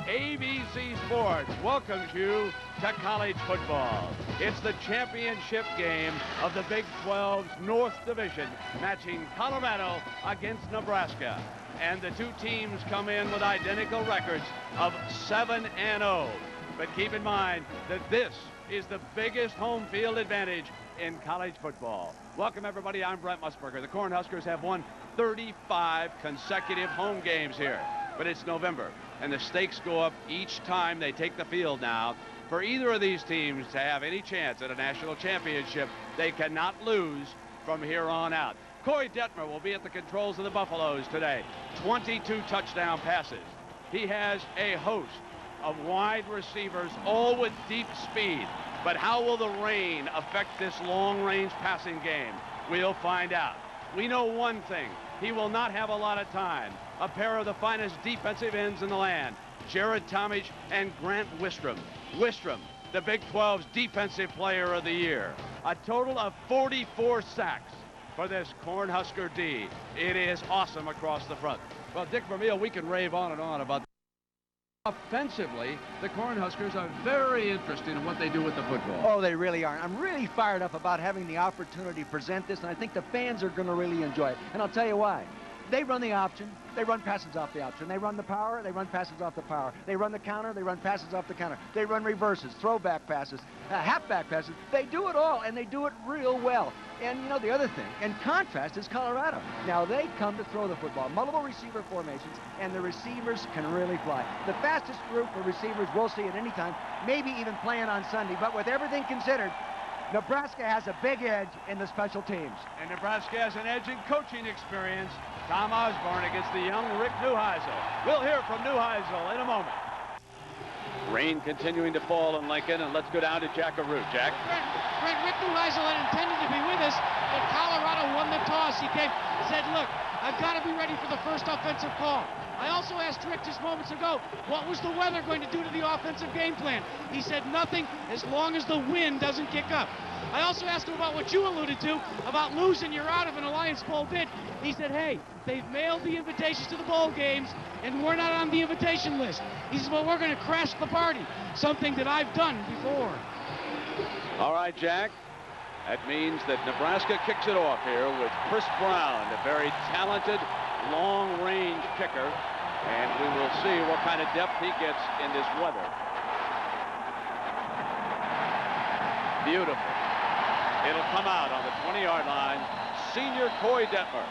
ABC Sports welcomes you to college football. It's the championship game of the Big 12's North Division, matching Colorado against Nebraska. And the two teams come in with identical records of 7-0. But keep in mind that this is the biggest home field advantage in college football. Welcome, everybody. I'm Brent Musburger. The Cornhuskers have won 35 consecutive home games here. But it's November, and the stakes go up each time they take the field now. For either of these teams to have any chance at a national championship, they cannot lose from here on out. Coy Detmer will be at the controls of the Buffaloes today. 22 touchdown passes. He has a host of wide receivers, all with deep speed. But how will the rain affect this long-range passing game? We'll find out. We know one thing. He will not have a lot of time. A pair of the finest defensive ends in the land, Jared Tomich and Grant Wistrom. Wistrom, the Big 12's Defensive Player of the Year. A total of 44 sacks for this Cornhusker D. It is awesome across the front. Well, Dick Vermeil, we can rave on and on about offensively. The Cornhuskers are very interested in what they do with the football. Oh, they really are. I'm really fired up about having the opportunity to present this, and I think the fans are going to really enjoy it. And I'll tell you why. They run the option. They run passes off the option. They run the power. They run passes off the power. They run the counter. They run passes off the counter. They run reverses, throwback passes, halfback passes. They do it all, and they do it real well. And, you know, the other thing, in contrast, is Colorado. Now, they come to throw the football. Multiple receiver formations, and the receivers can really fly. The fastest group of receivers we'll see at any time, maybe even playing on Sunday. But with everything considered, Nebraska has a big edge in the special teams. And Nebraska has an edge in coaching experience. Tom Osborne against the young Rick Neuheisel. We'll hear from Neuheisel in a moment. Rain continuing to fall in Lincoln, and let's go down to Jack Arute. Jack? Rick Neuheisel had intended to be with us, but Colorado won the toss. He said, look, I've got to be ready for the first offensive call. I also asked Rick just moments ago, what was the weather going to do to the offensive game plan? He said nothing as long as the wind doesn't kick up. I also asked him about what you alluded to, about losing, you're out of an Alliance Bowl bid. He said, hey, they've mailed the invitations to the bowl games, and we're not on the invitation list. He says, well, we're going to crash the party, something that I've done before. All right, Jack. That means that Nebraska kicks it off here with Chris Brown, a very talented, long-range kicker, and we will see what kind of depth he gets in this weather. Beautiful. It'll come out on the 20-yard line. Senior Coy Detmer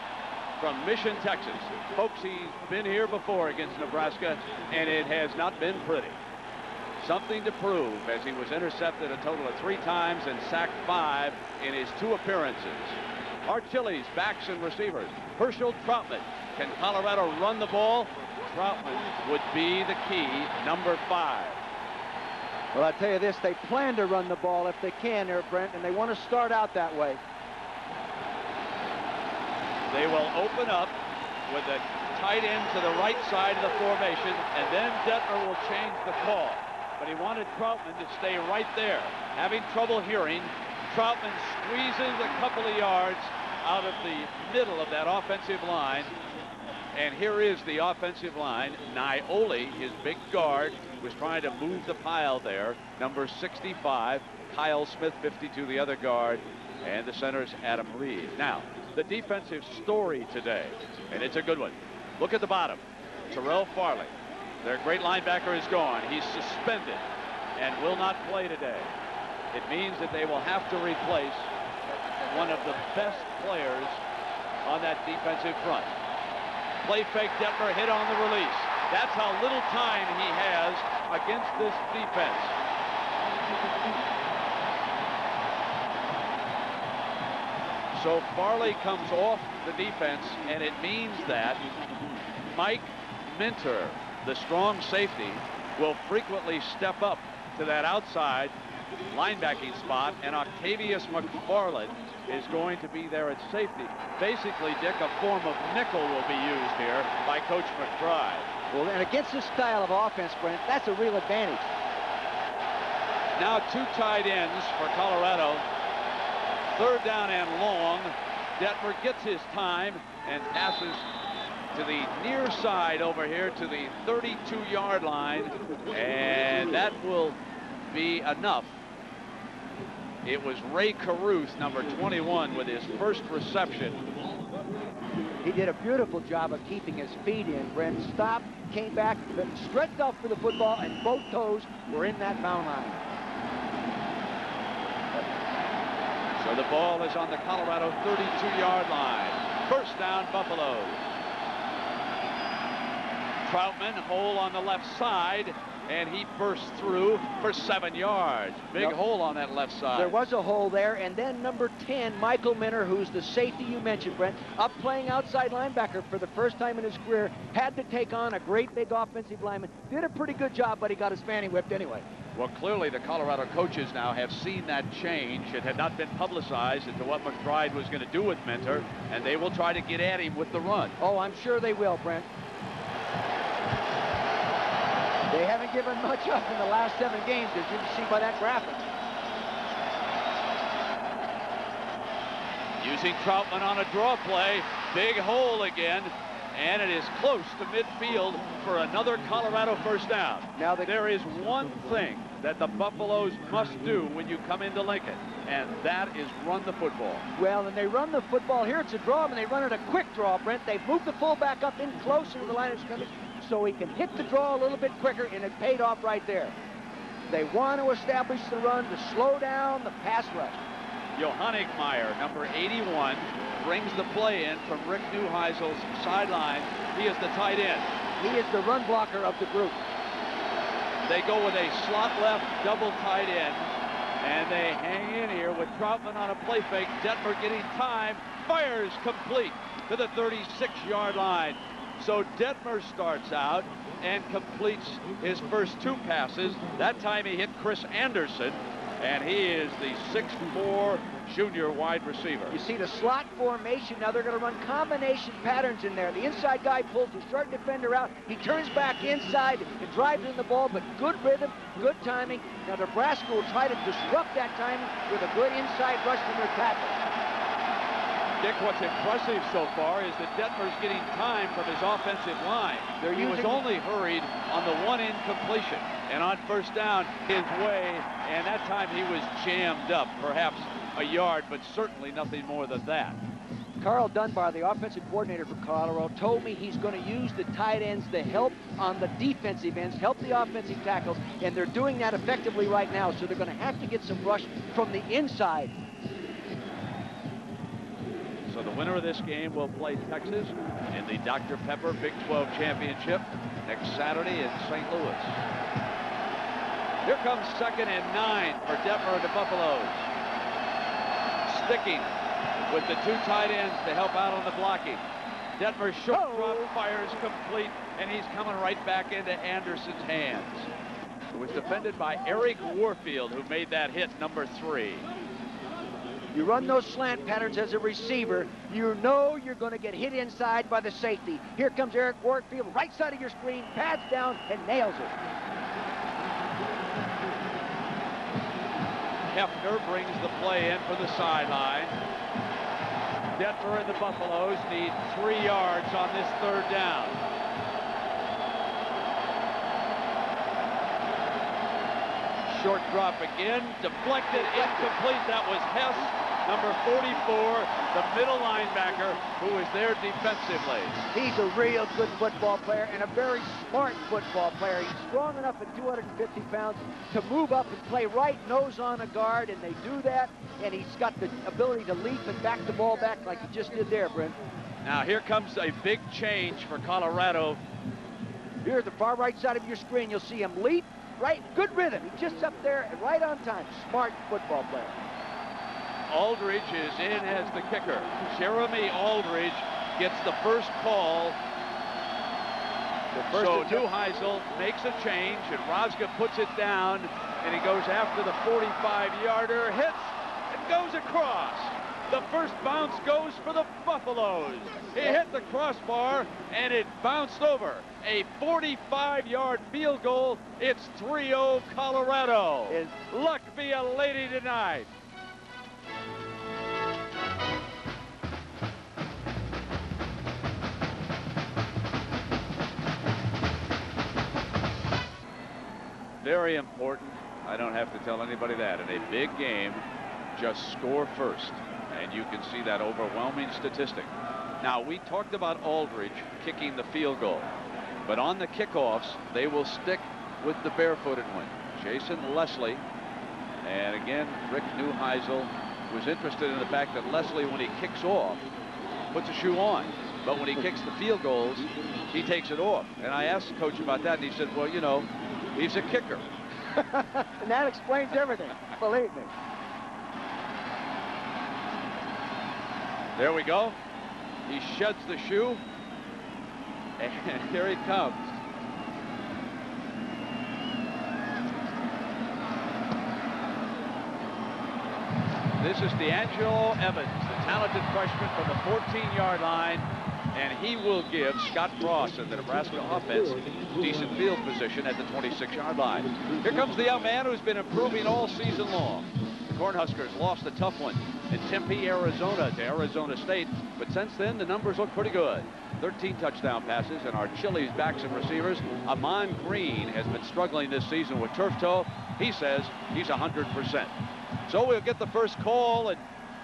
from Mission, Texas. Folks, he's been here before against Nebraska, and it has not been pretty. Something to prove, as he was intercepted a total of 3 times and sacked 5 in his 2 appearances. Our Chili's backs and receivers. Herschel Troutman. Can Colorado run the ball? Troutman would be the key, number 5. Well, I tell you this, they plan to run the ball if they can there, Brent, and they want to start out that way. They will open up with a tight end to the right side of the formation, and then Detmer will change the call. But he wanted Troutman to stay right there. Having trouble hearing, Troutman squeezes a couple of yards out of the middle of that offensive line. And here is the offensive line. Naioli, his big guard, was trying to move the pile there. Number 65, Kyle Smith, 52, the other guard. And the center's Adam Reed. Now, the defensive story today, and it's a good one. Look at the bottom. Terrell Farley, their great linebacker, is gone. He's suspended and will not play today. It means that they will have to replace one of the best players on that defensive front. Play fake, Detmer hit on the release. That's how little time he has against this defense. So Farley comes off the defense, and it means that Mike Minter, the strong safety, will frequently step up to that outside linebacking spot, and Octavius McFarland is going to be there at safety. Basically, Dick, a form of nickel will be used here by Coach McBride. Well, and against this style of offense, Brent, that's a real advantage. Now 2 tight ends for Colorado. 3rd down and long. Detmer gets his time and passes to the near side over here to the 32-yard line, and that will be enough. It was Ray Caruth, number 21, with his first reception. He did a beautiful job of keeping his feet in. Brent stopped, came back, stretched off for the football, and both toes were in that bound line. So the ball is on the Colorado 32-yard line. First down, Buffaloes. Troutman, hole on the left side, and he burst through for 7 yards. Big hole on that left side. There was a hole there, and then number 10, Michael Minner, who's the safety you mentioned, Brent, up playing outside linebacker for the first time in his career, had to take on a great big offensive lineman. Did a pretty good job, but he got his fanny whipped anyway. Well, clearly the Colorado coaches now have seen that change. It had not been publicized as to what McBride was going to do with Minter, and they will try to get at him with the run. Oh, I'm sure they will, Brent. They haven't given much up in the last 7 games, as you can see by that graphic. Using Troutman on a draw play, big hole again, and it is close to midfield for another Colorado first down. Now there is one thing that the Buffaloes must do when you come into Lincoln, and that is run the football. Well, and they run the football here. It's a draw, and they run it a quick draw, Brent. They've moved the fullback up in closer to the line of scrimmage so he can hit the draw a little bit quicker, and it paid off right there. They want to establish the run to slow down the pass rush. Johannigmeyer, number 81, brings the play in from Rick Neuheisel's sideline. He is the tight end. He is the run blocker of the group. They go with a slot left double tight end, and they hang in here with Troutman on a play fake. Detmer getting time, fires complete to the 36-yard line. So Detmer starts out and completes his first 2 passes. That time he hit Chris Anderson, and he is the 6'4" junior wide receiver. You see the slot formation. Now they're going to run combination patterns in there. The inside guy pulls the short defender out. He turns back inside and drives in the ball, but good rhythm, good timing. Now Nebraska will try to disrupt that timing with a good inside rush from their tackle. Dick, what's impressive so far is that Detmer's getting time from his offensive line. He was only hurried on the 1 incompletion, and on first down his way, and that time he was jammed up, perhaps a yard, but certainly nothing more than that. Carl Dunbar, the offensive coordinator for Colorado, told me he's going to use the tight ends to help on the defensive ends, help the offensive tackles, and they're doing that effectively right now, so they're going to have to get some rush from the inside. So the winner of this game will play Texas in the Dr. Pepper Big 12 Championship next Saturday in St. Louis. Here comes 2nd and 9 for Detmer and the Buffaloes. Sticking with the 2 tight ends to help out on the blocking. Detmer's short drop fires complete, and he's coming right back into Anderson's hands. It was defended by Eric Warfield, who made that hit, number 3. You run those slant patterns as a receiver, you know you're going to get hit inside by the safety. Here comes Eric Warfield, right side of your screen, pads down, and nails it. Hefner brings the play in from the sideline. Detmer and the Buffaloes need 3 yards on this 3rd down. Short drop again, deflected, incomplete. That was Hess, number 44, the middle linebacker who was there defensively. He's a real good football player and a very smart football player. He's strong enough at 250 pounds to move up and play right nose on a guard, and they do that, and he's got the ability to leap and back the ball back like he just did there, Brent. Now here comes a big change for Colorado. Here at the far right side of your screen, you'll see him leap. Right, good rhythm. He's just up there and right on time. Smart football player. Aldridge is in as the kicker. Jeremy Aldridge gets the first call. So Neuheisel makes a change, and Rozga puts it down, and he goes after the 45-yarder, hits, and goes across. The first bounce goes for the Buffaloes. He hit the crossbar, and it bounced over. A 45-yard field goal. It's 3-0 Colorado. Luck be a lady tonight. very important. I don't have to tell anybody that. In a big game, just score first. And you can see that overwhelming statistic. Now, we talked about Aldridge kicking the field goal. But on the kickoffs, they will stick with the barefooted one. Jason Leslie. And again, Rick Neuheisel was interested in the fact that Leslie, when he kicks off, puts a shoe on. But when he kicks the field goals, he takes it off. And I asked the coach about that, and he said, well, you know, he's a kicker. And that explains everything, believe me. There we go. He sheds the shoe, and here he comes. This is D'Angelo Evans, the talented freshman from the 14-yard line, and he will give Scott Frost and the Nebraska offense decent field position at the 26-yard line. Here comes the young man who's been improving all season long. The Cornhuskers lost a tough one in Tempe, Arizona to Arizona State, but since then the numbers look pretty good. 13 touchdown passes, and our Chili's backs and receivers, Amon Green, has been struggling this season with turf toe. He says he's 100%. So we'll get the first call, and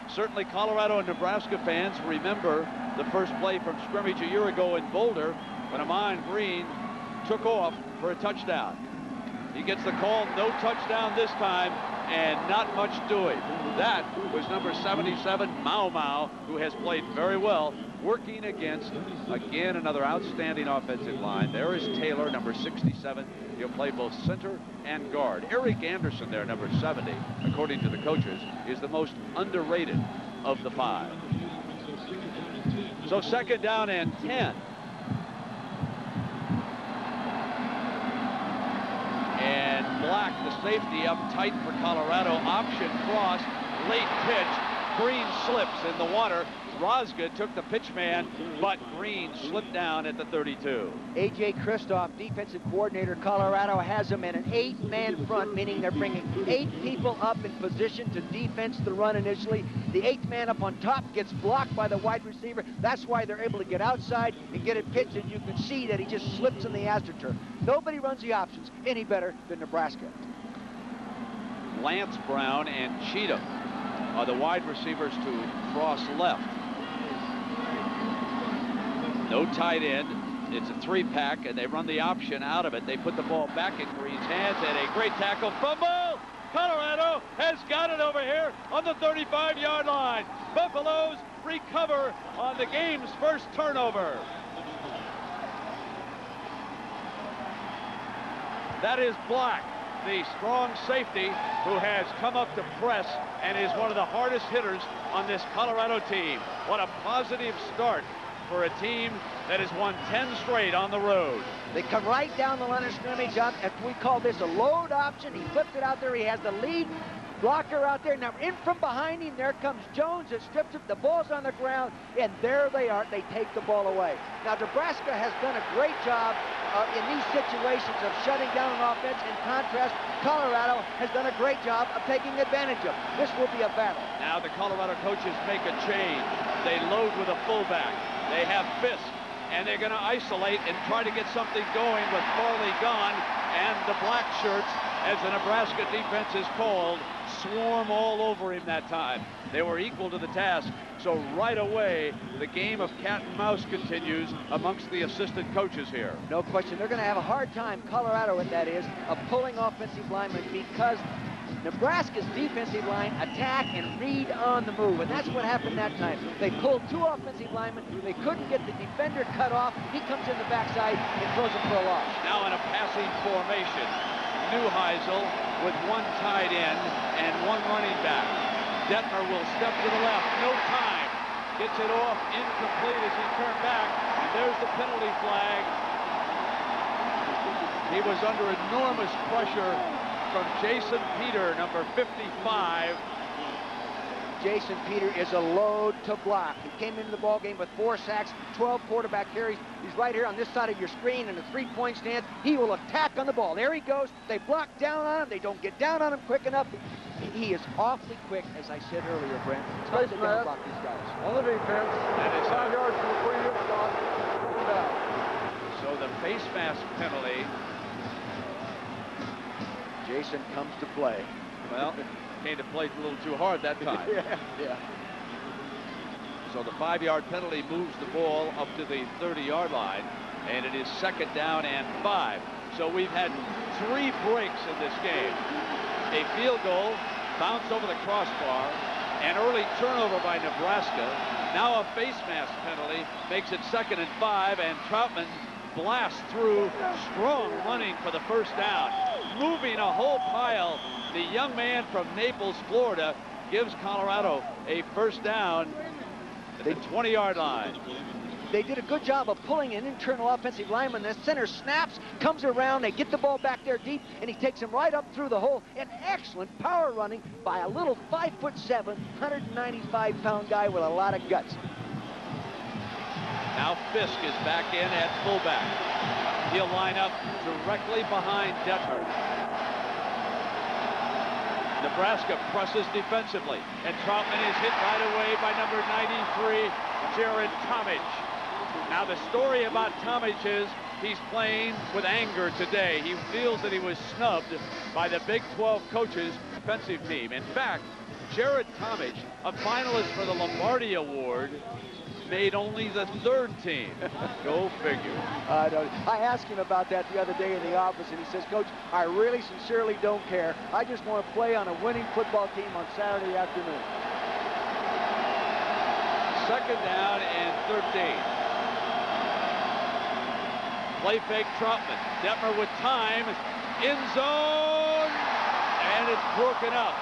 certainly Colorado and Nebraska fans remember the first play from scrimmage a year ago in Boulder when Amon Green took off for a touchdown. He gets the call, no touchdown this time, and not much doing. That was number 77, Mau Mau, who has played very well, working against, again, another outstanding offensive line. There is Taylor, number 67. He'll play both center and guard. Eric Anderson there, number 70, according to the coaches, is the most underrated of the 5. So second down and 10. And Black, the safety, up tight for Colorado. Option cross, late pitch. Green slips in the water. Rosga took the pitch man, but Green slipped down at the 32. A.J. Kristoff, defensive coordinator, Colorado, has them in an 8-man front, meaning they're bringing 8 people up in position to defense the run initially. The 8th man up on top gets blocked by the wide receiver. That's why they're able to get outside and get it pitched, and you can see that he just slips in the AstroTurf. Nobody runs the options any better than Nebraska. Lance Brown and Cheatham are the wide receivers to Frost left. No tight end. It's a 3-pack, and they run the option out of it. They put the ball back in Green's hands, and a great tackle. Fumble! Colorado has got it over here on the 35-yard line. Buffaloes recover on the game's first turnover. That is Black, the strong safety who has come up to press and is one of the hardest hitters on this Colorado team. What a positive start for a team that has won 10 straight on the road. They come right down the line of scrimmage up, and we call this a load option. He flips it out there. He has the lead blocker out there. Now in from behind him, there comes Jones that strips it. The ball's on the ground, and there they are. They take the ball away. Now Nebraska has done a great job in these situations of shutting down an offense. In contrast, Colorado has done a great job of taking advantage of it. This will be a battle. Now the Colorado coaches make a change. They load with a fullback. They have Fisk, and they're going to isolate and try to get something going with Farley gone, and the black shirts, as the Nebraska defense is called, swarm all over him that time. They were equal to the task, so right away the game of cat and mouse continues amongst the assistant coaches here. No question, they're going to have a hard time, Colorado that is, of pulling offensive linemen, because Nebraska's defensive line attack and read on the move, and that's what happened that time. They pulled 2 offensive linemen. They couldn't get the defender cut off. He comes in the backside and throws him for a loss. Now in a passing formation, Neuheisel with 1 tight end and 1 running back. Detmer will step to the left, no time. Gets it off, incomplete as he turned back, and there's the penalty flag. He was under enormous pressure from Jason Peter, number 55. Jason Peter is a load to block. He came into the ballgame with 4 sacks, 12 quarterback carries. He's right here on this side of your screen in a 3-point stance. He will attack on the ball. There he goes. They block down on him. They don't get down on him quick enough. He is awfully quick, as I said earlier, Brent. It's hard to down block these guys. On the defense, that is 5 yards from the 3-yard line. So the face mask penalty Jason comes to play. Well, came to play a little too hard that time. Yeah. So the 5-yard penalty moves the ball up to the 30-yard line, and it is 2nd down and 5. So we've had 3 breaks in this game. A field goal, bounce over the crossbar, an early turnover by Nebraska. Now a face mask penalty makes it 2nd and 5, and Troutman blasts through, strong running for the first down, moving a whole pile. The young man from Naples, Florida, gives Colorado a first down at the 20-yard line. They did a good job of pulling an internal offensive lineman. The center snaps, comes around, they get the ball back there deep, and he takes him right up through the hole. An excellent power running by a little 5'7", 195-pound guy with a lot of guts. Now Fisk is back in at fullback. He'll line up directly behind Detmer. Nebraska presses defensively, and Troutman is hit right away by number 93, Jared Tomich. Now the story about Tomich is he's playing with anger today. He feels that he was snubbed by the Big 12 coaches' defensive team. In fact, Jared Tomich, a finalist for the Lombardi Award, made only the 3rd team. Go figure. I asked him about that the other day in the office, and he says, Coach, I really sincerely don't care. I just want to play on a winning football team on Saturday afternoon. 2nd down and 13. Play fake Troutman. Detmer with time. In zone. And it's broken up.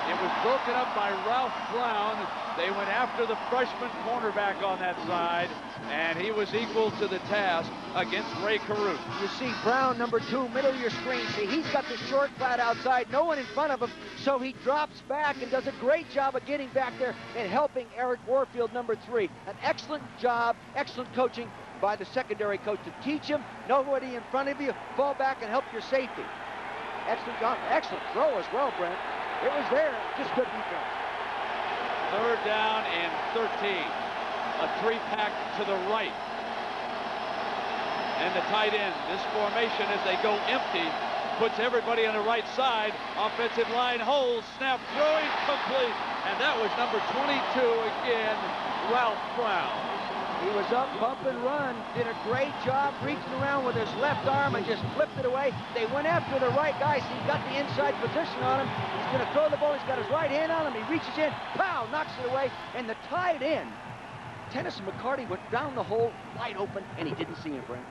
It was broken up by Ralph Brown. They went after the freshman cornerback on that side, and he was equal to the task against Ray Caruth. You see Brown, number 2, middle of your screen. See, he's got the short flat outside, no one in front of him, so he drops back and does a great job of getting back there and helping Eric Warfield, number 3. An excellent job, excellent coaching by the secondary coach to teach him, nobody in front of you, fall back and help your safety. Excellent job, excellent throw as well, Brent. It was there, just good defense. 3rd down and 13. A 3-pack to the right. And the tight end, this formation as they go empty, puts everybody on the right side. Offensive line holds, snap, throwing complete. And that was number 22 again, Ralph Brown. He was up, bump and run, did a great job reaching around with his left arm and just flipped it away. They went after the right guy, so he got the inside position on him. He's going to throw the ball. He's got his right hand on him. He reaches in, pow, knocks it away. And the tight end, Tennyson McCarty, went down the hole, wide open, and he didn't see him, Brent.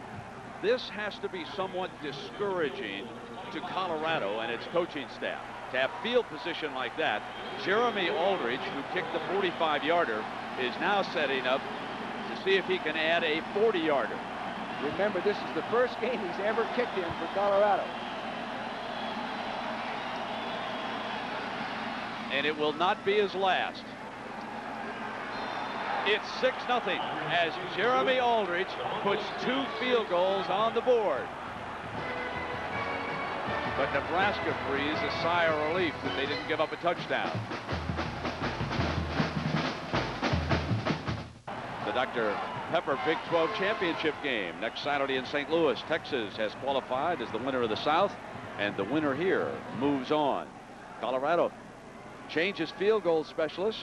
This has to be somewhat discouraging to Colorado and its coaching staff. To have field position like that, Jeremy Aldridge, who kicked the 45-yarder, is now setting up to see if he can add a 40-yarder. Remember, this is the first game he's ever kicked in for Colorado. And it will not be his last. It's 6-0 as Jeremy Aldridge puts 2 field goals on the board. But Nebraska breathes a sigh of relief that they didn't give up a touchdown. The Dr. Pepper Big 12 championship game next Saturday in St. Louis. Texas has qualified as the winner of the South, and the winner here moves on. Colorado changes field goal specialist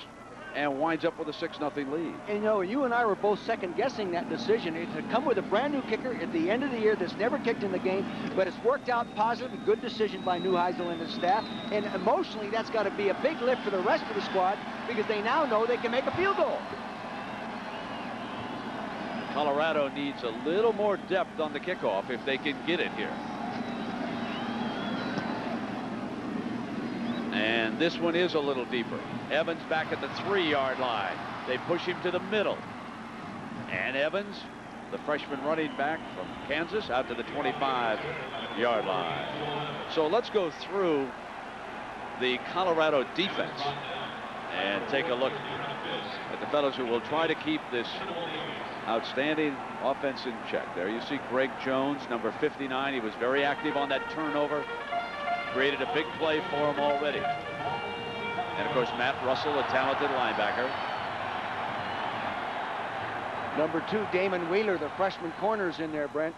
and winds up with a 6-0 lead. And you know, you and I were both second-guessing that decision to come with a brand new kicker at the end of the year that's never kicked in the game, but it's worked out positive, a good decision by Neuheisel and his staff, and emotionally that's got to be a big lift for the rest of the squad because they now know they can make a field goal. Colorado needs a little more depth on the kickoff if they can get it here. And this one is a little deeper. Evans back at the 3-yard line. They push him to the middle. And Evans, the freshman running back from Kansas, out to the 25-yard line. So let's go through the Colorado defense and take a look at the fellows who will try to keep this outstanding offense in check. There you see Greg Jones, number 59. He was very active on that turnover. Created a big play for him already. And of course, Matt Russell, a talented linebacker. Number 2, Damon Wheeler, the freshman corner's in there, Brent.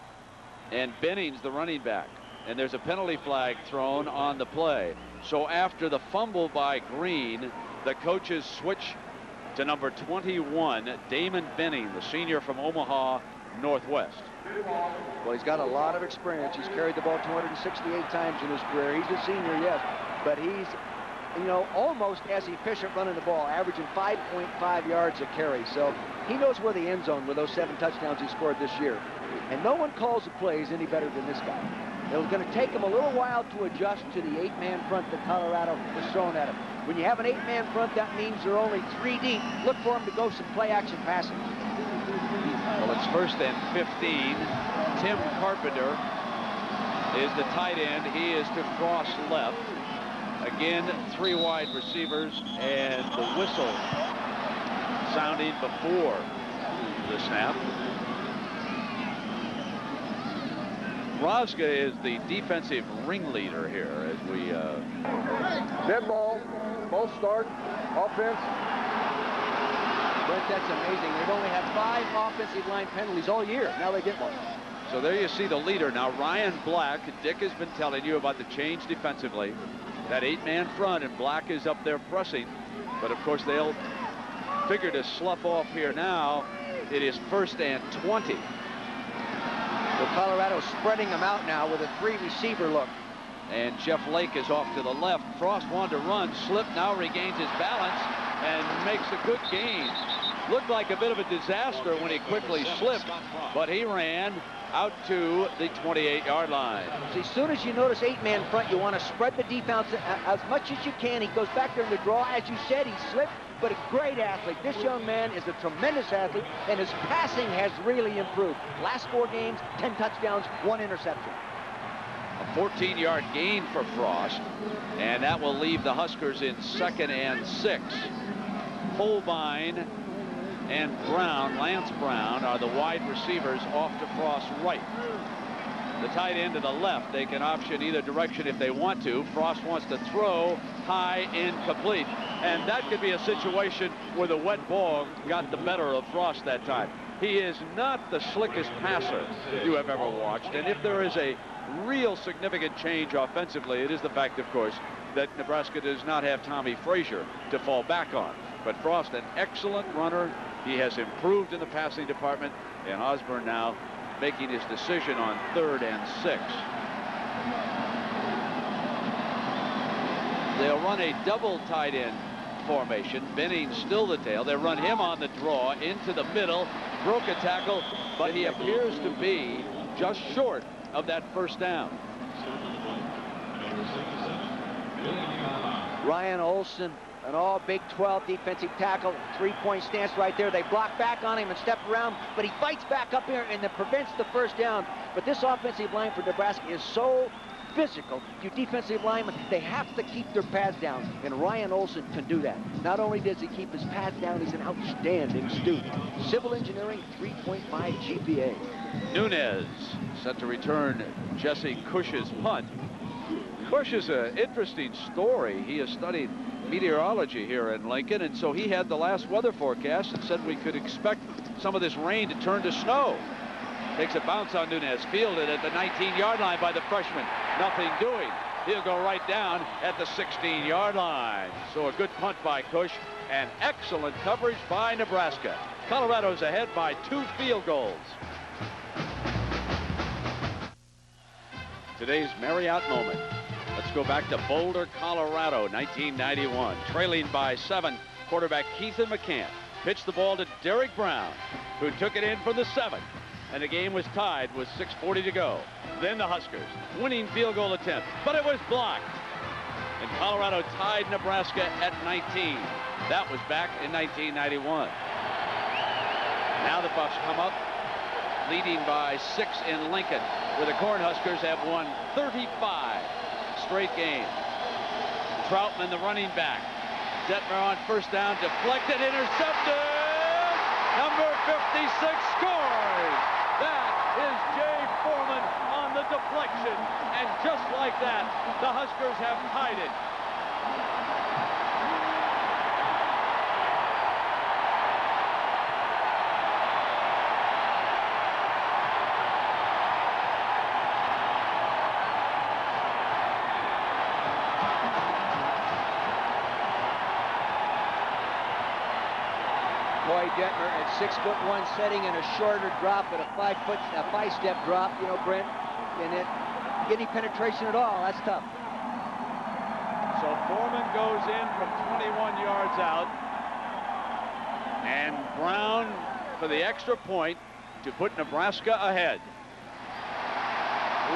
And Bennings, the running back. and there's a penalty flag thrown on the play. So after the fumble by Green, the coaches switch to number 21, Damon Benning, the senior from Omaha Northwest. Well, he's got a lot of experience. He's carried the ball 268 times in his career. He's a senior, yes, but he's, you know, almost as efficient running the ball, averaging 5.5 yards a carry. So he knows where the end zone with those 7 touchdowns he scored this year. And no one calls the plays any better than this guy. It was going to take him a little while to adjust to the 8-man front that Colorado was throwing at him. When you have an 8-man front, that means they're only 3 deep. Look for him to go some play-action passing. Well, it's 1st and 15. Tim Carpenter is the tight end. He is to cross left. Again, 3 wide receivers, and the whistle sounding before the snap. Nebraska is the defensive ringleader here as we... Dead ball. Ball start. Offense. Brent, that's amazing. They've only had 5 offensive line penalties all year. Now they get one. So there you see the leader. Now Ryan Black, Dick has been telling you about the change defensively. That 8-man front, and Black is up there pressing. But of course they'll figure to slough off here now. It is 1st and 20. So Colorado's spreading them out now with a 3-receiver look. And Jeff Lake is off to the left. Frost wanted to run, slipped, now regains his balance and makes a good gain. Looked like a bit of a disaster when he quickly slipped, but he ran out to the 28-yard line. So as soon as you notice 8-man front, you want to spread the defense as much as you can. He goes back there in the draw. As you said, he slipped, but a great athlete. This young man is a tremendous athlete, and his passing has really improved. Last 4 games, 10 touchdowns, 1 interception. A 14-yard gain for Frost, and that will leave the Huskers in 2nd and 6. Holbein and Brown, Lance Brown, are the wide receivers off to Frost's right. The tight end to the left, they can option either direction if they want to. Frost wants to throw high, incomplete. And that could be a situation where the wet ball got the better of Frost that time. He is not the slickest passer you have ever watched. And if there is a real significant change offensively, it is the fact, of course, that Nebraska does not have Tommy Frazier to fall back on. But Frost, an excellent runner. He has improved in the passing department, and Osborne now making his decision on 3rd and 6. They'll run a double tight end formation. Benning still the tail. They run him on the draw into the middle. Broke a tackle, but he appears to be just short of that 1st down. Ryan Olson, an all Big 12 defensive tackle, 3-point stance right there. They block back on him and step around, but he fights back up here and that prevents the 1st down. But this offensive line for Nebraska is so physical. You defensive linemen, they have to keep their pads down, and Ryan Olson can do that. Not only does he keep his pads down, he's an outstanding student. Civil engineering, 3.5 GPA. Nunez set to return Jesse Cush's punt. Cush is an interesting story. He has studied meteorology here in Lincoln, and so he had the last weather forecast and said we could expect some of this rain to turn to snow. Takes a bounce on Nunez, fielded at the 19-yard line by the freshman. Nothing doing. He'll go right down at the 16-yard line. So a good punt by Cush and excellent coverage by Nebraska. Colorado's ahead by 2 field goals. Today's Marriott moment. Let's go back to Boulder, Colorado, 1991. Trailing by 7, quarterback Keithan McCann pitched the ball to Derek Brown, who took it in from the 7. And the game was tied with 6:40 to go. Then the Huskers, winning field goal attempt, but it was blocked. And Colorado tied Nebraska at 19. That was back in 1991. Now the Buffs come up, leading by 6 in Lincoln, where the Cornhuskers have won 35 straight games. Troutman, the running back. Detmer on 1st down, deflected, intercepted. Number 56 scores. That is Jay Foreman on the deflection. And just like that, the Huskers have tied it. Roy Detmer at 6'1" setting in a shorter drop at a 5-step drop, you know, Brent, and it any penetration at all, that's tough. So Foreman goes in from 21 yards out, and Brown for the extra point to put Nebraska ahead.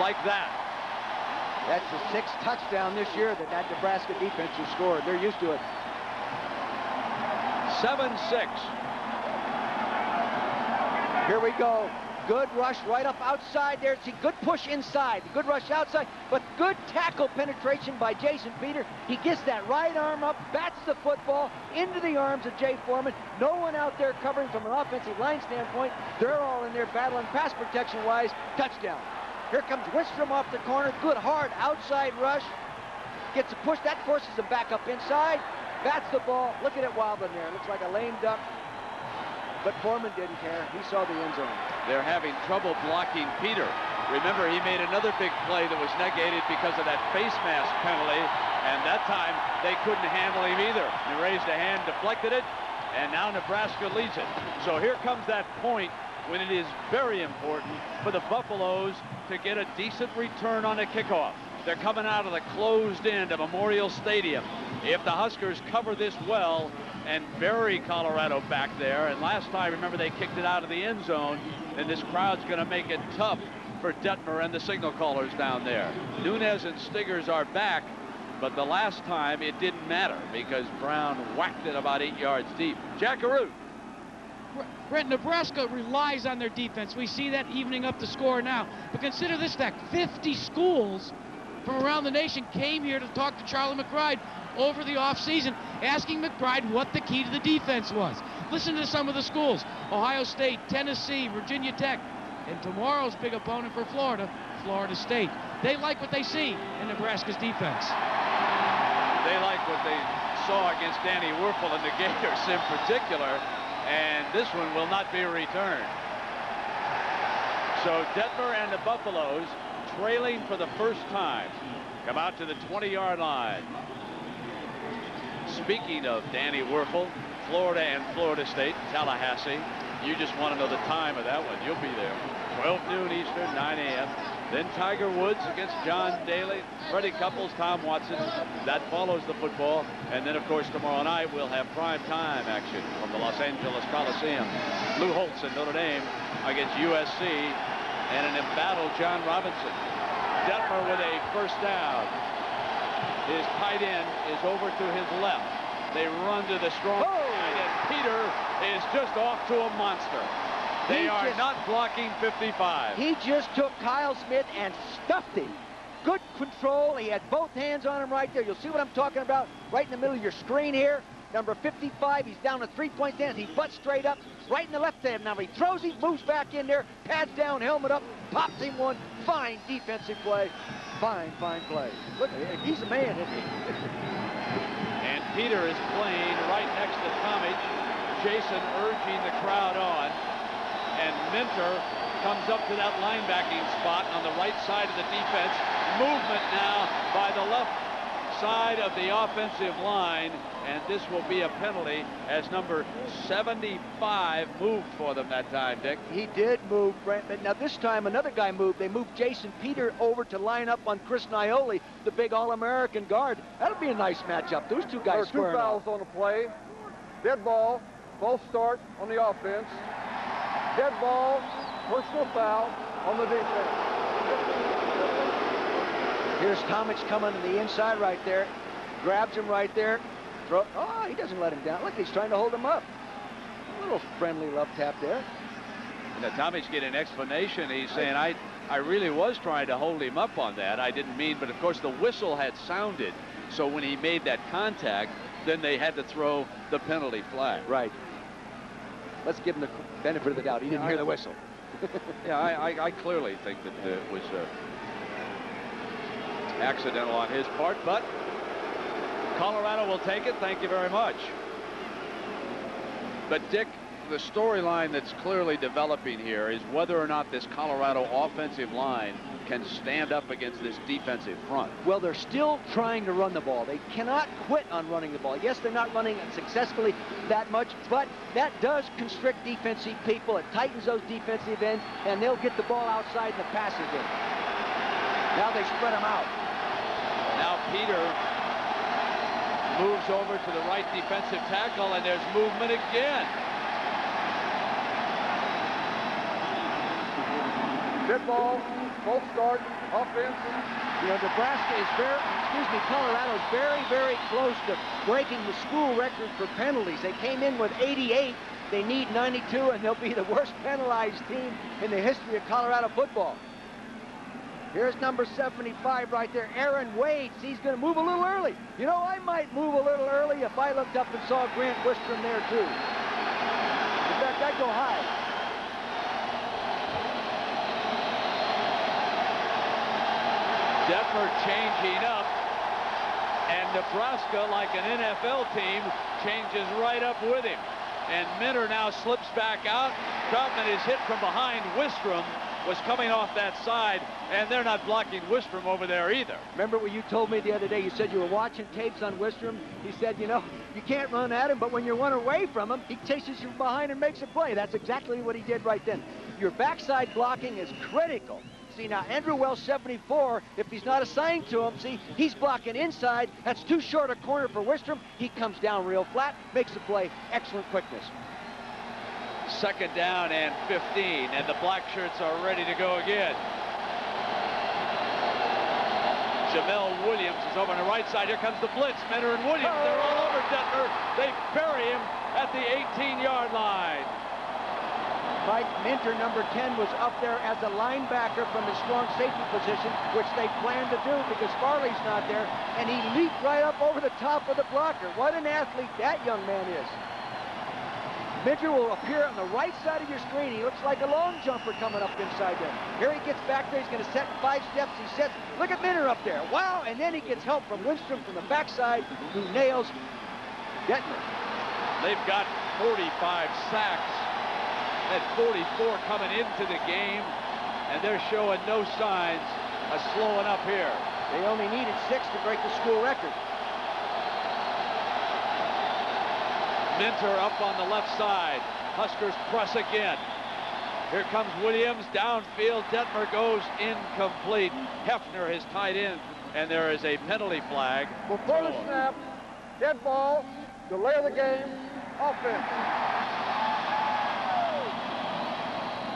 Like that. That's the 6th touchdown this year that Nebraska defense has scored. They're used to it. 7-6. Here we go. Good rush right up outside there. See, good push inside. Good rush outside, but good tackle penetration by Jason Peter. He gets that right arm up, bats the football into the arms of Jay Foreman. No one out there covering from an offensive line standpoint. They're all in there battling pass protection-wise. Touchdown. Here comes Winstrom off the corner. Good hard outside rush. Gets a push. That forces him back up inside. Bats the ball. Look at it wobbling there. It looks like a lame duck. But Foreman didn't care. He saw the end zone. They're having trouble blocking Peter. Remember, he made another big play that was negated because of that face mask penalty, and that time they couldn't handle him either. He raised a hand, deflected it, and now Nebraska leads it. So here comes that point when it is very important for the Buffaloes to get a decent return on a kickoff. They're coming out of the closed end of Memorial Stadium. If the Huskers cover this well and bury Colorado back there, and last time, remember, they kicked it out of the end zone, then this crowd's going to make it tough for Detmer and the signal callers down there. Nunez and Stiggers are back, but the last time it didn't matter because Brown whacked it about 8 yards deep. Jackaroo. Brent, Nebraska relies on their defense. We see that evening up the score now. But consider this fact, 50 schools from around the nation came here to talk to Charlie McBride over the offseason, asking McBride what the key to the defense was. Listen to some of the schools: Ohio State, Tennessee, Virginia Tech, and tomorrow's big opponent for Florida, Florida State. They like what they see in Nebraska's defense. They like what they saw against Danny Werfel and the Gators in particular, and this one will not be returned. So Detmer and the Buffaloes, trailing for the first time, come out to the 20-yard line. Speaking of Danny Werfel, Florida and Florida State, Tallahassee. You just want to know the time of that one. You'll be there. 12 noon Eastern, 9 a.m. Then Tiger Woods against John Daly, Freddie Couples, Tom Watson. That follows the football. And then, of course, tomorrow night we'll have prime time action from the Los Angeles Coliseum. Lou Holtz and Notre Dame against USC. And an embattled John Robinson. Detmer with a first down. His tight end is over to his left. They run to the strong side, and Peter is just off to a monster. They are not blocking 55. He just took Kyle Smith and stuffed him. Good control. He had both hands on him right there. You'll see what I'm talking about right in the middle of your screen here. Number 55, he's down a three-point stance. He butts straight up, right in the left hand. Now he throws him, moves back in there, pads down, helmet up, pops him one. Fine defensive play. Fine play. Look, he's a man, isn't he? And Peter is playing right next to Tomic. Jason urging the crowd on. And Minter comes up to that linebacking spot on the right side of the defense. Movement now by the left side of the offensive line, and this will be a penalty as number 75 moved for them that time, Dick. He did move, Brent, but now this time another guy moved. They moved Jason Peter over to line up on Chris Nioli, the big All-American guard. That'll be a nice matchup. Those two guys There are 2 fouls on the play. Dead ball, false start on the offense. Dead ball, personal foul on the defense. Here's Tomic coming to the inside right there. Grabs him right there. Oh, he doesn't let him down. Look, he's trying to hold him up. A little friendly love tap there. Now, Tomic getting an explanation. He's saying, I really was trying to hold him up on that. I didn't mean, but of course the whistle had sounded. So when he made that contact, then they had to throw the penalty flag. Right. Let's give him the benefit of the doubt. He didn't hear the whistle. Yeah, I clearly think that it was accidental on his part, but Colorado will take it. Thank you very much. But Dick, the storyline that's clearly developing here is whether or not this Colorado offensive line can stand up against this defensive front. Well, they're still trying to run the ball. They cannot quit on running the ball. Yes, they're not running it successfully that much, but that does constrict defensive people. It tightens those defensive ends, and they'll get the ball outside in the passing game. Now they spread them out. Now Peter moves over to the right defensive tackle, and there's movement again. Dead ball, false start, offense. You know, Nebraska is Colorado is very, very close to breaking the school record for penalties. They came in with 88. They need 92, and they'll be the worst penalized team in the history of Colorado football. Here's number 75 right there, Aaron Wade. He's going to move a little early. You know, I might move a little early if I looked up and saw Grant Wistrom there, too. In fact, I'd go high. Detmer changing up, and Nebraska, like an NFL team, changes right up with him. And Minter now slips back out. Troutman is hit from behind. Wistrom was coming off that side, and they're not blocking Wistrom over there either. Remember what you told me the other day? You said you were watching tapes on Wistrom. He said, you know, you can't run at him, but when you're one away from him, he chases you behind and makes a play. That's exactly what he did right then. Your backside blocking is critical. See, now, Andrew Wells, 74, if he's not assigned to him, see, he's blocking inside. That's too short a corner for Wistrom. He comes down real flat, makes the play. Excellent quickness. Second down and 15, and the black shirts are ready to go again. Jamel Williams is over on the right side. Here comes the blitz. Minter and Williams, they're all over Detmer. They bury him at the 18-yard line. Mike Minter, number 10, was up there as a linebacker from his strong safety position, which they planned to do because Farley's not there, and he leaped right up over the top of the blocker. What an athlete that young man is. Minter will appear on the right side of your screen. He looks like a long jumper coming up inside there. Here he gets back there. He's going to set 5 steps. He sets. Look at Minter up there. Wow, and then he gets help from Wistrom from the backside, who nails Detmer. They've got 45 sacks. At 44 coming into the game, and they're showing no signs of slowing up here. They only needed 6 to break the school record. Minter up on the left side. Huskers press again. Here comes Williams downfield. Detmer goes incomplete. Hefner is tied in, and there is a penalty flag. Before the snap, dead ball, delay of the game, offense.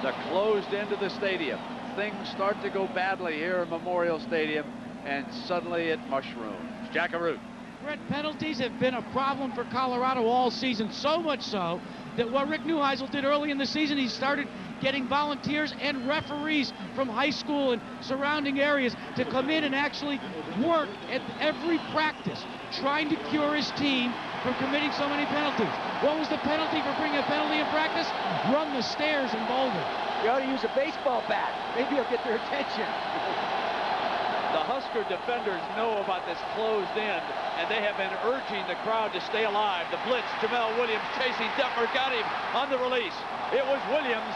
The closed end of the stadium. Things start to go badly here in Memorial Stadium, and suddenly it mushrooms. Jackaroo. Red penalties have been a problem for Colorado all season, so much so that what Rick Neuheisel did early in the season, he started getting volunteers and referees from high school and surrounding areas to come in and actually work at every practice, trying to cure his team from committing so many penalties. What was the penalty for bringing a penalty in practice? Run the stairs in Boulder. You ought to use a baseball bat. Maybe you'll get their attention. The Husker defenders know about this closed end, and they have been urging the crowd to stay alive. The blitz, Jamel Williams chasing Detmer, got him on the release. It was Williams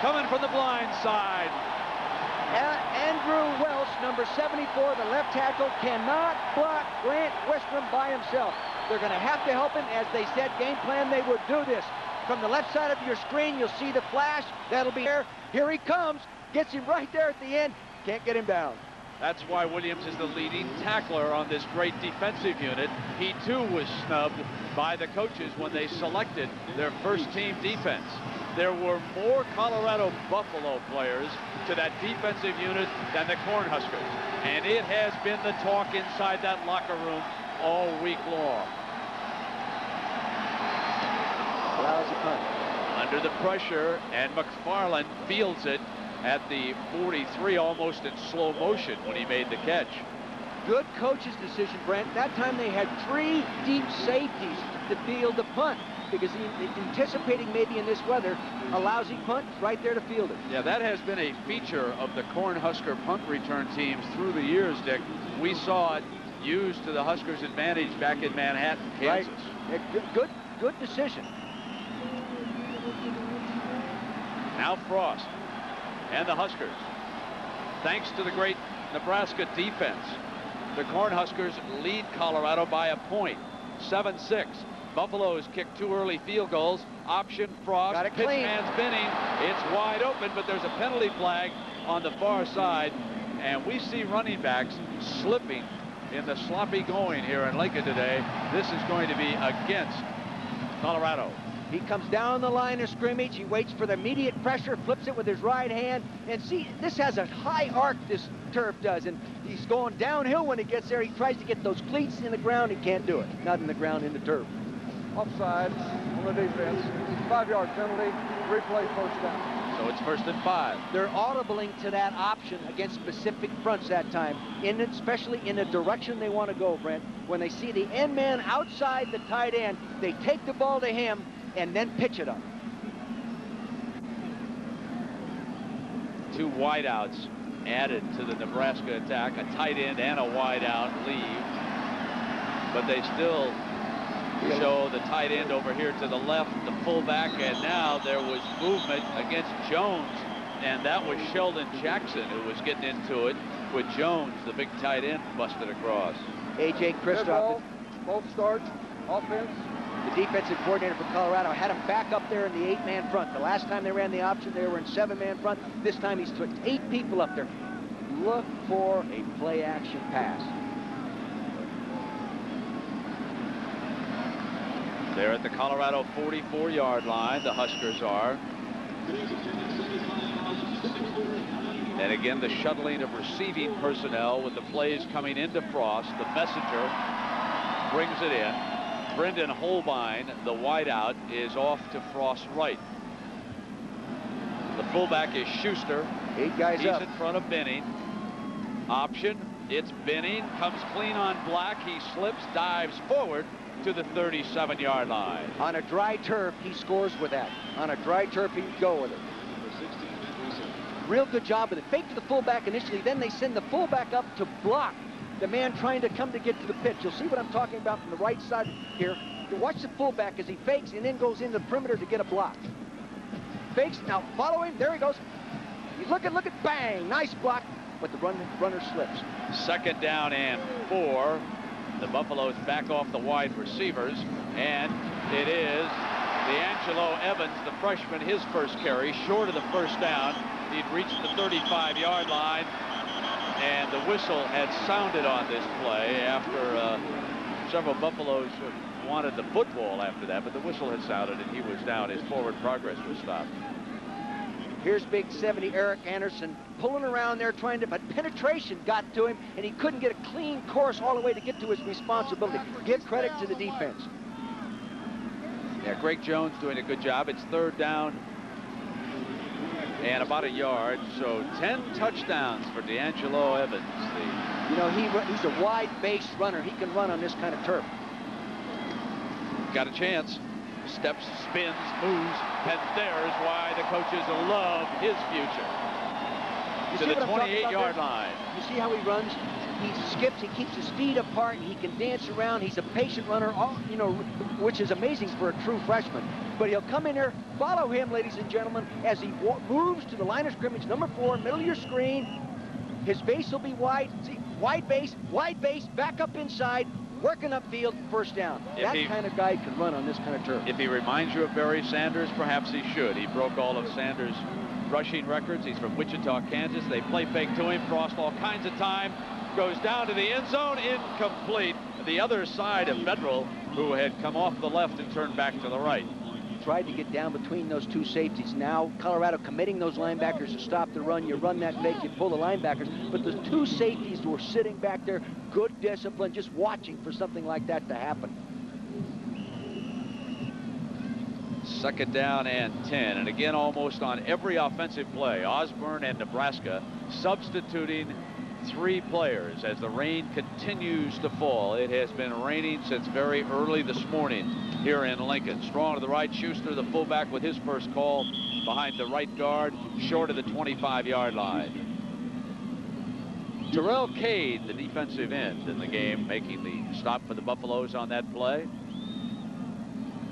coming from the blind side. Andrew Welsh, number 74, the left tackle, cannot block Grant Wistrom by himself. They're going to have to help him. As they said, game plan, they would do this. From the left side of your screen, you'll see the flash. That'll be there. Here he comes. Gets him right there at the end. Can't get him down. That's why Williams is the leading tackler on this great defensive unit. He, too, was snubbed by the coaches when they selected their first-team defense. There were more Colorado Buffalo players to that defensive unit than the Cornhuskers. And it has been the talk inside that locker room all week long. Allows a punt. Under the pressure, and McFarland fields it at the 43, almost in slow motion when he made the catch. Good coach's decision, Brent. That time they had 3 deep safeties to field the punt, because anticipating maybe in this weather a lousy punt, right there to field it. Yeah, that has been a feature of the Cornhusker punt return teams through the years, Dick. We saw it used to the Huskers' advantage back in Manhattan, Kansas. Right. Good decision. Now Frost and the Huskers. Thanks to the great Nebraska defense, the Cornhuskers lead Colorado by a point, 7-6. Buffalo's kicked 2 early field goals. Option Frost. Got it Pitch clean. man's Binning. It's wide open, but there's a penalty flag on the far side. And we see running backs slipping in the sloppy going here in Lincoln today. This is going to be against Colorado. He comes down the line of scrimmage. He waits for the immediate pressure, flips it with his right hand. And see, this has a high arc, this turf does. And he's going downhill when he gets there. He tries to get those cleats in the ground. He can't do it. Not in the ground, in the turf. Offside on the defense. 5-yard penalty. Replay first down. So it's 1st and 5. They're audibling to that option against specific fronts that time, especially in the direction they want to go, Brent. When they see the end man outside the tight end, they take the ball to him and then pitch it up. 2 wideouts added to the Nebraska attack. A tight end and a wideout leave. But they still show the tight end over here to the left, the fullback, and now there was movement against Jones, and that was Sheldon Jackson who was getting into it with Jones, the big tight end, busted across. A.J. Kristoff, Both start. Offense. the defensive coordinator for Colorado, had him back up there in the 8-man front. The last time they ran the option, they were in 7-man front. This time he's put 8 people up there. Look for a play-action pass. They're at the Colorado 44-yard line, the Huskers are. And again, the shuttling of receiving personnel with the plays coming into Frost. The messenger brings it in. Brendan Holbein, the wideout, is off to Frost's right. The fullback is Schuster. 8 guys He's up. in front of Binning. Option, it's Binning, comes clean on Black. He slips, dives forward to the 37-yard line. On a dry turf, he scores with that. On a dry turf, he'd go with it. Real good job with it. Fake to the fullback initially, then they send the fullback up to block the man trying to come to get to the pitch. You'll see what I'm talking about from the right side here. You watch the fullback as he fakes and then goes into the perimeter to get a block. Fakes, now follow him, there he goes. He's looking, bang, nice block, but the runner slips. 2nd down and 4. The Buffaloes back off the wide receivers, and it is D'Angelo Evans, the freshman, his first carry, short of the 1st down. He'd reached the 35-yard line, and the whistle had sounded on this play after several Buffaloes wanted the football after that, but the whistle had sounded and he was down. His forward progress was stopped. Here's big 70 Eric Anderson pulling around there trying to, but penetration got to him and he couldn't get a clean course all the way to get to his responsibility. Give credit to the defense. Yeah, Greg Jones doing a good job. It's 3rd down and about a yard, so 10 touchdowns for D'Angelo Evans. You know, he's a wide base runner. He can run on this kind of turf. Got a chance. Steps, spins, moves, and there's why the coaches love his future. To the 28-yard line. You see how he runs? He skips, he keeps his feet apart, he can dance around. He's a patient runner, you know, which is amazing for a true freshman. But he'll come in there, follow him, ladies and gentlemen, as he moves to the line of scrimmage, number 4, middle of your screen. His base will be wide. See, wide base, back up inside, working upfield, 1st down. That kind of guy can run on this kind of turf. If he reminds you of Barry Sanders, perhaps he should. He broke all of Sanders' rushing records. He's from Wichita, Kansas. They play fake to him. Frost all kinds of time. Goes down to the end zone. Incomplete. The other side of Federal, who had come off the left and turned back to the right. Tried to get down between those 2 safeties. Now Colorado committing those linebackers to stop the run. You run that fake, you pull the linebackers. But the 2 safeties were sitting back there, good discipline, just watching for something like that to happen. 2nd down and 10. And again, almost on every offensive play, Osborne and Nebraska substituting 3 players as the rain continues to fall. It has been raining since very early this morning here in Lincoln. Strong to the right, Schuster, the fullback, with his first call behind the right guard, short of the 25-yard line. Terrell Cade, the defensive end in the game, making the stop for the Buffaloes on that play.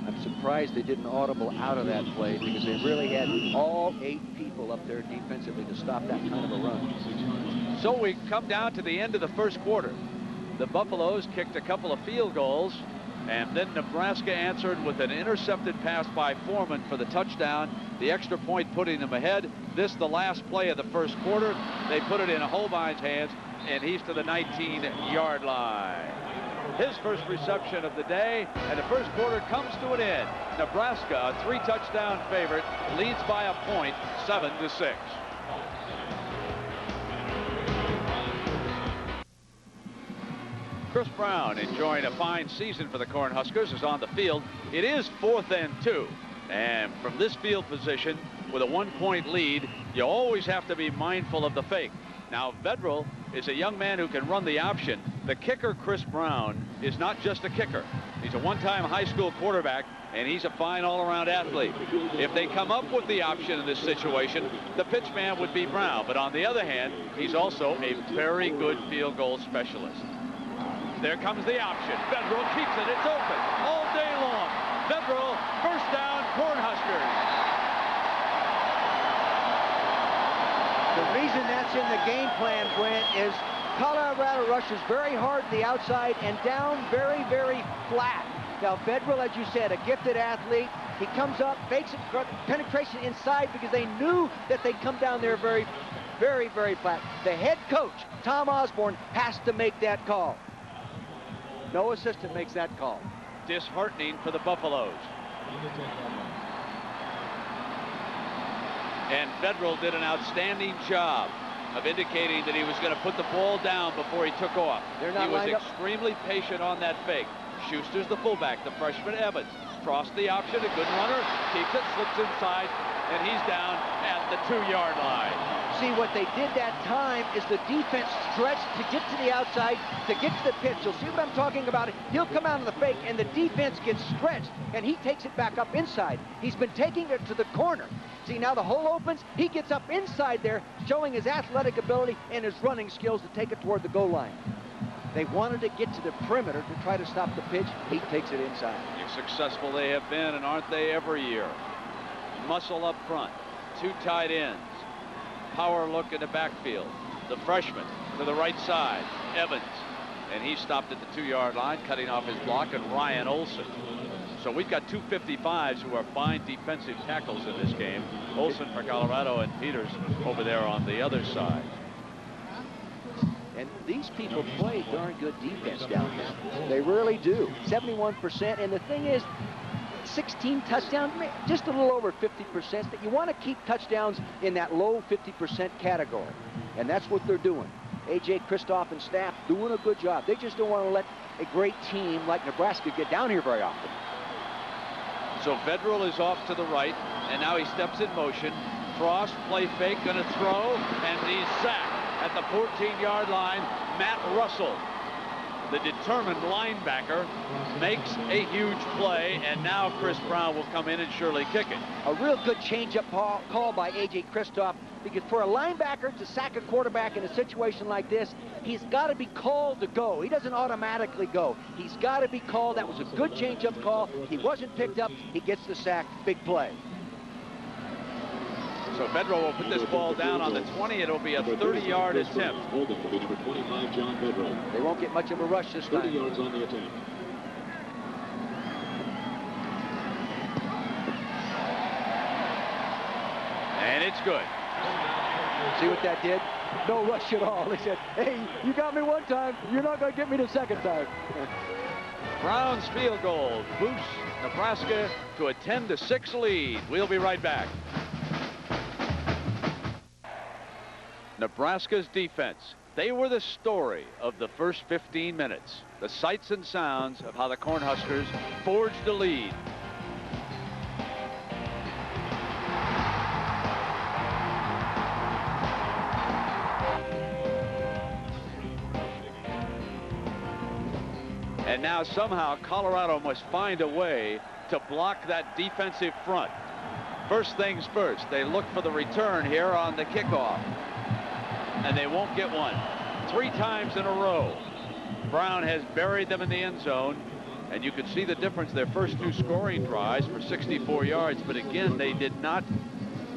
I'm surprised they didn't audible out of that play because they really had all 8 people up there defensively to stop that kind of a run. So we come down to the end of the first quarter. The Buffaloes kicked a couple of field goals, and then Nebraska answered with an intercepted pass by Foreman for the touchdown. The extra point putting them ahead. This, the last play of the first quarter. They put it in Holbein's hands, and he's to the 19-yard line. His first reception of the day, and the first quarter comes to an end. Nebraska, a 3-touchdown favorite, leads by a point, 7-6. Chris Brown, enjoying a fine season for the Cornhuskers, is on the field. It is 4th and 2, and from this field position with a 1-point lead, you always have to be mindful of the fake. Now, Vedral is a young man who can run the option. The kicker, Chris Brown, is not just a kicker. He's a one-time high school quarterback, and he's a fine all-around athlete. If they come up with the option in this situation, the pitch man would be Brown. But on the other hand, he's also a very good field goal specialist. There comes the option. Vedral keeps it. It's open all day long. Vedral, first down, Cornhuskers. The reason that's in the game plan, Brent, is Colorado rushes very hard to the outside and down very, very flat. Now, Vedral, as you said, a gifted athlete. He comes up, fakes it, penetration inside because they knew that they'd come down there very, very, very flat. The head coach, Tom Osborne, has to make that call. No assistant makes that call. Disheartening for the Buffaloes. And Vedral did an outstanding job of indicating that he was going to put the ball down before he took off. He was extremely patient on that fake. Schuster's the fullback, the freshman Evans. Crossed the option, a good runner, keeps it, slips inside, and he's down at the 2-yard line. See, what they did that time is the defense stretched to get to the outside, to get to the pitch. You'll see what I'm talking about. He'll come out of the fake, and the defense gets stretched, and he takes it back up inside. He's been taking it to the corner. See, now the hole opens. He gets up inside there, showing his athletic ability and his running skills to take it toward the goal line. They wanted to get to the perimeter to try to stop the pitch. He takes it inside. Successful they have been, and aren't they every year? Muscle up front, 2 tight ends. Power look in the backfield. The freshman to the right side, Evans. And he stopped at the 2-yard line, cutting off his block, and Ryan Olson. So we've got 2 55s who are fine defensive tackles in this game. Olson for Colorado and Peters over there on the other side. And these people play darn good defense down there. They really do. 71%. And the thing is, 16 touchdowns, just a little over 50%. That you want to keep touchdowns in that low 50% category. And that's what they're doing. A.J. Kristoff and staff doing a good job. They just don't want to let a great team like Nebraska get down here very often. So Vedral is off to the right, and now he steps in motion. Cross, play fake, going to throw, and he's sacked at the 14-yard line. Matt Russell, the determined linebacker, makes a huge play, and now Chris Brown will come in and surely kick it. A real good change-up call by A.J. Kristoff, because for a linebacker to sack a quarterback in a situation like this, he's got to be called to go. He doesn't automatically go. He's got to be called. That was a good change-up call. He wasn't picked up. He gets the sack. Big play. So Vedral will put this ball down on the 20. It'll be a 30-yard attempt. They won't get much of a rush this time. 30 yards on the attempt. And it's good. See what that did? No rush at all. They said, hey, you got me one time. You're not going to get me the second time. Brown's field goal boosts Nebraska to a 10-6 lead. We'll be right back. Nebraska's defense. They were the story of the first 15 minutes. The sights and sounds of how the Cornhuskers forged a lead. And now somehow Colorado must find a way to block that defensive front. First things first, they look for the return here on the kickoff. And they won't get one. 3 times in a row. Brown has buried them in the end zone. And you could see the difference. Their first 2 scoring drives for 64 yards. But again, they did not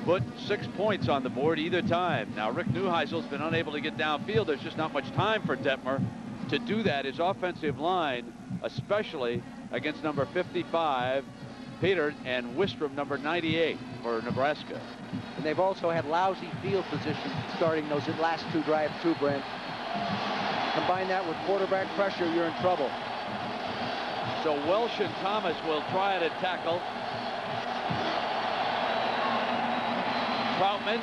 put 6 points on the board either time. Now, Rick Neuheisel's been unable to get downfield. There's just not much time for Detmer to do that. His offensive line, especially against number 55, Peter, and Wistrom, number 98 for Nebraska. And they've also had lousy field position starting those last 2 drives too, Brent. Combine that with quarterback pressure, you're in trouble. So Welsh and Thomas will try to tackle. Troutman,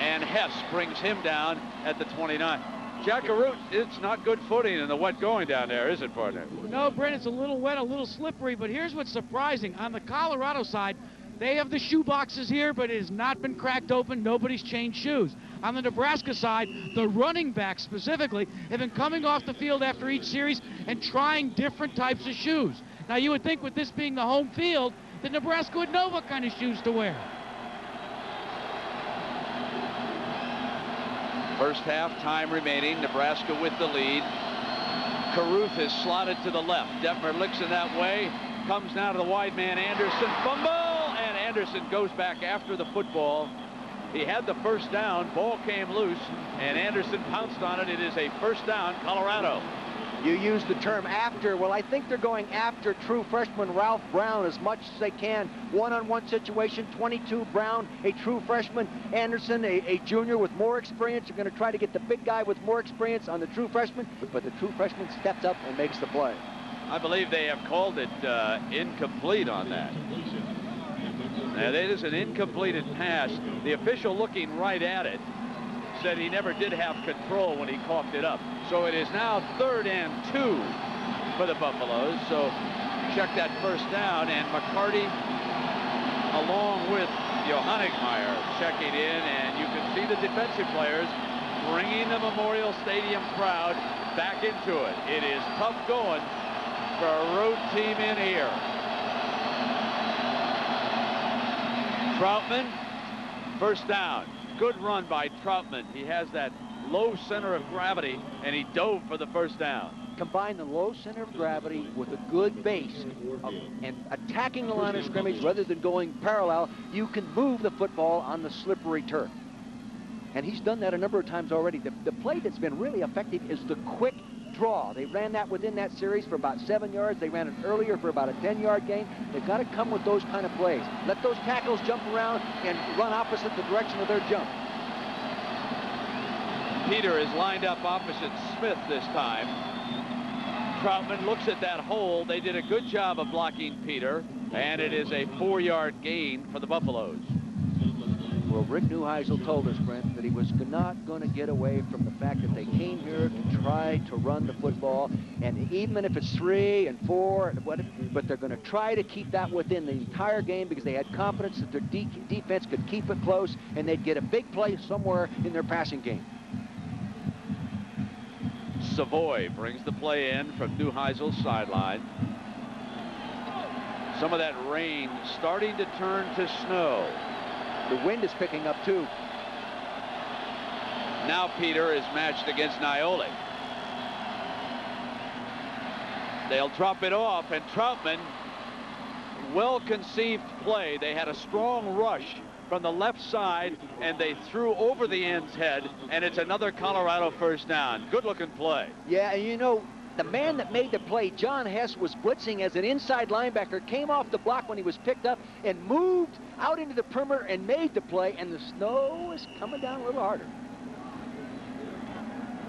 and Hess brings him down at the 29. Jack Arute, it's not good footing in the wet going down there, is it, partner? No, Brent, it's a little wet, a little slippery, but here's what's surprising. On the Colorado side, they have the shoe boxes here, but it has not been cracked open. Nobody's changed shoes. On the Nebraska side, the running backs specifically have been coming off the field after each series and trying different types of shoes. Now, you would think with this being the home field that Nebraska would know what kind of shoes to wear. First half, time remaining. Nebraska with the lead. Caruth is slotted to the left. Detmer licks in that way. Comes now to the wide man, Anderson. Fumble! And Anderson goes back after the football. He had the first down. Ball came loose, and Anderson pounced on it. It is a first down, Colorado. You use the term after. Well, I think they're going after true freshman Ralph Brown as much as they can. One-on-one situation, 22 Brown, a true freshman. Anderson, a junior with more experience. You're going to try to get the big guy with more experience on the true freshman, but the true freshman steps up and makes the play. I believe they have called it incomplete on that. Now, that is an incompleted pass. The official looking right at it said he never did have control when he coughed it up. So it is now 3rd and 2 for the Buffaloes. So check that first down, and McCarty along with Johannigmeyer checking in, and you can see the defensive players bringing the Memorial Stadium crowd back into it. It is tough going for a road team in here. Troutman, first down. Good run by Troutman. He has that low center of gravity, and he dove for the first down. Combine the low center of gravity with a good base and attacking the line of scrimmage rather than going parallel, you can move the football on the slippery turf. And he's done that a number of times already. The play that's been really effective is the quick draw. They ran that within that series for about 7 yards. They ran it earlier for about a 10-yard gain. They've got to come with those kind of plays. Let those tackles jump around and run opposite the direction of their jump. Peter is lined up opposite Smith this time. Troutman looks at that hole. They did a good job of blocking Peter, and it is a 4-yard gain for the Buffaloes. Well, Rick Neuheisel told us, Brent, that he was not going to get away from the fact that they came here to try to run the football, and even if it's 3 and 4, but they're going to try to keep that within the entire game because they had confidence that their defense could keep it close and they'd get a big play somewhere in their passing game. Savoy brings the play in from Neuheisel's sideline. Some of that rain starting to turn to snow. The wind is picking up too. Now Peter is matched against Nioli. They'll drop it off, and Troutman, well-conceived play. They had a strong rush from the left side, and they threw over the end's head, and it's another Colorado first down. Good-looking play. Yeah, and you know, the man that made the play, John Hess, was blitzing as an inside linebacker, came off the block when he was picked up and moved out into the perimeter and made the play, and the snow is coming down a little harder.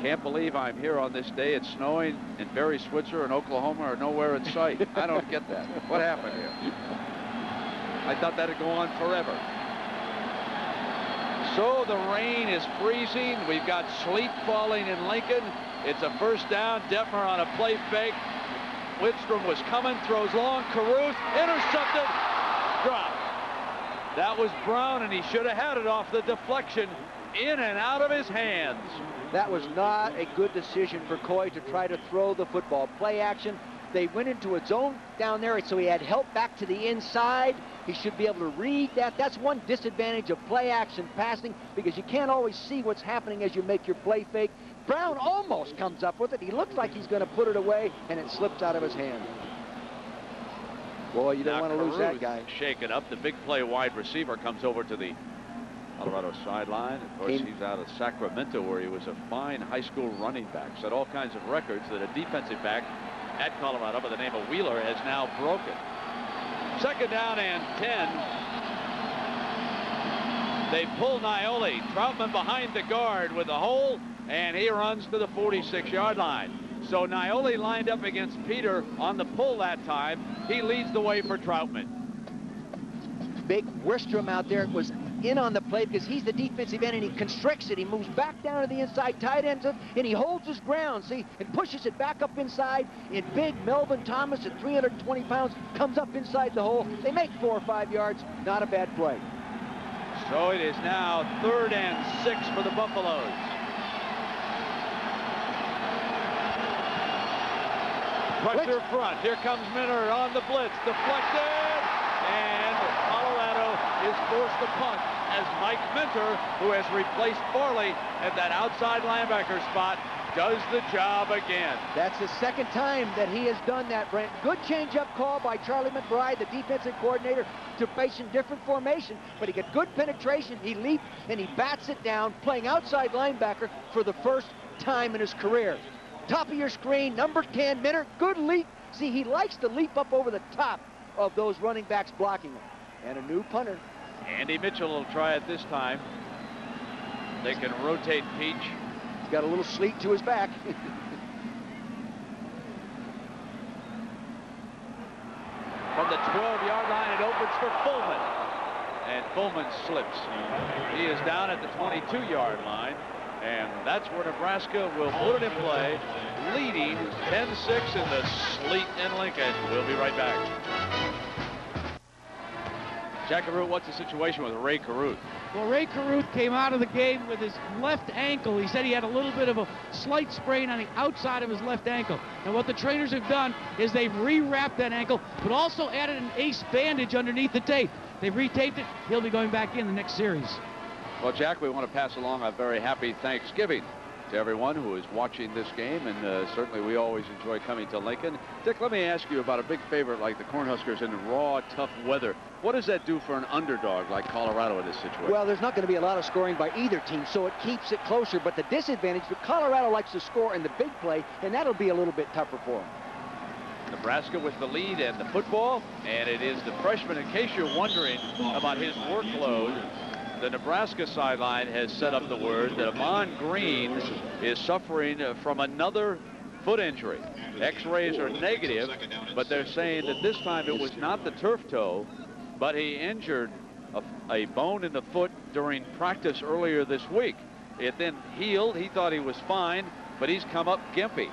Can't believe I'm here on this day. It's snowing, and Barry Switzer and Oklahoma are nowhere in sight. I don't get that. What happened here? I thought that'd go on forever. So the rain is freezing. We've got sleet falling in Lincoln. It's a first down. Detmer on a play fake. Wistrom was coming, throws long. Caruth intercepted. Dropped. That was Brown, and he should have had it off the deflection, in and out of his hands. That was not a good decision for Coy to try to throw the football. Play action. They went into a zone down there, so he had help back to the inside. He should be able to read that. That's one disadvantage of play action passing, because you can't always see what's happening as you make your play fake. Brown almost comes up with it. He looks like he's going to put it away, and it slips out of his hand. Boy, you don't want to lose that guy. Shaken up. The big play wide receiver comes over to the Colorado sideline. Of course, he's out of Sacramento, where he was a fine high school running back. Set all kinds of records that a defensive back at Colorado by the name of Wheeler has now broken. Second down and 10. They pull Nioli. Troutman behind the guard with the hole, and he runs to the 46-yard line. So Nioli lined up against Peter on the pull that time. He leads the way for Troutman. Big Wistrom out there was in on the play because he's the defensive end, and he constricts it. He moves back down to the inside, tight ends it, and he holds his ground, see, and pushes it back up inside. And big Melvin Thomas at 320 pounds comes up inside the hole. They make 4 or 5 yards. Not a bad play. So it is now 3rd and 6 for the Buffaloes. Pressure front. Here comes Minner on the blitz. Deflected. And Colorado is forced to punt as Mike Minter, who has replaced Farley at that outside linebacker spot, does the job again. That's the second time that he has done that, Brent. Good change-up call by Charlie McBride, the defensive coordinator, to face in different formation, but he got good penetration. He leaped and he bats it down, playing outside linebacker for the first time in his career. Top of your screen, number 10, Minter, good leap. See, he likes to leap up over the top of those running backs blocking him. And a new punter. Andy Mitchell will try it this time. They can rotate Peach. He's got a little sleet to his back. From the 12-yard line, it opens for Fullman. And Fullman slips. He is down at the 22-yard line. And that's where Nebraska will put it in play, leading 10-6 in the sleet in Lincoln. We'll be right back. Jack Caruth, what's the situation with Ray Caruth? Well, Ray Caruth came out of the game with his left ankle. He said he had a little bit of a slight sprain on the outside of his left ankle. And what the trainers have done is they've rewrapped that ankle, but also added an ace bandage underneath the tape. They've retaped it. He'll be going back in the next series. Well, Jack, we want to pass along a very happy Thanksgiving to everyone who is watching this game, and certainly we always enjoy coming to Lincoln. Dick, let me ask you about a big favorite like the Cornhuskers in raw, tough weather. What does that do for an underdog like Colorado in this situation? Well, there's not going to be a lot of scoring by either team, so it keeps it closer. But the disadvantage, but Colorado likes to score in the big play, and that'll be a little bit tougher for them. Nebraska with the lead and the football, and it is the freshman, in case you're wondering about his workload. The Nebraska sideline has set up the word that Amon Green is suffering from another foot injury. X-rays are negative, but they're saying that this time it was not the turf toe, but he injured a bone in the foot during practice earlier this week. It then healed. He thought he was fine, but he's come up gimpy.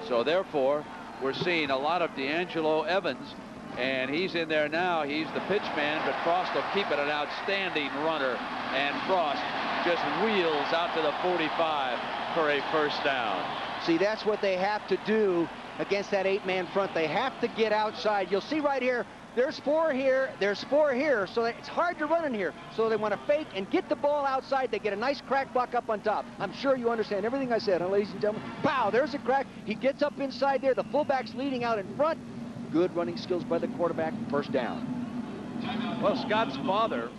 So therefore, we're seeing a lot of D'Angelo Evans, and he's in there now. He's the pitch man, but Frost will keep it, an outstanding runner. And Frost just wheels out to the 45 for a first down. See, that's what they have to do against that 8-man front. They have to get outside. You'll see right here, there's 4 here, there's 4 here, so it's hard to run in here. So they want to fake and get the ball outside. They get a nice crack block up on top. I'm sure you understand everything I said, huh, ladies and gentlemen? Pow, there's a crack. He gets up inside there. The fullback's leading out in front. Good running skills by the quarterback. First down. Well, Scott's father,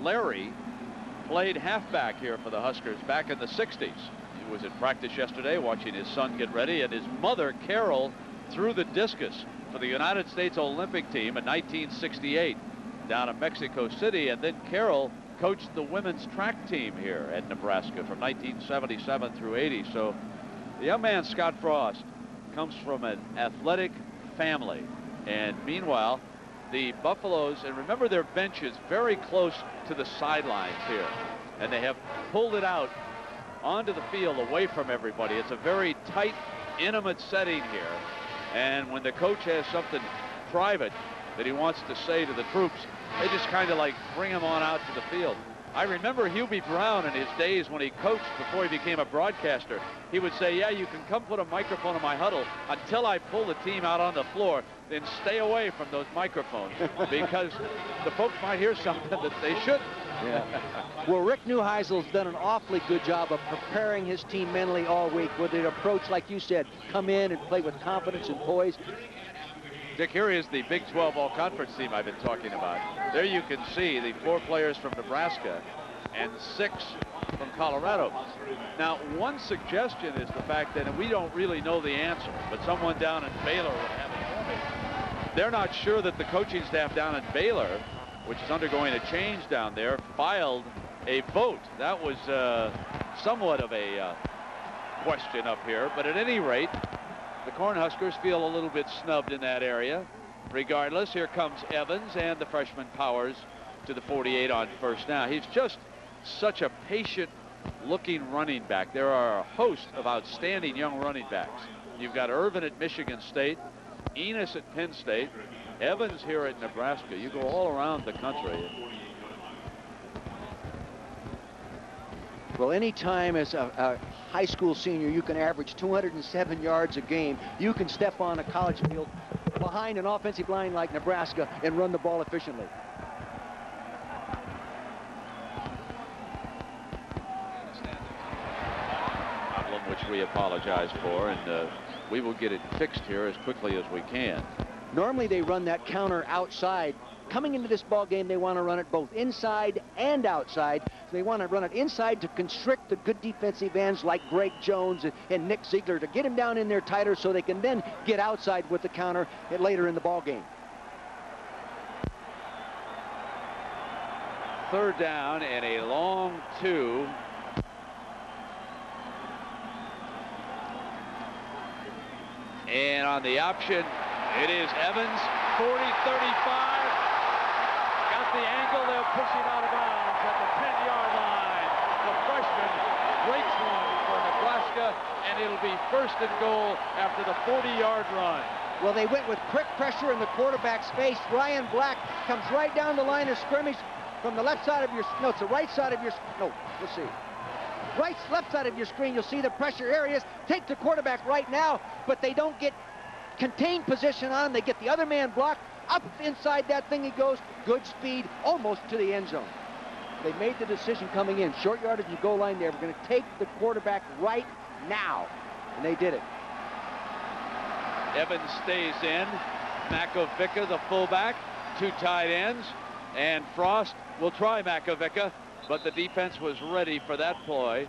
Larry, played halfback here for the Huskers back in the 60s. He was at practice yesterday watching his son get ready, and his mother, Carol, threw the discus for the United States Olympic team in 1968 down in Mexico City, and then Carol coached the women's track team here at Nebraska from 1977 through 80. So the young man, Scott Frost, comes from an athletic family. And meanwhile, the Buffaloes, and remember their bench is very close to the sidelines here, and they have pulled it out onto the field away from everybody. It's a very tight, intimate setting here, and when the coach has something private that he wants to say to the troops, they just kind of like bring him on out to the field. I remember Hubie Brown in his days when he coached before he became a broadcaster. He would say, yeah, you can come put a microphone in my huddle until I pull the team out on the floor. Then stay away from those microphones because the folks might hear something that they shouldn't. Yeah. Well, Rick Neuheisel's done an awfully good job of preparing his team mentally all week with an approach, like you said, come in and play with confidence and poise. Dick, here is the Big 12 All-Conference team I've been talking about. There you can see the 4 players from Nebraska and 6 from Colorado. Now, one suggestion is the fact that, and we don't really know the answer, but someone down in Baylor would have it for me. They're not sure that the coaching staff down in Baylor, which is undergoing a change down there, filed a vote. That was somewhat of a question up here, but at any rate, the Cornhuskers feel a little bit snubbed in that area. Regardless, here comes Evans and the freshman Powers to the 48 on first down. He's just such a patient-looking running back. There are a host of outstanding young running backs. You've got Irvin at Michigan State, Enos at Penn State, Evans here at Nebraska. You go all around the country. Well, any time as a high school senior you can average 207 yards a game, you can step on a college field behind an offensive line like Nebraska and run the ball efficiently. Problem which we apologize for, and we will get it fixed here as quickly as we can. Normally they run that counter outside. Coming into this ball game, they want to run it both inside and outside. They want to run it inside to constrict the good defensive ends like Greg Jones and Nick Ziegler, to get him down in there tighter so they can then get outside with the counter later in the ball game. Third down and a long 2. And on the option, it is Evans, 40-35. Got the angle, they're pushing out of bounds at the 10-yard line. The freshman breaks one for Nebraska, and it'll be first and goal after the 40-yard run. Well, they went with quick pressure in the quarterback's face. Ryan Black comes right down the line of scrimmage from the left side of your, no, it's the right side of your, no, let's see. Left side of your screen, you'll see the pressure areas. Take the quarterback right now, but they don't get contained position on him. They get the other man blocked. Up inside that thing he goes. Good speed, almost to the end zone. They made the decision coming in. Short yardage and goal line there. We're going to take the quarterback right now. And they did it. Evans stays in. Makovica, the fullback. 2 tight ends. And Frost will try Makovica, but the defense was ready for that ploy.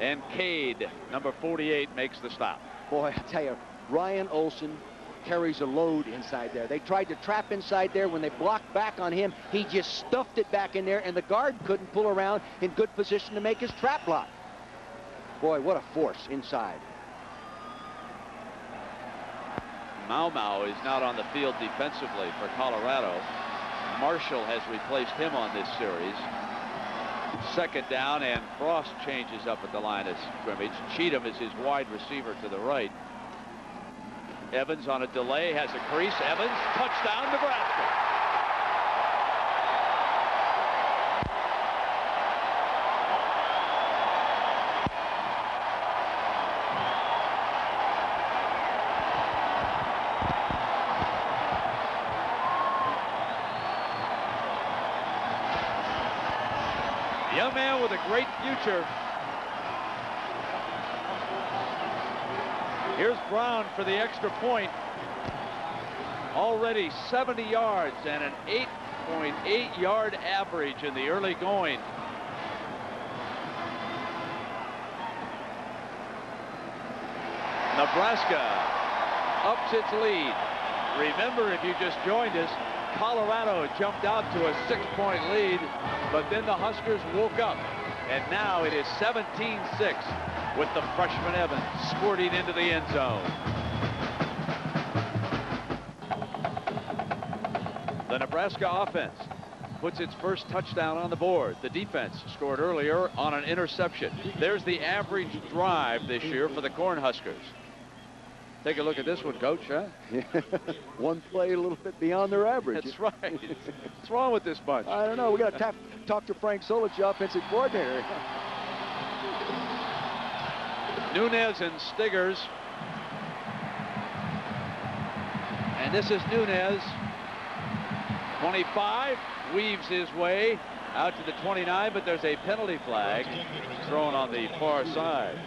And Cade, number 48, makes the stop. Boy, I tell you, Ryan Olson carries a load inside there. They tried to trap inside there. When they blocked back on him, he just stuffed it back in there, and the guard couldn't pull around in good position to make his trap block. Boy, what a force inside. Mau is not on the field defensively for Colorado. Marshall has replaced him on this series. Second down, and Frost changes up at the line of scrimmage. Cheatham is his wide receiver to the right. Evans on a delay, has a crease. Evans, touchdown, Nebraska. Young man with a great future. Here's Brown for the extra point. Already 70 yards and an 8.8 yard average in the early going. Nebraska ups its lead. Remember, if you just joined us, Colorado jumped out to a 6-point lead, but then the Huskers woke up, and now it is 17-6 with the freshman Evans squirting into the end zone. The Nebraska offense puts its first touchdown on the board. The defense scored earlier on an interception. There's the average drive this year for the Cornhuskers. Take a look at this one, Coach, huh? One play a little bit beyond their average. That's right. What's wrong with this bunch? I don't know. We got to talk to Frank Solich, the offensive coordinator. Nunez and Stiggers. And this is Nunez. 25, weaves his way out to the 29, but there's a penalty flag thrown on the far side.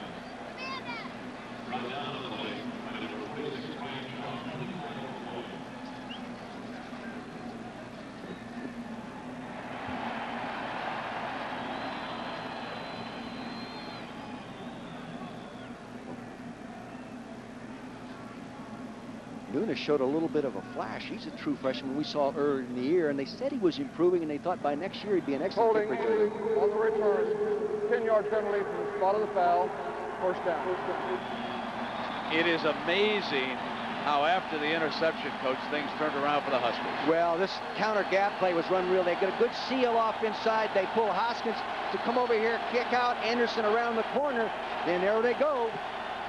Nunes showed a little bit of a flash. He's a true freshman we saw earlier in the year, and they said he was improving, and they thought by next year he'd be an excellent kick returner. On the return, 10-yard penalty from the spot of the foul, first down. It is amazing how after the interception, Coach, things turned around for the Huskers. Well, this counter gap play was run real. They get a good seal off inside. They pull Hoskins to come over here, kick out Anderson around the corner. Then there they go.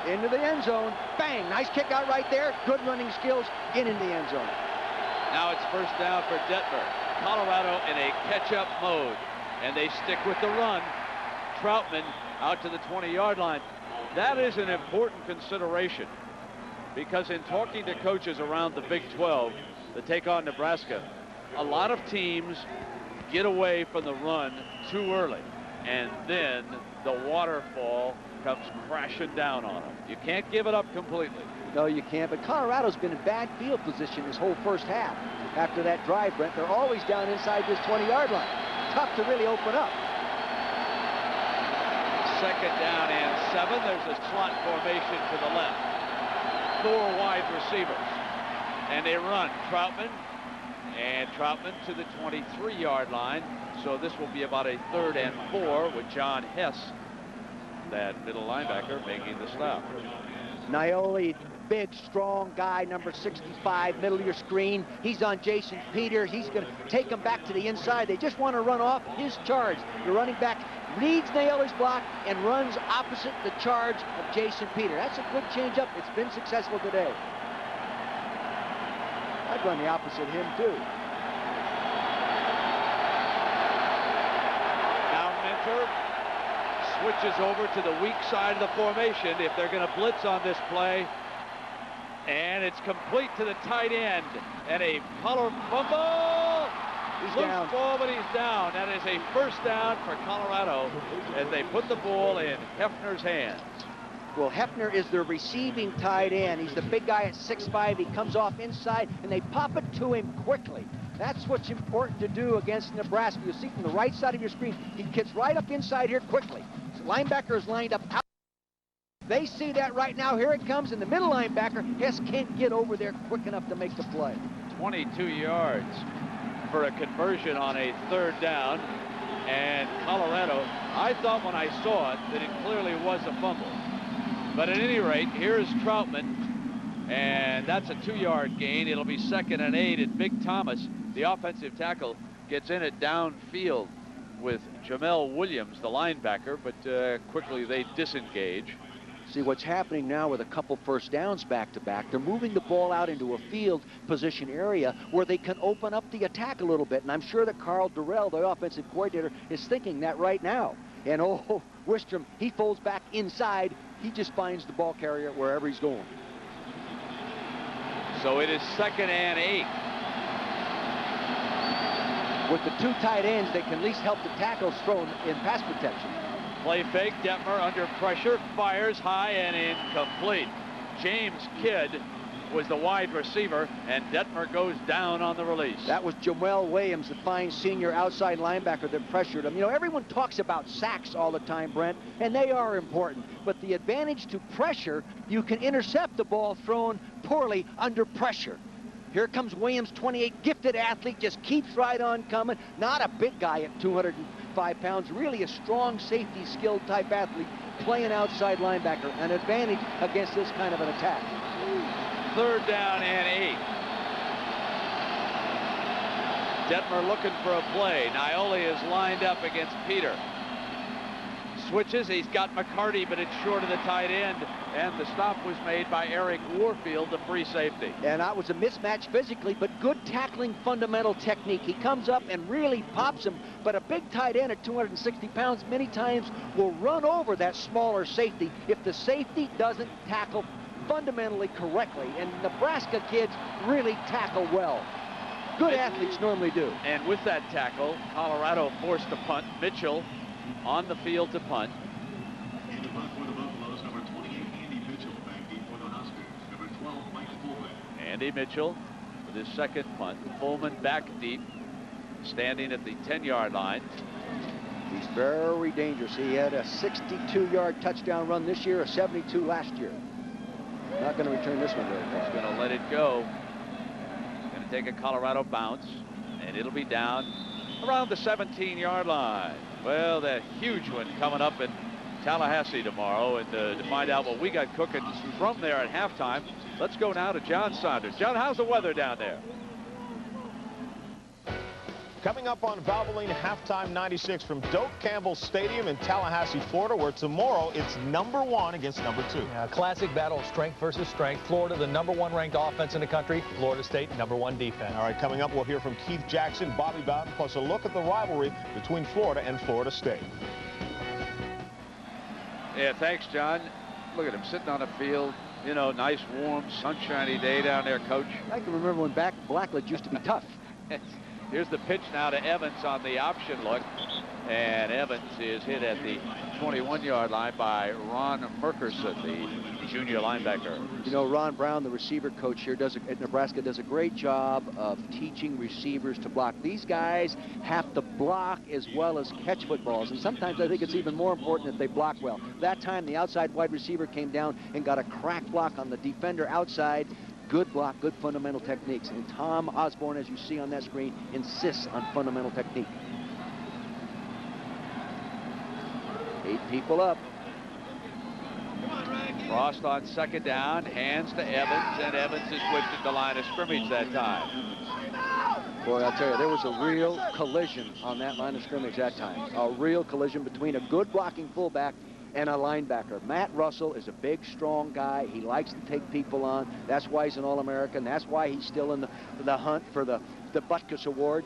Into the end zone. Bang! Nice kick out right there. Good running skills. Get in the end zone. Now it's first down for Detmer. Colorado in a catch-up mode. And they stick with the run. Troutman out to the 20-yard line. That is an important consideration, because in talking to coaches around the Big 12 that take on Nebraska, a lot of teams get away from the run too early, and then the waterfall comes crashing down on them. You can't give it up completely. No, you can't, but Colorado's been in bad field position this whole first half. After that drive, Brent, they're always down inside this 20-yard line. Tough to really open up. Second down and 7. There's a slot formation to the left. 4 wide receivers. And they run Troutman. And Troutman to the 23-yard line. So this will be about a 3rd and 4 with John Hess, that middle linebacker, making the stop. Naioli, big, strong guy, number 65, middle of your screen. He's on Jason Peter. He's going to take him back to the inside. They just want to run off his charge. The running back reads Naioli's block and runs opposite the charge of Jason Peter. That's a good change-up. It's been successful today. I'd run the opposite him, too. Now Mentor switches over to the weak side of the formation if they're going to blitz on this play. And it's complete to the tight end. And a Pollard fumble. He's Loose down. ball, but he's down. That is a first down for Colorado as they put the ball in Hefner's hands. Well, Hefner is the receiving tight end. He's the big guy at 6'5". He comes off inside, and they pop it to him quickly. That's what's important to do against Nebraska. You'll see from the right side of your screen, he gets right up inside here quickly. So linebacker is lined up out. They see that right now. Here it comes, and the middle linebacker, Hess can't get over there quick enough to make the play. 22 yards for a conversion on a 3rd down. And Colorado, I thought when I saw it that it clearly was a fumble. But at any rate, here's Troutman, and that's a 2-yard gain. It'll be 2nd and 8, and Big Thomas, the offensive tackle, gets in it downfield with Jamel Williams, the linebacker, but quickly they disengage. See what's happening now with a couple first downs back-to-back. They're moving the ball out into a field position area where they can open up the attack a little bit. And I'm sure that Carl Durrell, the offensive coordinator, is thinking that right now. And oh, Wistrom, he folds back inside. He just finds the ball carrier wherever he's going. So it is 2nd and 8. With the 2 tight ends, they can at least help the tackles thrown in pass protection. Play fake, Detmer under pressure, fires high and incomplete. James Kidd was the wide receiver, and Detmer goes down on the release. That was Jamel Williams, the fine senior outside linebacker that pressured him. You know, everyone talks about sacks all the time, Brent, and they are important. But the advantage to pressure, you can intercept the ball thrown poorly under pressure. Here comes Williams, 28, gifted athlete, just keeps right on coming. Not a big guy at 205 pounds, really a strong safety skilled type athlete playing outside linebacker. An advantage against this kind of an attack. 3rd down and 8. Detmer looking for a play. Naioli is lined up against Peter. Switches, he's got McCarty, but it's short of the tight end, and the stop was made by Eric Warfield, the free safety. And that was a mismatch physically, but good tackling fundamental technique. He comes up and really pops him, but a big tight end at 260 pounds many times will run over that smaller safety if the safety doesn't tackle fundamentally correctly, and Nebraska kids really tackle well. Good athletes normally do. And with that tackle, Colorado forced to punt. Mitchell on the field to punt. In the punt for the Buffaloes, number 28, Andy Mitchell, back deep for the Huskers. Number 12, Mike Pullman. Andy Mitchell with his second punt. Pullman back deep, standing at the 10-yard line. He's very dangerous. He had a 62-yard touchdown run this year, a 72 last year. Not going to return this one very far. He's going to let it go. Going to take a Colorado bounce, and it'll be down around the 17-yard line. Well, the huge one coming up in Tallahassee tomorrow, and to find out what we got cooking from there at halftime, let's go now to John Saunders. John, how's the weather down there? Coming up on Valvoline Halftime 96 from Doak Campbell Stadium in Tallahassee, Florida, where tomorrow it's #1 against #2. Yeah, classic battle of strength versus strength. Florida, the #1 ranked offense in the country. Florida State, #1 defense. All right, coming up, we'll hear from Keith Jackson, Bobby Bowden, plus a look at the rivalry between Florida and Florida State. Yeah, thanks, John. Look at him sitting on the field. You know, nice, warm, sunshiny day down there, Coach. I can remember when Blackledge used to be tough. Here's the pitch now to Evans on the option look. And Evans is hit at the 21-yard line by Ron Merkerson, the junior linebacker. You know, Ron Brown, the receiver coach here at Nebraska, does a great job of teaching receivers to block. These guys have to block as well as catch footballs, and sometimes I think it's even more important that they block well. That time, the outside wide receiver came down and got a crack block on the defender outside. Good block, good fundamental techniques. And Tom Osborne, as you see on that screen, insists on fundamental technique. 8 people up. Frost on second down, hands to Evans, and Evans is whipped at the line of scrimmage that time. Boy, I'll tell you, there was a real collision on that line of scrimmage that time. A real collision between a good blocking fullback and a linebacker. Matt Russell is a big, strong guy. He likes to take people on. That's why he's an All-American. That's why he's still in the hunt for the Butkus Award.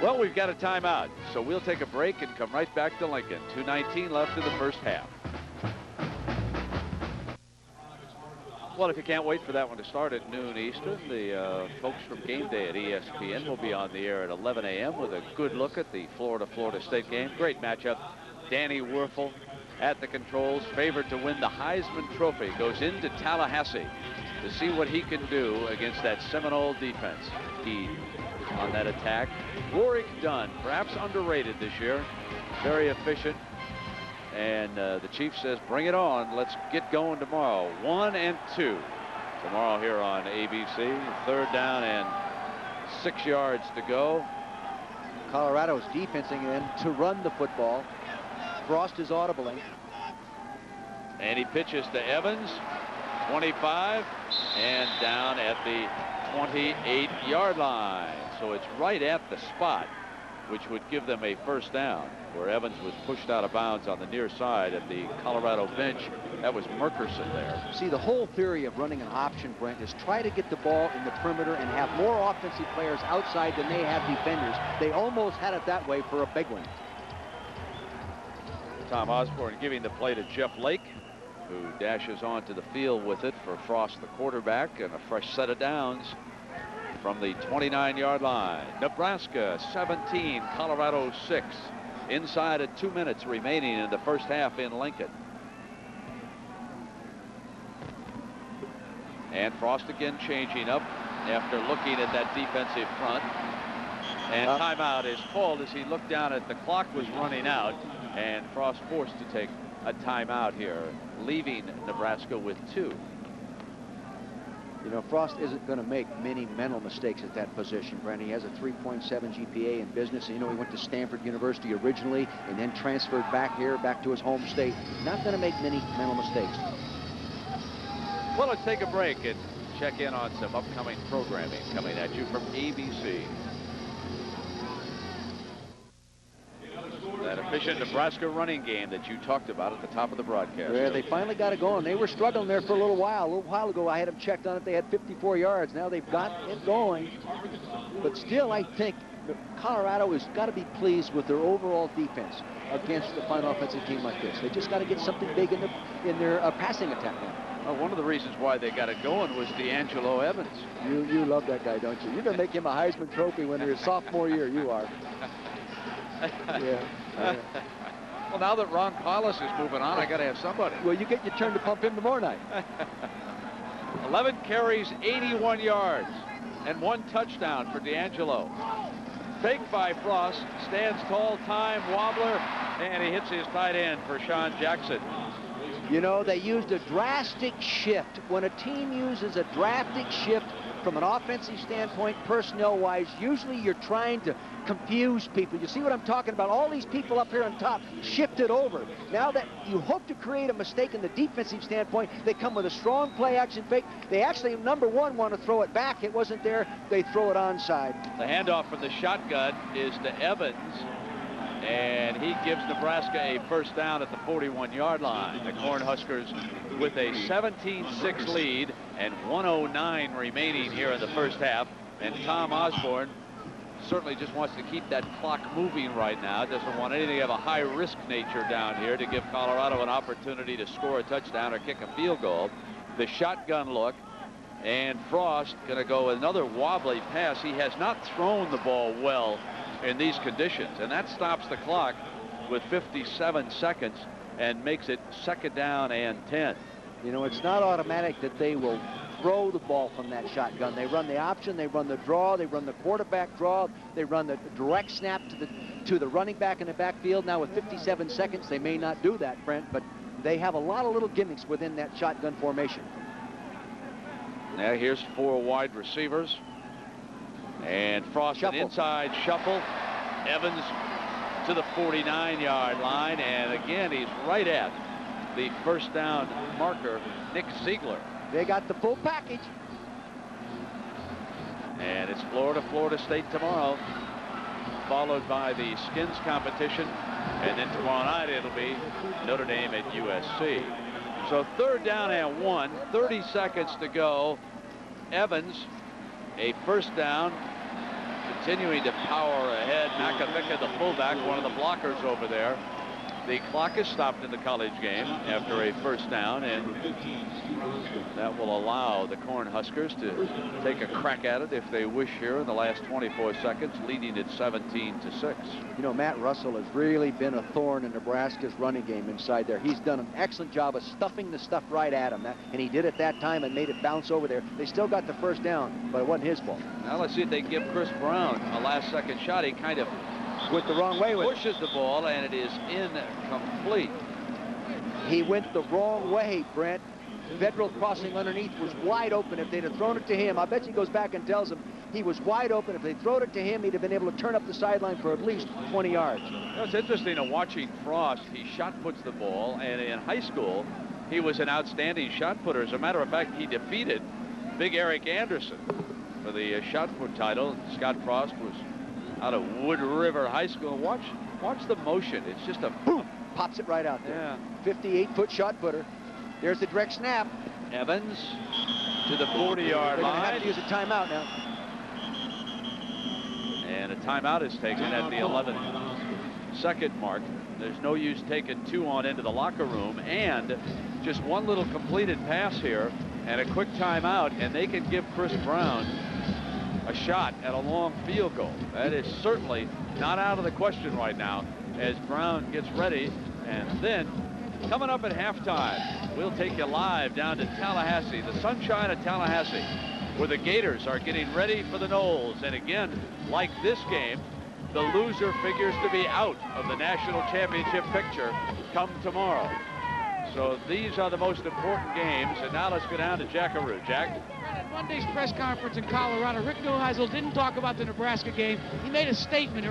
Well, we've got a timeout, so we'll take a break and come right back to Lincoln. 2:19 left in the first half. Well, if you can't wait for that one to start at noon Eastern, the folks from Game Day at ESPN will be on the air at 11 a.m. with a good look at the Florida State game. Great matchup. Danny Werfel at the controls, favored to win the Heisman Trophy, goes into Tallahassee to see what he can do against that Seminole defense. He on that attack. Warwick Dunn, perhaps underrated this year, very efficient. And the chief says, bring it on. Let's get going tomorrow. 1 and 2 tomorrow here on ABC. 3rd down and 6 yards to go. Colorado's defensing in to run the football. Frost is audibling. And he pitches to Evans, 25, and down at the 28-yard line. So it's right at the spot, which would give them a first down, where Evans was pushed out of bounds on the near side at the Colorado bench. That was Merkerson there. See, the whole theory of running an option, Brent, is try to get the ball in the perimeter and have more offensive players outside than they have defenders. They almost had it that way for a big one. Tom Osborne giving the play to Jeff Lake, who dashes onto the field with it for Frost, the quarterback, and a fresh set of downs from the 29-yard line. Nebraska 17, Colorado 6. Inside at 2 minutes remaining in the first half in Lincoln. And Frost again changing up after looking at that defensive front. And timeout is called as he looked down at the clock was running out, and Frost forced to take a timeout here, leaving Nebraska with 2. You know, Frost isn't going to make many mental mistakes at that position, Brent. He has a 3.7 GPA in business. You know, he went to Stanford University originally and then transferred back here, back to his home state. Not going to make many mental mistakes. Well, let's take a break and check in on some upcoming programming coming at you from ABC. That efficient Nebraska running game that you talked about at the top of the broadcast. Yeah, they finally got it going. They were struggling there for a little while. A little while ago, I had them checked on it. They had 54 yards. Now they've got it going. But still, I think Colorado has got to be pleased with their overall defense against the fine offensive team like this. They just got to get something big in their passing attack now. Well, one of the reasons why they got it going was D'Angelo Evans. You love that guy, don't you? You're going to make him a Heisman Trophy when you're a sophomore year. You are. Yeah. Well, now that Ron Collis is moving on, I got to have somebody. Well, you get your turn to pump him tomorrow night. 11 carries, 81 yards, and 1 touchdown for D'Angelo. Fake by Frost, stands tall, time, wobbler, and he hits his tight end for Sean Jackson. You know, they used a drastic shift. When a team uses a drastic shift from an offensive standpoint, personnel-wise, usually you're trying to confuse people. You see what I'm talking about? All these people up here on top shifted over. Now that you hope to create a mistake in the defensive standpoint, they come with a strong play-action fake. They actually, number one, want to throw it back. It wasn't there. They throw it onside. The handoff from the shotgun is to Evans, and he gives Nebraska a first down at the 41-yard line. The Cornhuskers with a 17-6 lead and 1:09 remaining here in the first half. And Tom Osborne certainly just wants to keep that clock moving right now. Doesn't want anything of a high-risk nature down here to give Colorado an opportunity to score a touchdown or kick a field goal. The shotgun look, and Frost going to go another wobbly pass. He has not thrown the ball well in these conditions, and that stops the clock with 57 seconds and makes it 2nd down and 10. You know, it's not automatic that they will throw the ball from that shotgun. They run the option, they run the draw, they run the quarterback draw, they run the direct snap to the running back in the backfield. Now with 57 seconds, they may not do that, Brent, but they have a lot of little gimmicks within that shotgun formation. Now here's 4 wide receivers. And Frost an inside shuffle. Evans to the 49-yard line, and again he's right at the first down marker, Nick Ziegler. They got the full package. And it's Florida State tomorrow, followed by the skins competition, and then tomorrow night it'll be Notre Dame at USC. So 3rd down and 1, 30 seconds to go. Evans, a first down, continuing to power ahead. Makavika, the fullback, one of the blockers over there. The clock is stopped in the college game after a first down, and that will allow the Cornhuskers to take a crack at it if they wish here in the last 24 seconds, leading it 17-6. You know, Matt Russell has really been a thorn in Nebraska's running game inside there. He's done an excellent job of stuffing the stuff right at him, and he did it that time and made it bounce over there. They still got the first down, but it wasn't his fault. Now let's see if they can give Chris Brown a last-second shot. He kind of went the wrong way with pushes the ball, and it is incomplete. He went the wrong way, Brent. Federal crossing underneath was wide open. If they'd have thrown it to him, I bet he goes back and tells him he was wide open. If they'd thrown it to him, he'd have been able to turn up the sideline for at least 20 yards. You know, it's interesting in watching Frost. He shot puts the ball, and in high school, he was an outstanding shot putter. As a matter of fact, he defeated Big Eric Anderson for the shot put title. Scott Frost was out of Wood River High School. Watch the motion. It's just a boom. Pops it right out there. Yeah. 58-foot shot putter. There's the direct snap. Evans to the 40-yard line. They're going to have to use a timeout now. And a timeout is taken at the 11-second mark. There's no use taking 2 on into the locker room, and just one little completed pass here and a quick timeout, and they can give Chris Brown a shot at a long field goal. That is certainly not out of the question right now as Brown gets ready. And then coming up at halftime, we'll take you live down to Tallahassee, the sunshine of Tallahassee, where the Gators are getting ready for the Knowles. And again, like this game, the loser figures to be out of the national championship picture come tomorrow. So these are the most important games. And now let's go down to Jackaroo. Jack? At Monday's press conference in Colorado, Rick Neuheisel didn't talk about the Nebraska game. He made a statement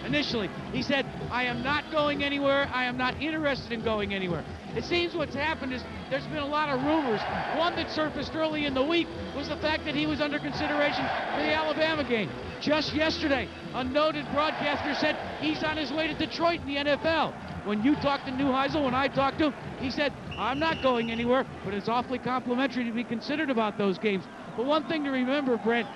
initially. He said, I am not going anywhere. I am not interested in going anywhere. It seems what's happened is there's been a lot of rumors. One that surfaced early in the week was the fact that he was under consideration for the Alabama game. Just yesterday, a noted broadcaster said he's on his way to Detroit in the NFL. When you talked to Neuheisel, when I talked to him, he said, I'm not going anywhere, but it's awfully complimentary to be considered about those games. But one thing to remember, Brent,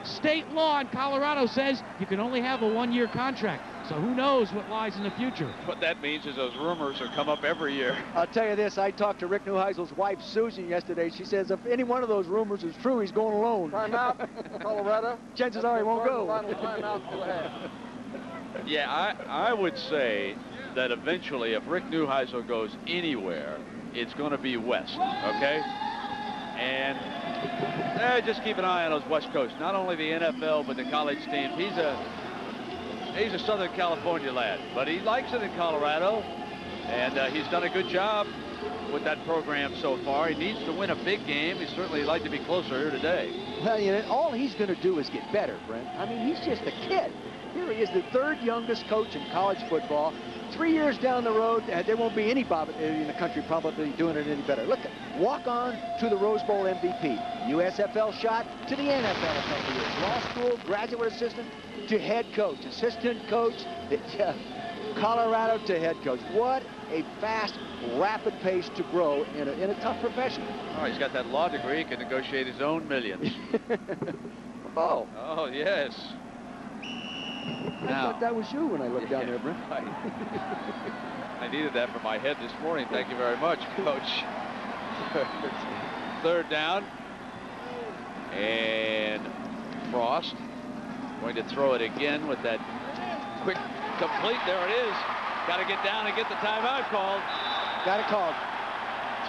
state law in Colorado says you can only have a 1-year contract. So who knows what lies in the future. What that means is those rumors will come up every year. I'll tell you this, I talked to Rick Neuheisel's wife, Susan, yesterday. She says if any one of those rumors is true, he's going alone. Timeout, Colorado. Chances are he won't go. Final timeout for the half. Yeah, I would say that eventually if Rick Neuheisel goes anywhere, it's going to be west, okay? And just keep an eye on those West Coast, not only the NFL, but the college teams. He's a Southern California lad, but he likes it in Colorado, and he's done a good job with that program so far. He needs to win a big game. He'd certainly like to be closer here today. Well, you know, all he's going to do is get better, Brent. I mean, he's just a kid. Here he is, the third youngest coach in college football. 3 years down the road, there won't be anybody in the country probably doing it any better. Look, walk on to the Rose Bowl MVP. USFL shot to the NFL a couple years. Law school, graduate assistant to head coach. Assistant coach, Colorado to head coach. What a fast, rapid pace to grow in a tough profession. Oh, he's got that law degree. He can negotiate his own millions. Oh. Oh, yes. I thought that was you when I looked down there, Brent. I needed that for my head this morning. Thank you very much, Coach. Third down. And Frost going to throw it again with that quick complete. There it is. Got to get down and get the timeout called. Got it called.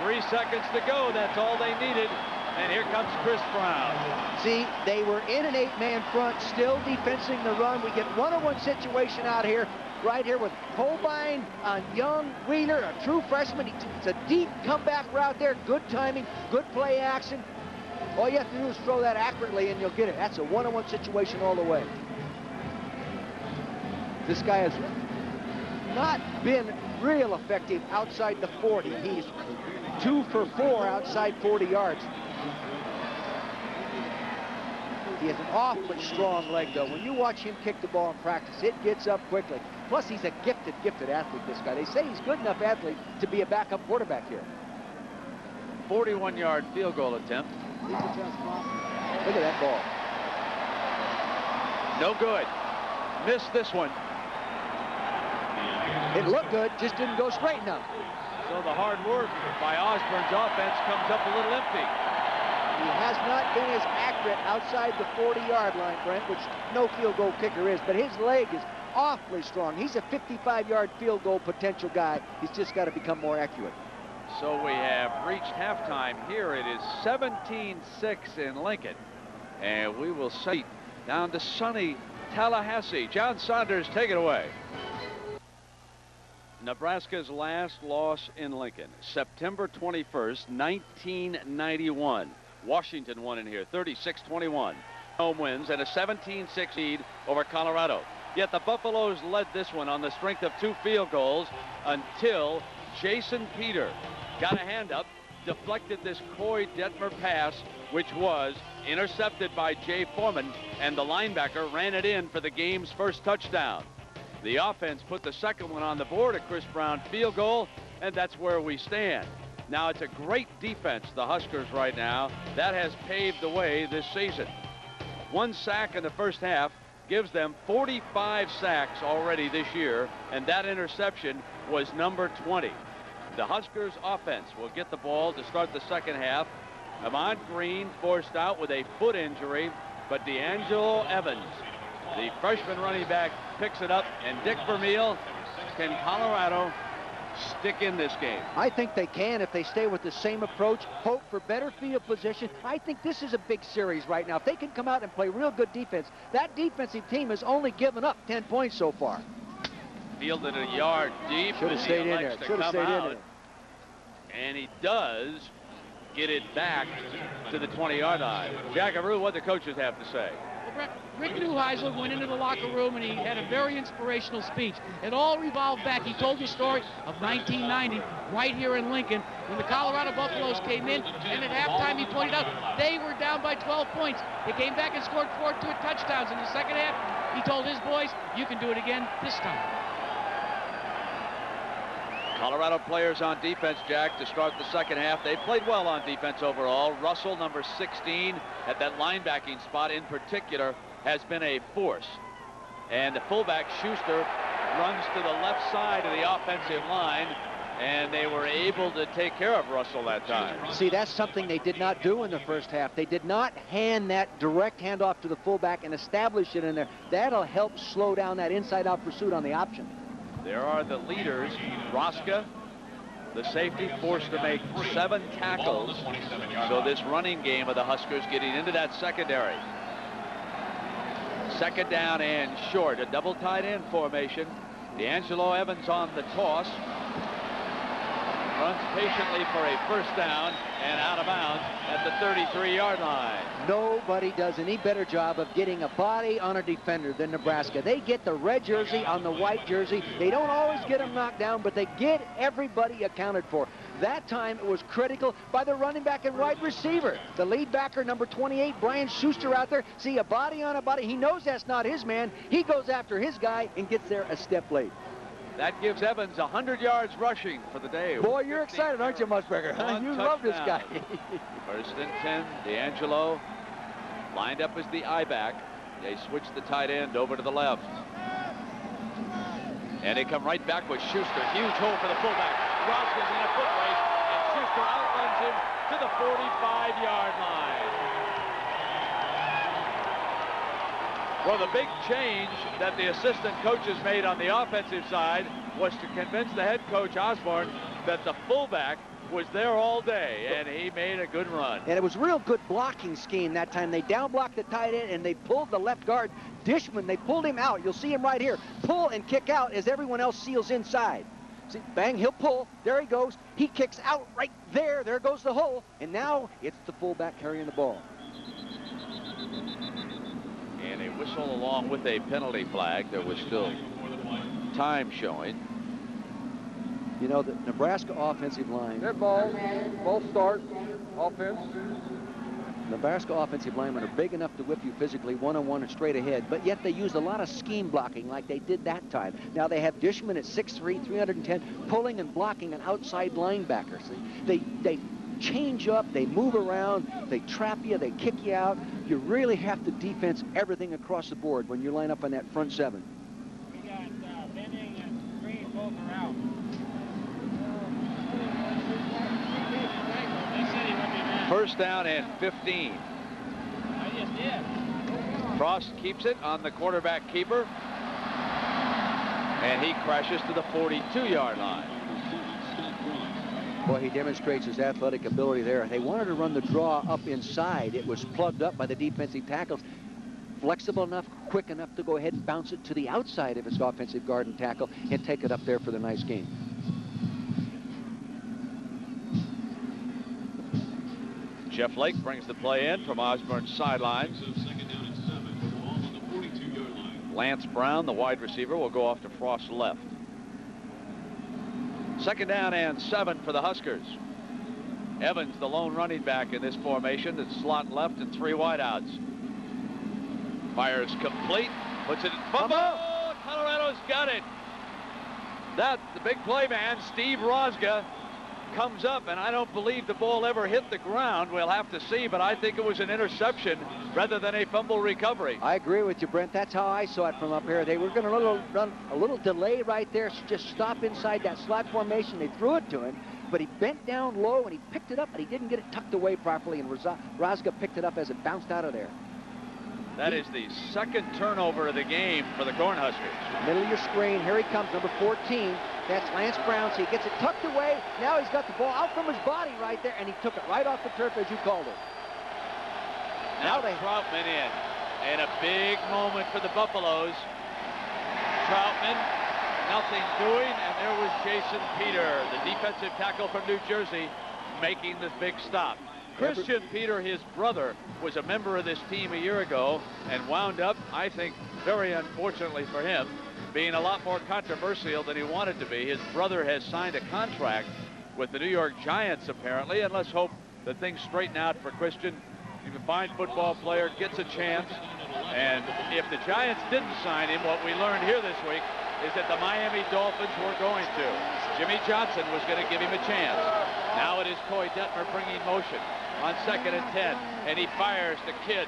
3 seconds to go. That's all they needed. And here comes Chris Brown. See, they were in an 8-man front, still defensing the run. We get one-on-one situation out here, right here with Holbein on Young, Wheeler, a true freshman. It's a deep comeback route there. Good timing, good play action. All you have to do is throw that accurately and you'll get it. That's a one-on-one situation all the way. This guy has not been real effective outside the 40. He's 2 for 4 outside 40 yards. He has an awfully strong leg, though. When you watch him kick the ball in practice, it gets up quickly. Plus, he's a gifted athlete, this guy. They say he's good enough athlete to be a backup quarterback here. 41-yard field goal attempt. Look at that ball. No good. Missed this one. It looked good, just didn't go straight enough. So the hard work by Osborne's offense comes up a little empty. He has not been as accurate outside the 40-yard line, Brent, which no field goal kicker is, but his leg is awfully strong. He's a 55-yard field goal potential guy. He's just got to become more accurate. So we have reached halftime here. It is 17-6 in Lincoln. And we will see down to sunny Tallahassee. John Saunders, take it away. Nebraska's last loss in Lincoln, September 21st, 1991. Washington won in here, 36-21. Home wins and a 17-6 lead over Colorado. Yet the Buffaloes led this one on the strength of 2 field goals until Jason Peter got a hand up, deflected this Coy Detmer pass, which was intercepted by Jay Foreman, and the linebacker ran it in for the game's first touchdown. The offense put the second one on the board, a Chris Brown field goal, and that's where we stand. Now, it's a great defense, the Huskers right now. That has paved the way this season. 1 sack in the first half gives them 45 sacks already this year, and that interception was number 20. The Huskers offense will get the ball to start the second half. Ahman Green forced out with a foot injury, but D'Angelo Evans, the freshman running back, picks it up, and Dick Vermeil, can Colorado stick in this game? I think they can if they stay with the same approach, hope for better field position. I think this is a big series right now. If they can come out and play real good defense, that defensive team has only given up 10 points so far. Fielded a yard deep. Should have stayed in there. Should have stayed in there. And he does get it back to the 20-yard line. Jackaroo, what the coaches have to say. Rick Neuheisel went into the locker room and he had a very inspirational speech. It all revolved back. He told the story of 1990 right here in Lincoln when the Colorado Buffaloes came in, and at halftime he pointed out they were down by 12 points. They came back and scored 4 touchdowns in the second half. He told his boys, you can do it again this time. Colorado players on defense, Jack, to start the second half. They played well on defense overall. Russell, number 16, at that linebacking spot in particular, has been a force. And the fullback, Schuster, runs to the left side of the offensive line, and they were able to take care of Russell that time. See, that's something they did not do in the first half. They did not hand that direct handoff to the fullback and establish it in there. That'll help slow down that inside-out pursuit on the option. There are the leaders. Roska, the safety, forced to make 7 tackles. So this running game of the Huskers getting into that secondary. Second down and short. A double tight end formation. D'Angelo Evans on the toss. Runs patiently for a first down and out of bounds at the 33-yard line. Nobody does any better job of getting a body on a defender than Nebraska. They get the red jersey on the white jersey. They don't always get them knocked down, but they get everybody accounted for. That time it was critical by the running back and wide receiver. The lead backer, number 28, Brian Schuster, out there. See a body on a body. He knows that's not his man. He goes after his guy and gets there a step late. That gives Evans 100 yards rushing for the day. Boy, you're excited, aren't you, Musburger? You love this guy. First and 10, D'Angelo lined up as the I-back. They switch the tight end over to the left. And they come right back with Schuster. Huge hole for the fullback. Roska's in a foot race, and Schuster outruns him to the 45-yard line. Well, the big change that the assistant coaches made on the offensive side was to convince the head coach, Osborne, that the fullback was there all day, and he made a good run. And it was real good blocking scheme that time. They down blocked the tight end, and they pulled the left guard, Dishman. They pulled him out. You'll see him right here. Pull and kick out as everyone else seals inside. See, bang, he'll pull. There he goes. He kicks out right there. There goes the hole. And now it's the fullback carrying the ball. And a whistle along with a penalty flag. There was still time showing. You know, the Nebraska offensive line. Dead ball. False start. Offense. Nebraska offensive linemen are big enough to whip you physically one-on-one and straight ahead, but yet they use a lot of scheme blocking like they did that time. Now they have Dishman at 6'3", 310, pulling and blocking an outside linebacker. See, they change up, they move around, they trap you, they kick you out. You really have to defense everything across the board when you line up on that front 7. We got Benning and Green both are out. First down and 15. I just did. Frost keeps it on the quarterback keeper. And he crashes to the 42-yard line. Boy, he demonstrates his athletic ability there. They wanted to run the draw up inside. It was plugged up by the defensive tackles. Flexible enough, quick enough to go ahead and bounce it to the outside of his offensive guard and tackle and take it up there for the nice game. Jeff Lake brings the play in from Osborne's sidelines. Lance Brown, the wide receiver, will go off to Frost's left. Second down and 7 for the Huskers. Evans, the lone running back in this formation, the slot left and 3 wideouts. Fires complete, puts it in fumble. Colorado's got it. The big play man, Steve Rosga, comes up, and I don't believe the ball ever hit the ground. We'll have to see, but I think it was an interception rather than a fumble recovery. I agree with you, Brent. That's how I saw it from up here. They were going to run a little delay right there, just stop inside that slot formation. They threw it to him, but he bent down low, and he picked it up, but he didn't get it tucked away properly, and Rosga picked it up as it bounced out of there. That is the second turnover of the game for the Cornhuskers. Middle of your screen. Here he comes, number 14. That's Lance Brown. So he gets it tucked away. Now he's got the ball out from his body right there, and he took it right off the turf, as you called it. Now Troutman in. And a big moment for the Buffaloes. Troutman, nothing doing, and there was Jason Peter, the defensive tackle from New Jersey, making this big stop. Christian Peter, his brother, was a member of this team a year ago and wound up, I think, very unfortunately for him, being a lot more controversial than he wanted to be. His brother has signed a contract with the New York Giants, apparently, and let's hope that things straighten out for Christian. He's a fine football player, gets a chance, and if the Giants didn't sign him, what we learned here this week is that the Miami Dolphins were going to. Jimmy Johnson was going to give him a chance. Now it is Coy Detmer bringing motion on 2nd and 10, and he fires to Kidd.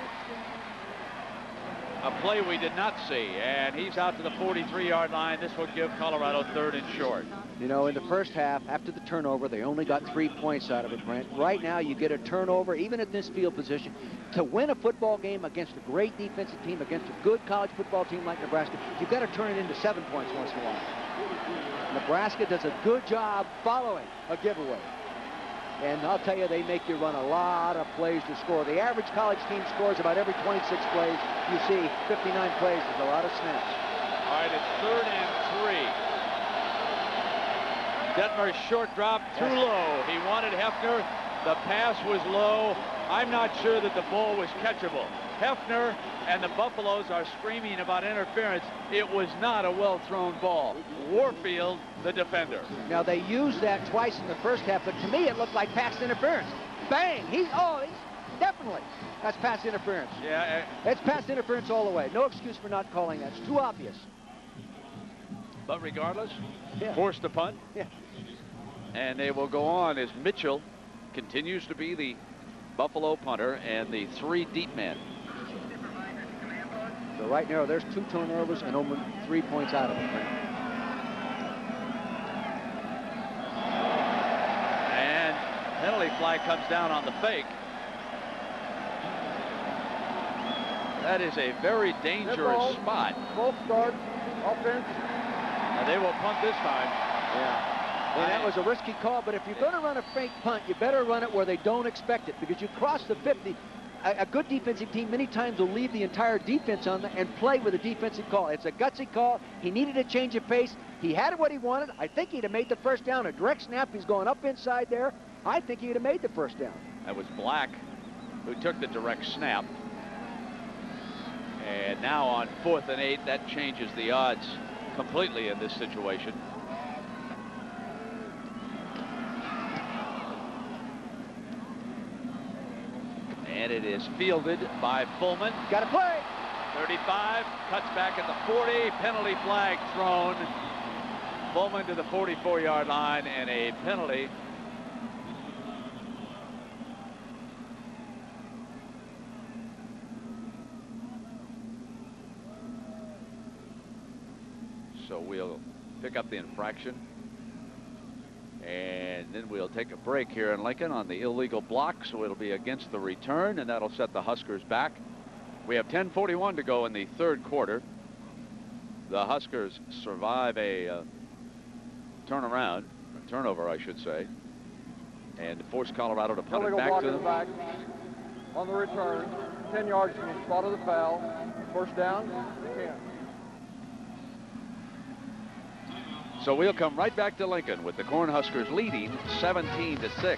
A play we did not see, and he's out to the 43-yard line. This will give Colorado 3rd and short. You know, in the first half, after the turnover, they only got 3 points out of it, Brent. Right now, you get a turnover, even at this field position. To win a football game against a great defensive team, against a good college football team like Nebraska, you've got to turn it into 7 points once in a while. Nebraska does a good job following a giveaway. And I'll tell you, they make you run a lot of plays to score. The average college team scores about every 26 plays. You see 59 plays is a lot of snaps. All right, it's 3rd and 3. Detmer's short drop too low. He wanted Hefner. The pass was low. I'm not sure that the ball was catchable. Hefner and the Buffaloes are screaming about interference. It was not a well-thrown ball. Warfield, the defender. Now, they used that twice in the first half, but to me, it looked like pass interference. Bang! He's definitely. That's pass interference. Yeah. It's pass interference all the way. No excuse for not calling that. It's too obvious. But regardless, forced to punt. Yeah. And they will go on as Mitchell continues to be the Buffalo punter and the 3 deep men. So right now, there's 2 turnovers and only 3 points out of it. And penalty flag comes down on the fake. That is a very dangerous spot. Both start, offense. And they will punt this time. Yeah. And that was a risky call, but if you're going to run a fake punt, you better run it where they don't expect it, because you cross the 50. A good defensive team many times will leave the entire defense on there and play with a defensive call. It's a gutsy call. He needed a change of pace. He had what he wanted. I think he'd have made the first down. A direct snap. He's going up inside there. I think he'd have made the first down. That was Black who took the direct snap. And now on 4th and 8, that changes the odds completely in this situation. And it is fielded by Fullman. Got to play. 35, cuts back at the 40, penalty flag thrown. Fullman to the 44-yard line, and a penalty. So we'll pick up the infraction. And then we'll take a break here in Lincoln on the illegal block, so it'll be against the return, and that'll set the Huskers back. We have 10:41 to go in the 3rd quarter. The Huskers survive a turnover, I should say, and force Colorado to punt it back to them. Back on the return, 10 yards from the spot of the foul. First down, 10. So we'll come right back to Lincoln with the Cornhuskers leading 17-6.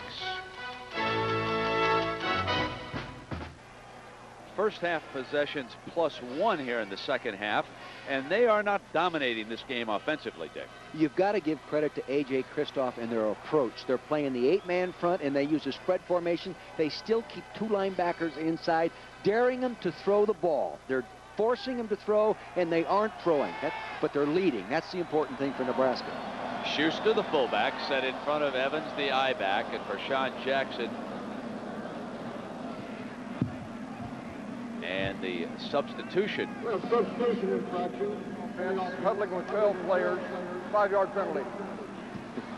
First half possessions +1 here in the second half, and they are not dominating this game offensively, Dick. You've got to give credit to A.J. Kristoff and their approach. They're playing the 8-man front, and they use a spread formation. They still keep 2 linebackers inside, daring them to throw the ball. They're forcing them to throw, and they aren't throwing, but they're leading. That's the important thing for Nebraska. Schuster, the fullback, set in front of Evans, the I-back, and Vershawn Jackson. And the substitution. Well, substitution infraction. And huddling with 12 players, 5-yard penalty.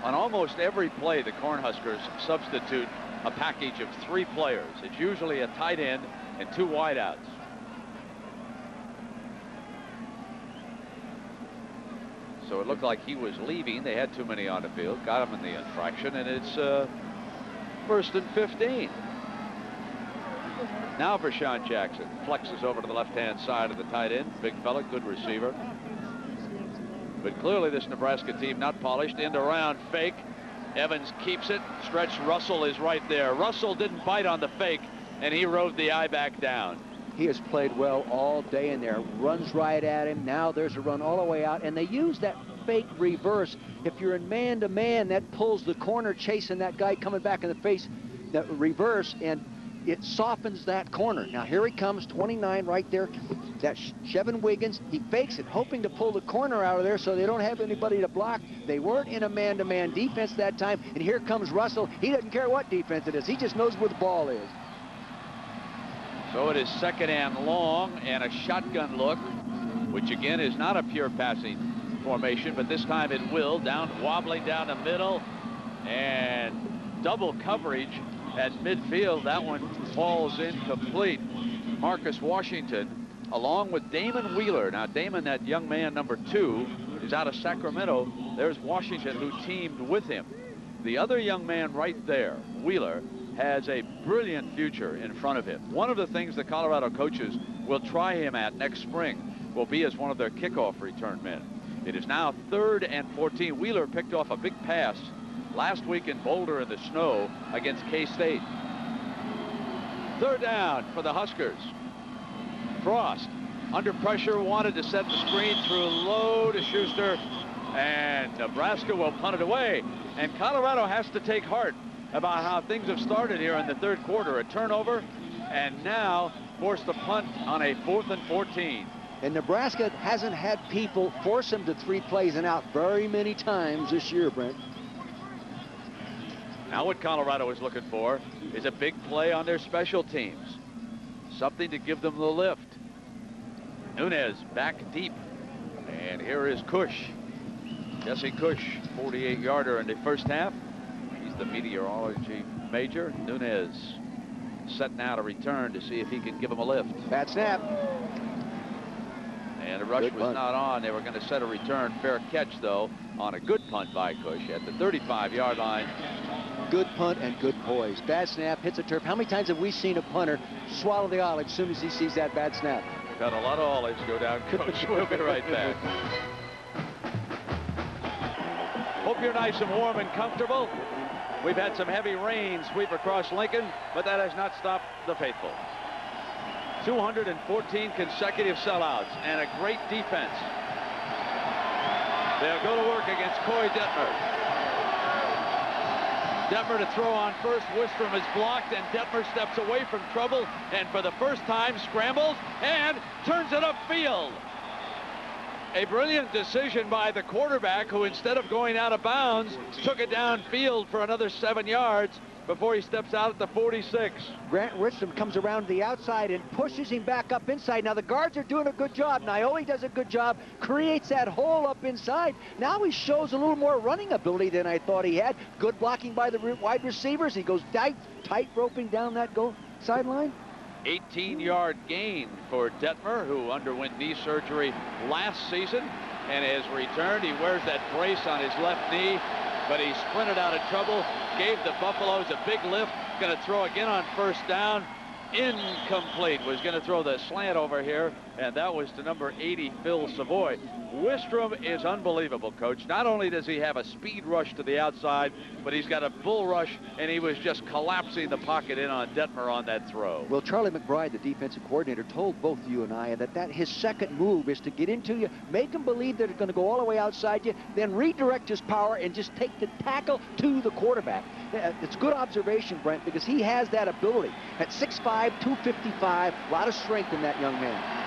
On almost every play, the Cornhuskers substitute a package of 3 players. It's usually a tight end and 2 wideouts. So it looked like he was leaving. They had too many on the field. Got him in the infraction, and it's 1st and 15. Now Vershawn Jackson flexes over to the left-hand side of the tight end. Big fella, good receiver. But clearly this Nebraska team not polished. End around fake. Evans keeps it. Stretch Russell is right there. Russell didn't bite on the fake, and he rode the I-back down. He has played well all day in there. Runs right at him. Now there's a run all the way out. And they use that fake reverse. If you're in man-to-man, that pulls the corner chasing that guy coming back in the face. That reverse, and it softens that corner. Now here he comes, 29 right there. That's Chevin Wiggins. He fakes it, hoping to pull the corner out of there so they don't have anybody to block. They weren't in a man-to-man defense that time. And here comes Russell. He doesn't care what defense it is. He just knows where the ball is. So it is second and long and a shotgun look, which again is not a pure passing formation, but this time it will. Wobbling down the middle, and double coverage at midfield. That one falls incomplete. Marcus Washington, along with Damon Wheeler. Now Damon, that young man number 2, is out of Sacramento. There's Washington, who teamed with him. The other young man right there, Wheeler, has a brilliant future in front of him. One of the things the Colorado coaches will try him at next spring will be as one of their kickoff return men. It is now 3rd and 14. Wheeler picked off a big pass last week in Boulder in the snow against K-State. 3rd down for the Huskers. Frost under pressure, wanted to set the screen, threw low to Schuster, and Nebraska will punt it away. And Colorado has to take heart about how things have started here in the 3rd quarter. A turnover, and now forced to punt on a 4th and 14. And Nebraska hasn't had people force him to 3 plays and out very many times this year, Brent. Now what Colorado is looking for is a big play on their special teams. Something to give them the lift. Nunez back deep. And here is Cush. Jesse Cush, 48-yarder in the first half. He's the meteorology major. Nunez set now to return to see if he can give him a lift. Bad snap. And the rush was not on. They were going to set a return. Fair catch, though, on a good punt by Cush at the 35-yard line. Good punt and good poise. Bad snap, hits the turf. How many times have we seen a punter swallow the olive as soon as he sees that bad snap? Got a lot of olives go down, Coach. We'll be right back. Hope you're nice and warm and comfortable. We've had some heavy rain sweep across Lincoln, but that has not stopped the faithful. 214 consecutive sellouts and a great defense. They'll go to work against Coy Detmer. Detmer to throw on first. Wistrom is blocked, and Detmer steps away from trouble, and for the first time scrambles and turns it upfield. A brilliant decision by the quarterback, who instead of going out of bounds took it downfield for another 7 yards before he steps out at the 46. Grant Wistrom comes around to the outside and pushes him back up inside. Now the guards are doing a good job. Naioli does a good job, creates that hole up inside. Now he shows a little more running ability than I thought he had. Good blocking by the wide receivers. He goes tight roping down that goal sideline. 18-yard gain for Detmer, who underwent knee surgery last season and has returned. He wears that brace on his left knee, but he sprinted out of trouble, gave the Buffaloes a big lift. Going to throw again on first down. Incomplete. Was going to throw the slant over here, and that was to number 80, Phil Savoy. Wistrom is unbelievable, Coach. Not only does he have a speed rush to the outside, but he's got a bull rush, and he was just collapsing the pocket in on Detmer on that throw. Well, Charlie McBride, the defensive coordinator, told both you and I that his second move is to get into you, make him believe that it's going to go all the way outside you, then redirect his power and just take the tackle to the quarterback. It's good observation, Brent, because he has that ability. At 6'5", 255, a lot of strength in that young man.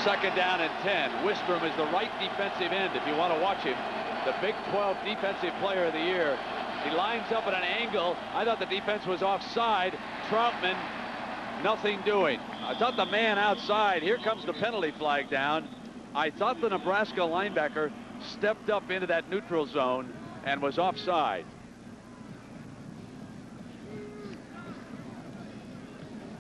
Second down and 10. Wistrom is the right defensive end, if you want to watch him. The Big 12 Defensive Player of the Year. He lines up at an angle. I thought the defense was offside. Troutman, nothing doing. I thought the man outside. Here comes the penalty flag down. I thought the Nebraska linebacker stepped up into that neutral zone and was offside.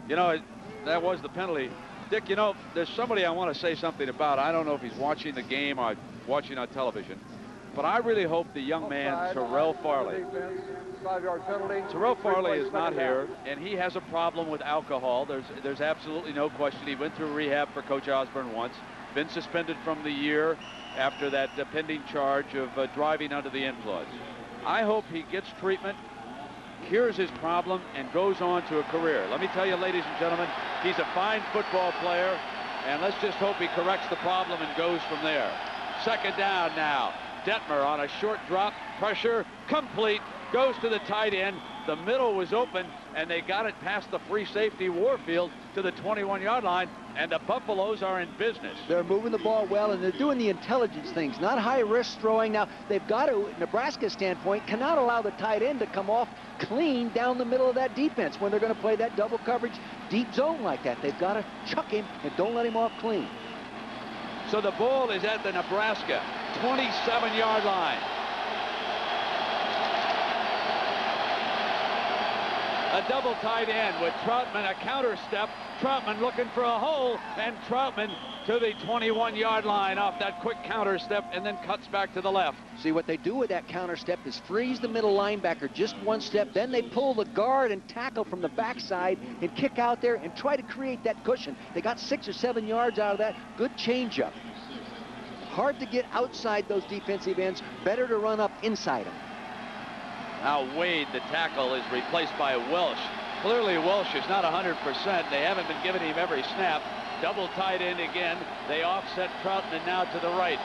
You know, that was the penalty. Dick, you know, there's somebody I want to say something about. I don't know if he's watching the game or watching on television, but I really hope the young man, Terrell Farley. 5-yard penalty. Terrell Farley is not here, and he has a problem with alcohol. There's absolutely no question. He went through rehab for Coach Osborne once, been suspended from the year after that pending charge of driving under the influence. I hope he gets treatment, cures his problem, and goes on to a career. Let me tell you, ladies and gentlemen, he's a fine football player, and let's just hope he corrects the problem and goes from there. Second down now. Detmer on a short drop, pressure, complete goes to the tight end. The middle was open, and they got it past the free safety Warfield to the 21-yard line, and the Buffaloes are in business. They're moving the ball well, and they're doing the intelligence things, not high-risk throwing. Now, they've got to, Nebraska's standpoint, cannot allow the tight end to come off clean down the middle of that defense when they're going to play that double coverage deep zone like that. They've got to chuck him and don't let him off clean. So the ball is at the Nebraska 27-yard line. A double tight end with Troutman, a counter step. Troutman looking for a hole, and Troutman to the 21-yard line off that quick counter step, and then cuts back to the left. See, what they do with that counter step is freeze the middle linebacker just one step. Then they pull the guard and tackle from the backside and kick out there and try to create that cushion. They got 6 or 7 yards out of that. Good changeup. Hard to get outside those defensive ends. Better to run up inside them. Now Wade, the tackle, is replaced by Welsh. Clearly Welsh is not 100%. They haven't been giving him every snap. Double tight end again. They offset Troutman now to the right.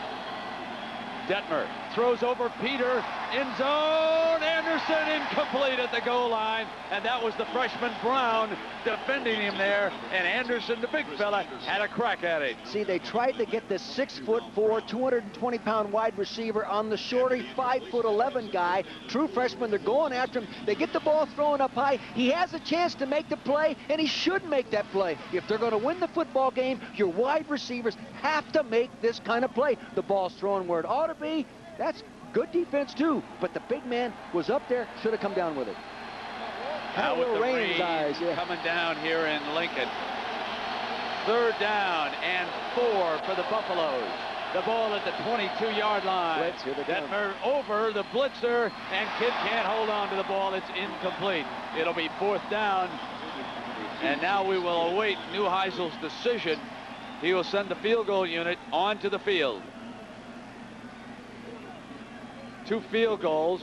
Detmer throws over Peter. End zone. Anderson incomplete at the goal line. And that was the freshman Brown defending him there. And Anderson, the big fella, had a crack at it. See, they tried to get this 6'4", 220-pound wide receiver on the shorty 5'11" guy. True freshman. They're going after him. They get the ball thrown up high. He has a chance to make the play, and he should make that play. If they're going to win the football game, your wide receivers have to make this kind of play. The ball's thrown where it ought to be. That's good defense, too. But the big man was up there, should have come down with it. Now with the rain yeah. coming down here in Lincoln. 3rd down and 4 for the Buffaloes. The ball at the 22-yard line. Blitz, here they come. Detmer over the blitzer, and Kidd can't hold on to the ball. It's incomplete. It'll be 4th down. And now we will await Neuheisel's decision. He will send the field goal unit onto the field. 2 field goals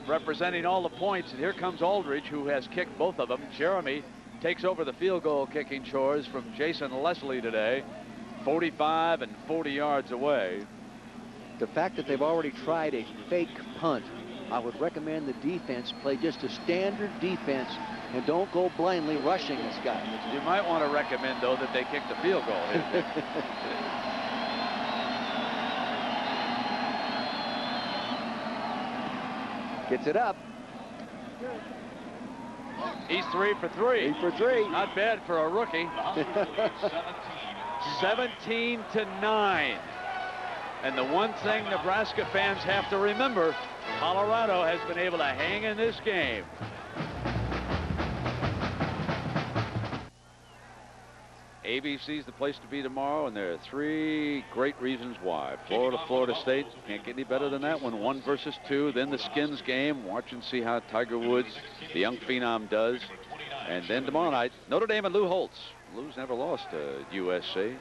representing all the points, and here comes Aldridge, who has kicked both of them. Jeremy takes over the field goal kicking chores from Jason Leslie today, 45 and 40 yards away. The fact that they've already tried a fake punt, I would recommend the defense play just a standard defense and don't go blindly rushing this guy. You might want to recommend, though, that they kick the field goal. Gets it up. He's 3 for 3. 3 for 3. Not bad for a rookie. 17-9. And the one thing Nebraska fans have to remember, Colorado has been able to hang in this game. ABC's the place to be tomorrow, and there are 3 great reasons why. Florida, Florida State, can't get any better than that one. 1 versus 2, then the Skins game. Watch and see how Tiger Woods, the young phenom, does. And then tomorrow night, Notre Dame and Lou Holtz. Lou's never lost to USC.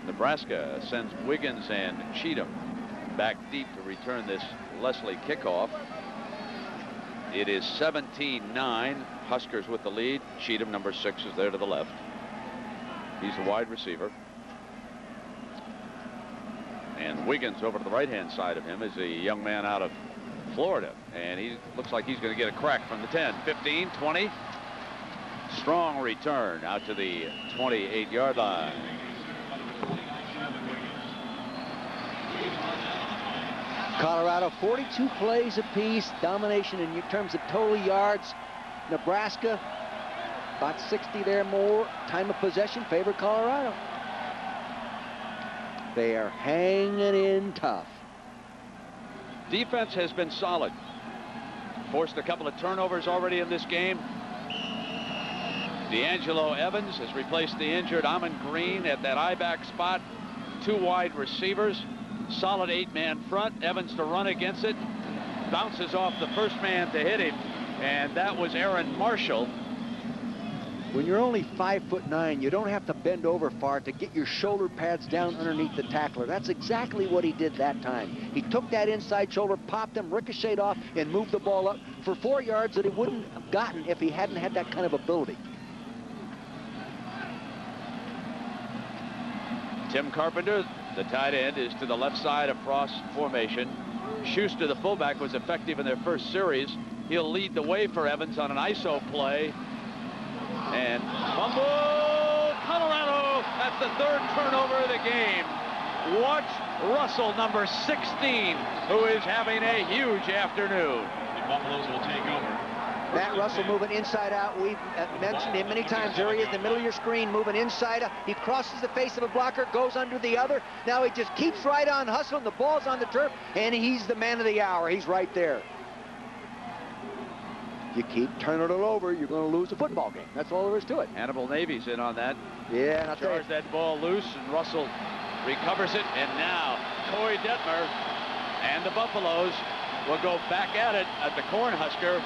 Nebraska sends Wiggins and Cheatham back deep to return this Leslie kickoff. It is 17-9. Huskers with the lead. Cheatham, number 6, is there to the left. He's the wide receiver. And Wiggins over to the right-hand side of him is a young man out of Florida. And he looks like he's going to get a crack from the 10, 15, 20. Strong return out to the 28-yard line. Colorado 42 plays apiece, domination in terms of total yards. Nebraska about 60 there more. Time of possession favored Colorado. They are hanging in tough. Defense has been solid. Forced a couple of turnovers already in this game. D'Angelo Evans has replaced the injured Amon Green at that I-back spot. 2 wide receivers. Solid 8-man front. Evans to run against it. Bounces off the first man to hit him. And that was Aaron Marshall. When you're only 5'9", you don't have to bend over far to get your shoulder pads down underneath the tackler. That's exactly what he did that time. He took that inside shoulder, popped him, ricocheted off, and moved the ball up for 4 yards that he wouldn't have gotten if he hadn't had that kind of ability. Tim Carpenter, The tight end is to the left side of Frost formation. Schuster, the fullback, was effective in their first series. He'll lead the way for Evans on an ISO play. And fumble, Colorado. That's the third turnover of the game. Watch Russell, number 16, who is having a huge afternoon. The Buffaloes will take over. Matt Russell moving inside out. We've mentioned him many times. There he is in the middle of your screen, moving inside out. He crosses the face of a blocker, goes under the other. Now he just keeps right on hustling. The ball's on the turf, and he's the man of the hour. He's right there. You keep turning it over, you're going to lose the football game. That's all there is to it. Hannibal Navy's in on that. Yeah, and I'll tell you. Charge that ball loose, and Russell recovers it. And now Corey Detmer and the Buffaloes will go back at it at the Cornhusker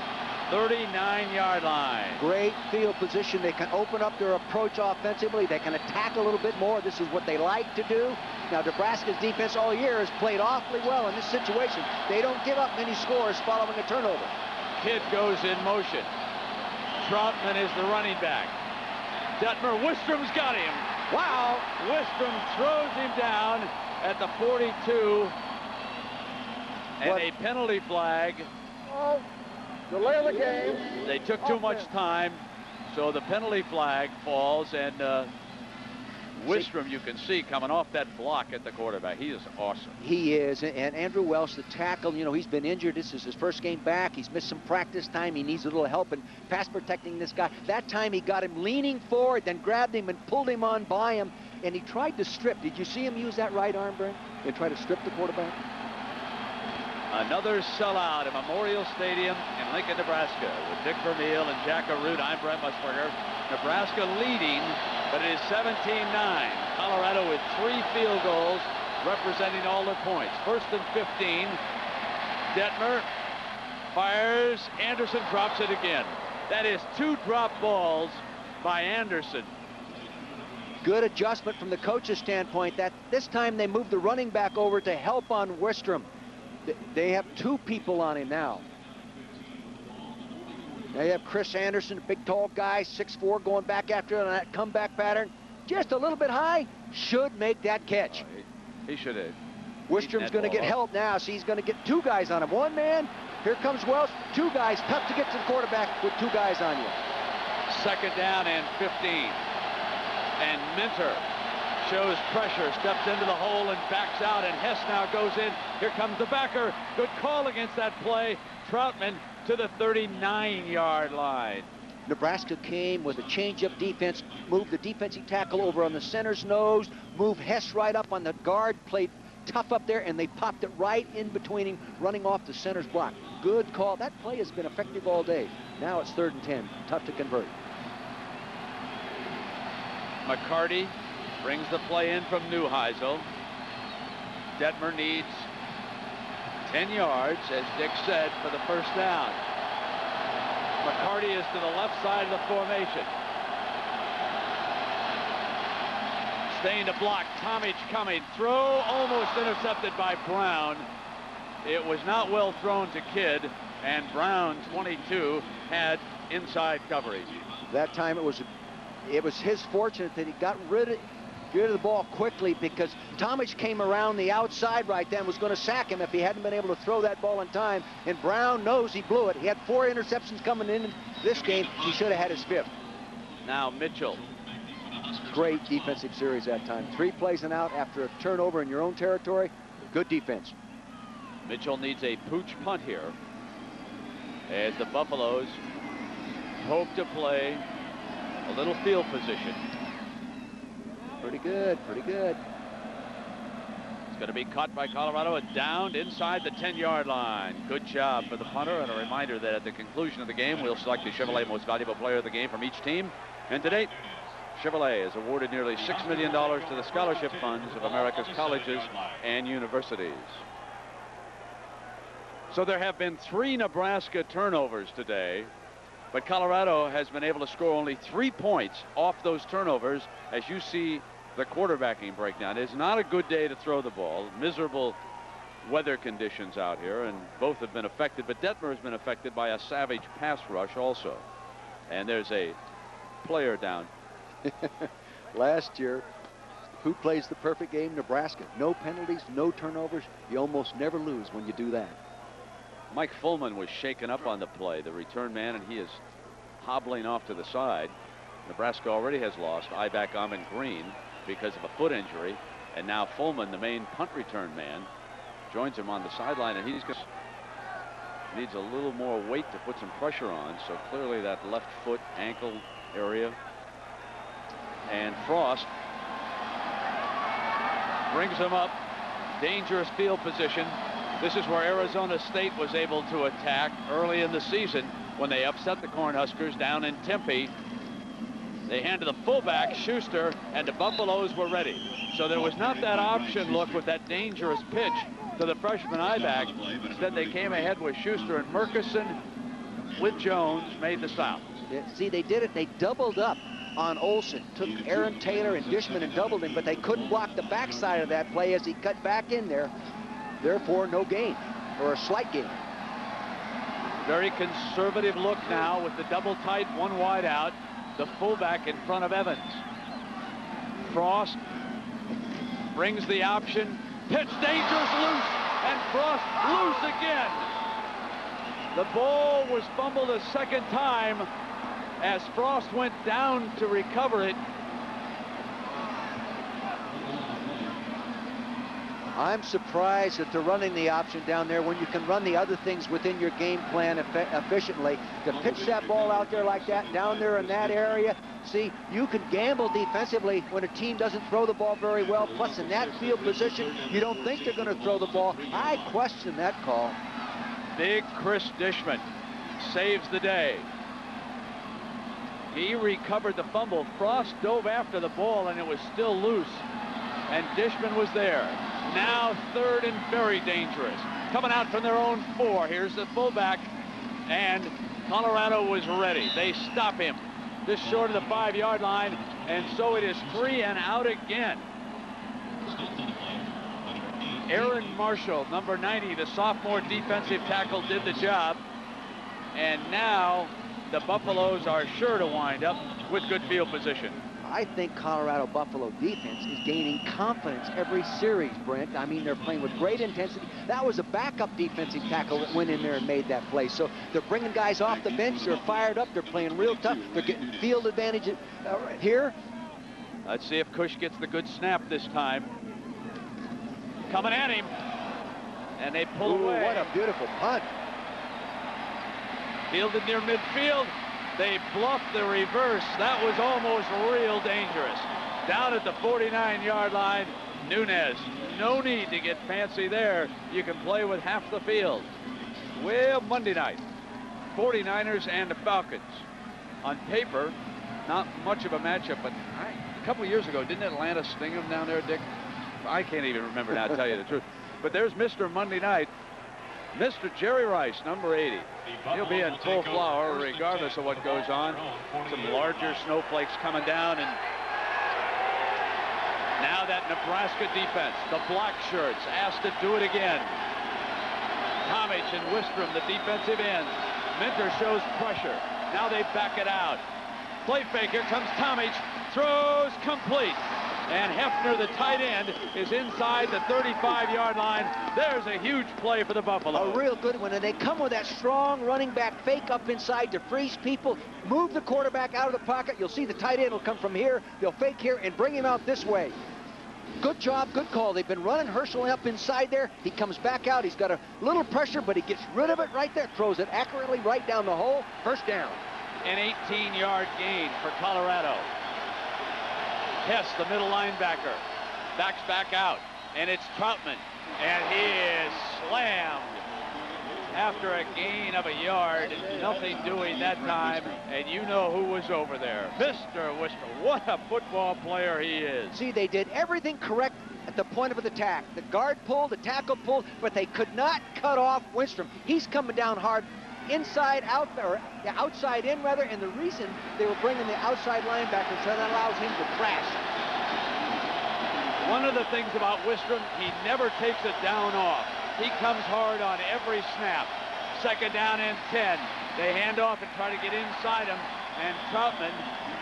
39-yard line. Great field position. They can open up their approach offensively. They can attack a little bit more. This is what they like to do. Now, Nebraska's defense all year has played awfully well in this situation. They don't give up many scores following a turnover. Kidd goes in motion. Troutman is the running back. Detmer, Wistrom's got him. Wow! Wistrom throws him down at the 42. And a penalty flag. Oh, delay of the game. They took too much time, so the penalty flag falls, and Wistrom, you can see, coming off that block at the quarterback. He is awesome. He is, and Andrew Welsh, the tackle, you know, he's been injured. This is his first game back. He's missed some practice time. He needs a little help in pass protecting this guy. That time he got him leaning forward, then grabbed him and pulled him on by him, and he tried to strip. Did you see him use that right arm, Brent, and try to strip the quarterback? Another sellout at Memorial Stadium in Lincoln, Nebraska, with Dick Vermeil and Jack Arute. I'm Brent Musburger. Nebraska leading, but it is 17-9. Colorado with 3 field goals, representing all their points. First and 15. Detmer fires. Anderson drops it again. That is 2 drop balls by Anderson. Good adjustment from the coach's standpoint. That this time they moved the running back over to help on Wistrom. They have 2 people on him now. They have Chris Anderson, a big tall guy, 6'4", going back after it on that comeback pattern. Just a little bit high, should make that catch. He should have. Wistrom's going to get help now, so he's going to get 2 guys on him. 1 man, here comes Welsh, 2 guys. Tough to get to the quarterback with 2 guys on you. Second down and 15. And Minter shows pressure, steps into the hole and backs out, and Hess now goes in. Here comes the backer. Good call against that play. Troutman to the 39-yard line. Nebraska came with a change-up defense, moved the defensive tackle over on the center's nose, moved Hess right up on the guard, played tough up there, and they popped it right in between him, running off the center's block. Good call. That play has been effective all day. Now it's 3rd and 10. Tough to convert. McCarty brings the play in from Neuheisel. Detmer needs 10 yards, as Dick said, for the first down. McCarty is to the left side of the formation. Staying to block. Tomic coming. Throw almost intercepted by Brown. It was not well thrown to Kidd, and Brown, 22, had inside coverage. That time it was his fortune that he got rid of the ball quickly, because Tomic came around the outside right then, was going to sack him if he hadn't been able to throw that ball in time, and Brown knows he blew it. He had 4 interceptions coming in this game. He should have had his 5th. Now Mitchell. Great defensive series that time. 3 plays and out after a turnover in your own territory. Good defense. Mitchell needs a pooch punt here, as the Buffaloes hope to play a little field position. Pretty good, pretty good. It's going to be caught by Colorado and downed inside the 10-yard line. Good job for the punter, and a reminder that at the conclusion of the game, we'll select the Chevrolet Most Valuable Player of the Game from each team. And to date, Chevrolet has awarded nearly $6 million to the scholarship funds of America's colleges and universities. So there have been 3 Nebraska turnovers today, but Colorado has been able to score only 3 points off those turnovers. As you see the quarterbacking breakdown, it's not a good day to throw the ball. Miserable weather conditions out here, and both have been affected, but Detmer has been affected by a savage pass rush also. And there's a player down. Last year, Who plays the perfect game? Nebraska. No penalties, no turnovers. You almost never lose when you do that. Mike Fullman was shaken up on the play, the return man, and he is hobbling off to the side. Nebraska already has lost Ibach Amon Green because of a foot injury, and now Fullman, the main punt return man, joins him on the sideline, and needs a little more weight to put some pressure on. So clearly that left foot ankle area. And Frost brings him up. Dangerous field position. This is where Arizona State was able to attack early in the season when they upset the Cornhuskers down in Tempe. They handed the fullback, Schuster, and the Buffaloes were ready. So there was not that option look with that dangerous pitch to the freshman Ibach. Instead, they came ahead with Schuster, and Murkison with Jones made the stop. Yeah, see, they did it. They doubled up on Olsen, took Aaron Taylor and Dishman and doubled him, but they couldn't block the backside of that play as he cut back in there. Therefore, no gain, or a slight gain. Very conservative look now with the double tight, one wide out. The fullback in front of Evans. Frost brings the option. Pitch dangerous, loose, and Frost loose again. The ball was fumbled a second time as Frost went down to recover it. I'm surprised that they're running the option down there when you can run the other things within your game plan efficiently. To pitch that ball out there like that, down there in that area, see, you can gamble defensively when a team doesn't throw the ball very well. Plus, in that field position, you don't think they're going to throw the ball. I question that call. Big Chris Dishman saves the day. He recovered the fumble. Frost dove after the ball, and it was still loose. And Dishman was there. Now third and very dangerous. Coming out from their own 4. Here's the fullback, and Colorado was ready. They stop him just short of the 5-yard line, and so it is 3 and out again. Aaron Marshall, number 90, the sophomore defensive tackle, did the job. And now the Buffaloes are sure to wind up with good field position. I think Colorado Buffalo defense is gaining confidence every series, Brent. I mean, they're playing with great intensity. That was a backup defensive tackle that went in there and made that play. So they're bringing guys off the bench. They're fired up. They're playing real tough. They're getting field advantage here. Let's see if Cush gets the good snap this time. Coming at him. And they pull away. What a beautiful punt. Fielded near midfield. They bluffed the reverse. That was almost real dangerous. Down at the 49-yard line, Nunez. No need to get fancy there. You can play with half the field. Well, Monday night, 49ers and the Falcons. On paper, not much of a matchup, but a couple of years ago, didn't Atlanta sting them down there, Dick? I can't even remember now, to tell you the truth. But there's Mr. Monday Night, Mr. Jerry Rice, number 80. He'll be in full flower regardless of what goes on. Some larger snowflakes coming down, and now that Nebraska defense, the black shirts, asked to do it again. Tomich and Wistrom, the defensive ends. Minter shows pressure. Now they back it out. Play fake, here comes Tomich, throws complete. And Hefner, the tight end, is inside the 35-yard line. There's a huge play for the Buffalo. A real good one, and they come with that strong running back fake up inside to freeze people, move the quarterback out of the pocket. You'll see the tight end will come from here. They'll fake here and bring him out this way. Good job, good call. They've been running Herschel up inside there. He comes back out. He's got a little pressure, but he gets rid of it right there. Throws it accurately right down the hole. First down. An 18-yard gain for Colorado. Hess, the middle linebacker, backs back out, and it's Troutman, and he is slammed after a gain of a yard. Nothing doing that time, and you know who was over there. Mr. Whisper. What a football player he is. See, they did everything correct at the point of attack. The guard pulled, the tackle pulled, but they could not cut off Winstrom. He's coming down hard. Inside out, or outside in rather, and the reason they were bringing the outside linebacker, so that allows him to crash. One of the things about Wistrom, he never takes it down off. He comes hard on every snap. Second down and 10. They hand off and try to get inside him. and Troutman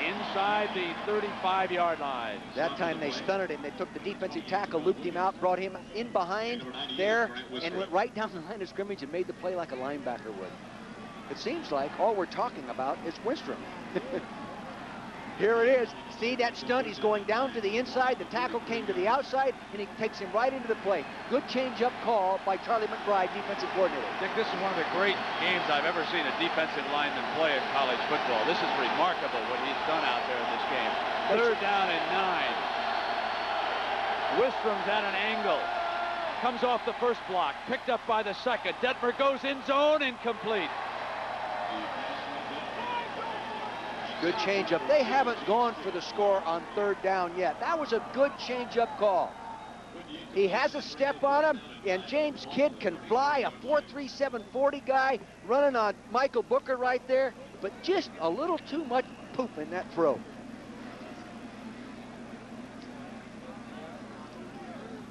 inside the 35-yard line. That time they stunted him. They took the defensive tackle, looped him out, brought him in behind there, and went right down the line of scrimmage and made the play like a linebacker would. It seems like all we're talking about is Wistrom. Here it is. See that stunt? He's going down to the inside. The tackle came to the outside, and he takes him right into the play. Good change-up call by Charlie McBride, defensive coordinator. I think this is one of the great games I've ever seen a defensive lineman play in college football. This is remarkable what he's done out there in this game. Third down and 9. Wistrom's at an angle. Comes off the first block. Picked up by the second. Detmer goes in zone, incomplete. Good change-up. They haven't gone for the score on third down yet. That was a good change-up call. He has a step on him, and James Kidd can fly, a 4.37 40 guy running on Michael Booker right there, but just a little too much poop in that throw.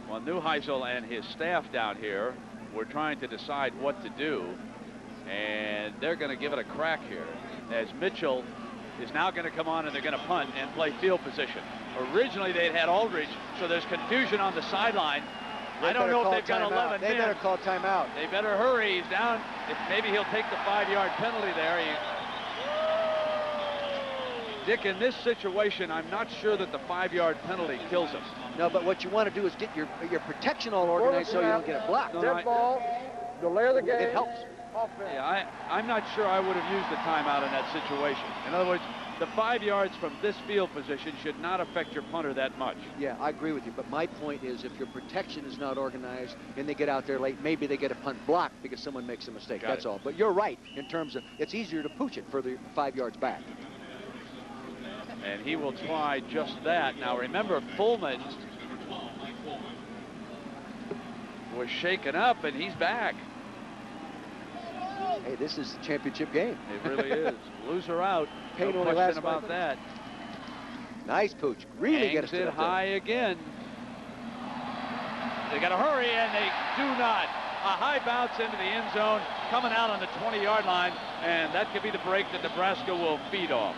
Well, Neuheisel and his staff down here were trying to decide what to do, and they're going to give it a crack here as Mitchell is now going to come on and they're going to punt and play field position. Originally they'd had Aldridge, so there's confusion on the sideline. I don't know if they've got 11 men. They better call timeout. They better hurry. He's down. Maybe he'll take the 5-yard penalty there. Dick, in this situation, I'm not sure that the 5-yard penalty kills him. No, but what you want to do is get your protection all organized so you don't get it blocked. Dead ball, delay of the game. It helps. Yeah, I'm not sure I would have used the timeout in that situation. In other words, the 5 yards from this field position should not affect your punter that much. Yeah, I agree with you. But my point is, if your protection is not organized and they get out there late, maybe they get a punt blocked because someone makes a mistake. That's all. But you're right in terms of it's easier to pooch it further 5 yards back. And he will try just that. Now, remember, Pullman was shaken up, and he's back. Hey, this is the championship game. It really is. Loser out. No question about that. Nice pooch. Really gets it high again. They got to hurry, and they do not. A high bounce into the end zone, coming out on the 20-yard line, and that could be the break that Nebraska will feed off.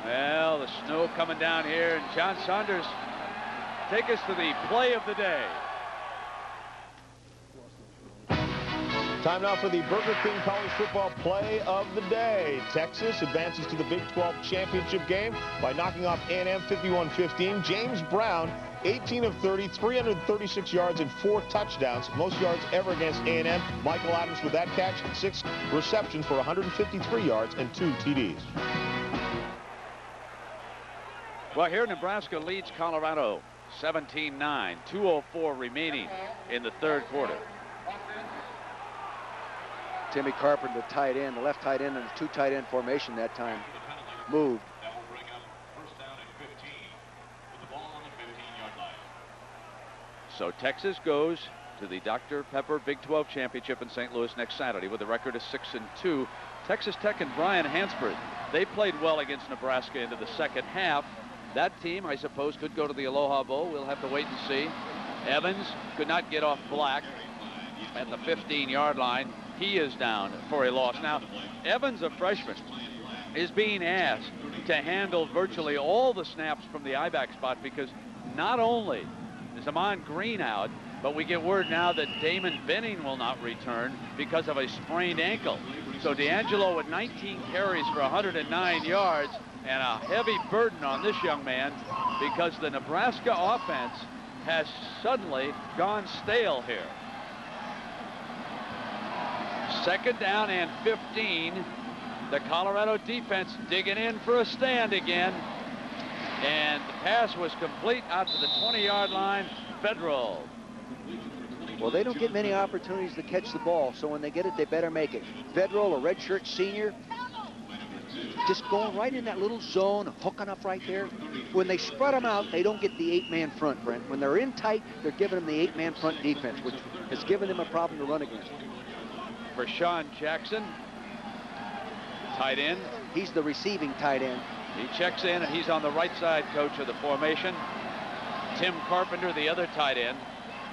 Well, the snow coming down here, and John Saunders, take us to the play of the day. Time now for the Burger King College Football Play of the Day. Texas advances to the Big 12 championship game by knocking off A&M 51-15. James Brown, 18 of 30, 336 yards and 4 touchdowns. Most yards ever against A&M. Michael Adams with that catch, 6 receptions for 153 yards and 2 TDs. Well, here Nebraska leads Colorado 17-9, 2:04 remaining in the third quarter. Timmy Carpenter, tight end, the left tight end, and the 2 tight end formation that time moved. That will bring up first down and 15 with the ball on the 15-yard line. So Texas goes to the Dr. Pepper Big 12 Championship in St. Louis next Saturday with a record of 6-2. Texas Tech and Brian Hansford, they played well against Nebraska into the second half. That team, I suppose, could go to the Aloha Bowl. We'll have to wait and see. Evans could not get off Black at the 15-yard line. He is down for a loss. Now, Evans, a freshman, is being asked to handle virtually all the snaps from the I-back spot because not only is Amon Green out, but we get word now that Damon Benning will not return because of a sprained ankle. So D'Angelo with 19 carries for 109 yards and a heavy burden on this young man because the Nebraska offense has suddenly gone stale here. Second down and 15. The Colorado defense digging in for a stand again. And the pass was complete out to the 20-yard line. Federal. Well, they don't get many opportunities to catch the ball, so when they get it, they better make it. Federal, a redshirt senior, just going right in that little zone, hooking up right there. When they spread them out, they don't get the 8-man front, Brent. When they're in tight, they're giving them the 8-man front defense, which has given them a problem to run against. For Sean Jackson, tight end. He's the receiving tight end. He checks in, and he's on the right side, coach, of the formation. Tim Carpenter, the other tight end.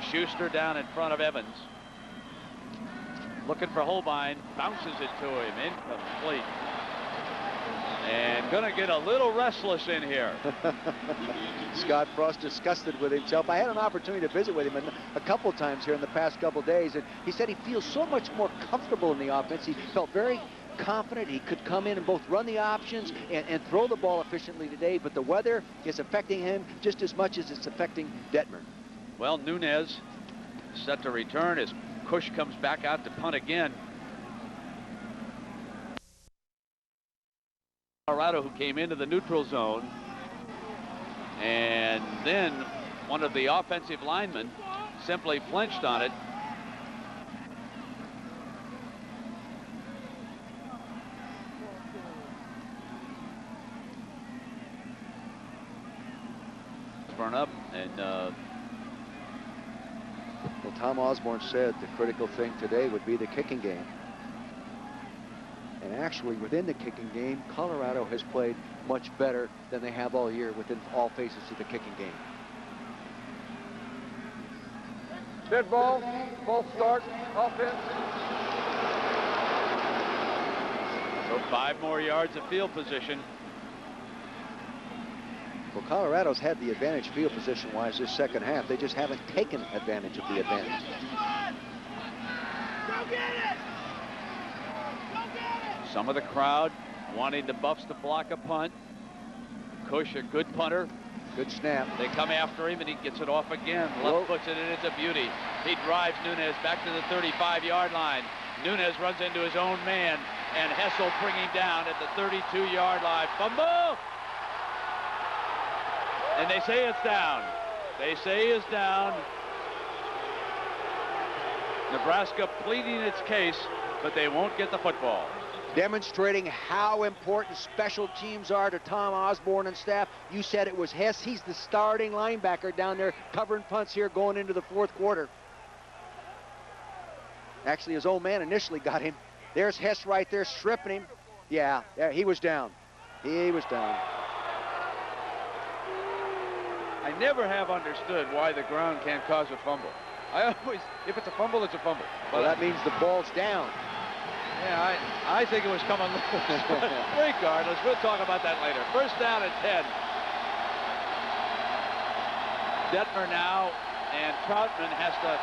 Schuster down in front of Evans. Looking for Holbein, bounces it to him, incomplete. And gonna get a little restless in here. Scott Frost disgusted with himself. I had an opportunity to visit with him a couple times here in the past couple days, and he said he feels so much more comfortable in the offense. He felt very confident he could come in and both run the options and throw the ball efficiently today, but the weather is affecting him just as much as it's affecting Detmer. Well, Nunez set to return as Cush comes back out to punt again. Colorado, who came into the neutral zone, and then one of the offensive linemen simply flinched on it. Burn up, and well, Tom Osborne said the critical thing today would be the kicking game. And actually, within the kicking game, Colorado has played much better than they have all year within all phases of the kicking game. Dead ball, false start, offense. So 5 more yards of field position. Well, Colorado's had the advantage field position-wise this second half. They just haven't taken advantage of the advantage. Go get it! Some of the crowd wanting the Buffs to block a punt. Cush, a good punter. Good snap. They come after him, and he gets it off again. Left puts it in. It's a beauty. He drives Nunez back to the 35-yard line. Nunez runs into his own man, and Hessel bring him down at the 32-yard line. Fumble! And they say it's down. They say it's down. Nebraska pleading its case, but they won't get the football. Demonstrating how important special teams are to Tom Osborne and staff. You said it was Hess. He's the starting linebacker down there covering punts here going into the fourth quarter. Actually, his old man initially got him. There's Hess right there stripping him. Yeah, he was down. He was down. I never have understood why the ground can't cause a fumble. I always, if it's a fumble, it's a fumble. Well, that means the ball's down. Yeah, I think it was coming loose. Regardless, we'll talk about that later. First down at 10. Detmer now, and Troutman has to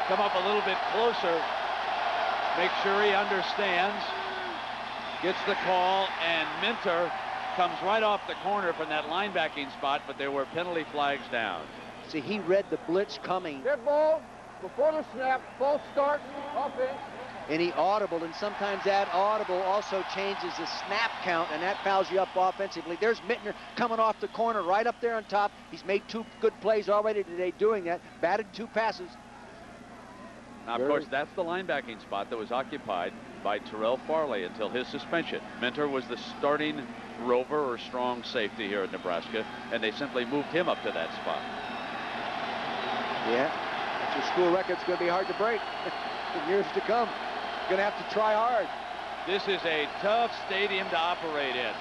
come up a little bit closer, make sure he understands, gets the call, and Minter comes right off the corner from that linebacking spot, but there were penalty flags down. See, he read the blitz coming. Dead ball, before the snap, false start, offense. And he audible, and sometimes that audible also changes the snap count, and that fouls you up offensively. There's Mittner coming off the corner right up there on top. He's made 2 good plays already today doing that. Batted 2 passes. Now, of course, that's the linebacking spot that was occupied by Terrell Farley until his suspension. Minter was the starting rover or strong safety here at Nebraska, and they simply moved him up to that spot. Yeah, that's your school record's going to be hard to break in years to come. Going to have to try hard. This is a tough stadium to operate in.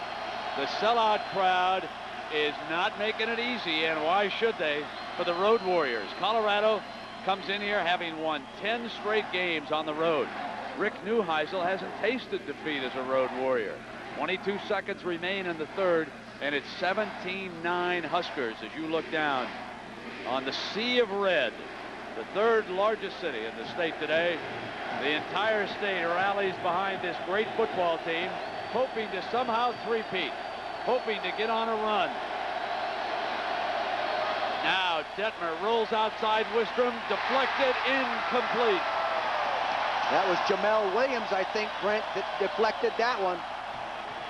The sellout crowd is not making it easy, and why should they, for the Road Warriors. Colorado comes in here having won 10 straight games on the road. Rick Neuheisel hasn't tasted defeat as a Road Warrior. 22 seconds remain in the third, and it's 17-9 Huskers as you look down on the sea of red, the 3rd largest city in the state today. The entire state rallies behind this great football team, hoping to somehow three-peat, hoping to get on a run. Now Detmer rolls outside Wistrom, deflected, incomplete. That was Jamel Williams, I think, Brent, that deflected that one.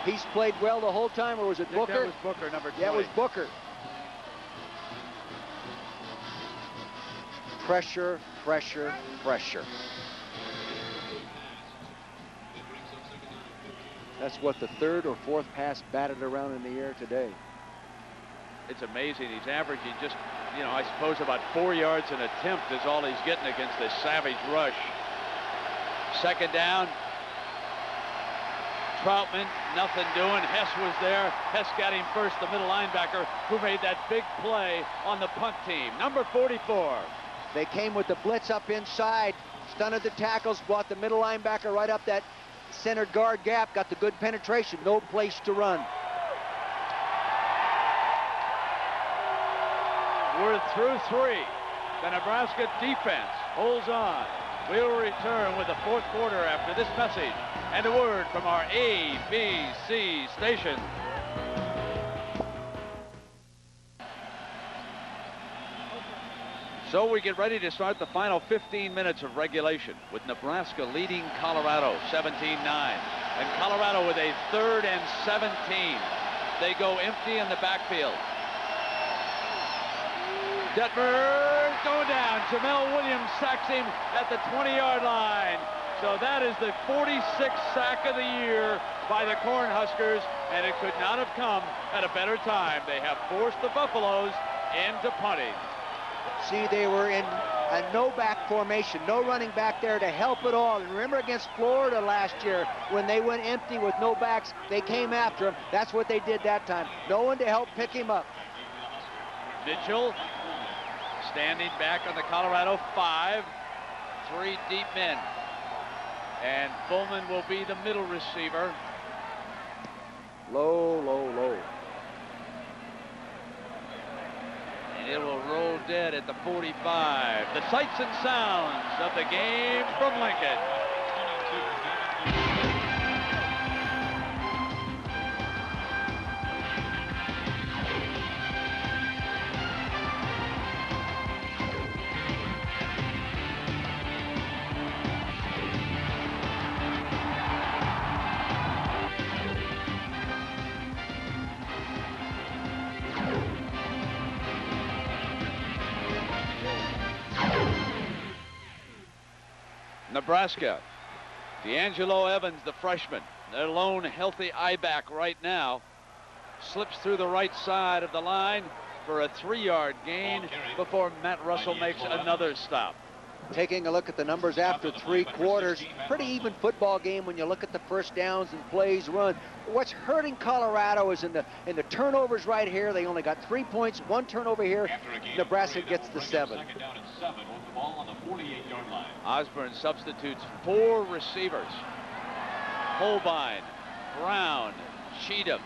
He's played well the whole time, or was it Booker? That was Booker, number 20. Yeah, it was Booker. Pressure, pressure, pressure. That's what the 3rd or 4th pass batted around in the air today. It's amazing. He's averaging just, I suppose about 4 yards an attempt is all he's getting against this savage rush. Second down. Troutman, nothing doing. Hess was there. Hess got him first, the middle linebacker who made that big play on the punt team. Number 44. They came with the blitz up inside, stunted the tackles, brought the middle linebacker right up that center guard gap, got the good penetration, no place to run. We're through 3. The Nebraska defense holds on. We'll return with the fourth quarter after this message and a word from our ABC station. So we get ready to start the final 15 minutes of regulation with Nebraska leading Colorado 17-9. And Colorado with a 3rd and 17. They go empty in the backfield. Detmer going down. Jamel Williams sacks him at the 20-yard line. So that is the 46th sack of the year by the Cornhuskers, and it could not have come at a better time. They have forced the Buffaloes into punting. See, they were in a no-back formation, no running back there to help at all. And remember against Florida last year, when they went empty with no backs, they came after him. That's what they did that time. No one to help pick him up. Mitchell standing back on the Colorado 5. 3 deep men. And Bowman will be the middle receiver. Low, low, low. And it will roll dead at the 45. The sights and sounds of the game from Lincoln. Nebraska, D'Angelo Evans, the freshman, their lone healthy I-back right now, slips through the right side of the line for a 3-yard gain before Matt Russell makes another stop. Taking a look at the numbers after 3 quarters, pretty even football game when you look at the first downs and plays run. What's hurting Colorado is in the turnovers right here. They only got 3 points, 1 turnover here. Nebraska gets the 7. Osborne substitutes 4 receivers. Holbein, Brown, Cheatham,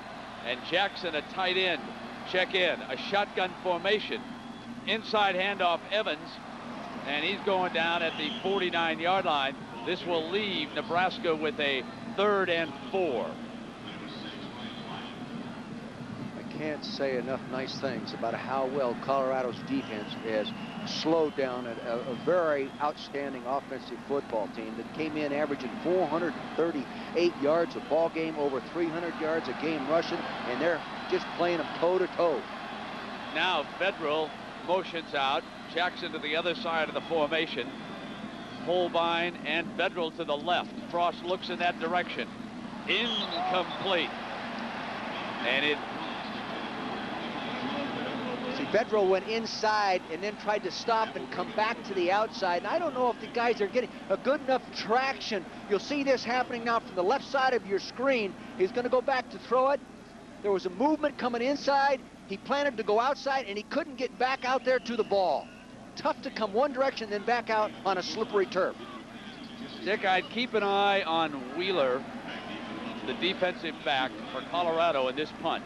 and Jackson, a tight end, check in. A shotgun formation. Inside handoff, Evans. And he's going down at the 49-yard line. This will leave Nebraska with a 3rd and 4. I can't say enough nice things about how well Colorado's defense has slowed down a very outstanding offensive football team that came in averaging 438 yards a ball game, over 300 yards a game rushing, and they're just playing them toe-to-toe. Now Federal motions out. Jackson to the other side of the formation. Holbein and Federal to the left. Frost looks in that direction. Incomplete. And it... See, Federal went inside and then tried to stop and come back to the outside. And I don't know if the guys are getting a good enough traction. You'll see this happening now from the left side of your screen. He's going to go back to throw it. There was a movement coming inside. He planted to go outside, and he couldn't get back out there to the ball. Tough to come one direction, then back out on a slippery turf. Dick, I'd keep an eye on Wheeler, the defensive back for Colorado in this punt.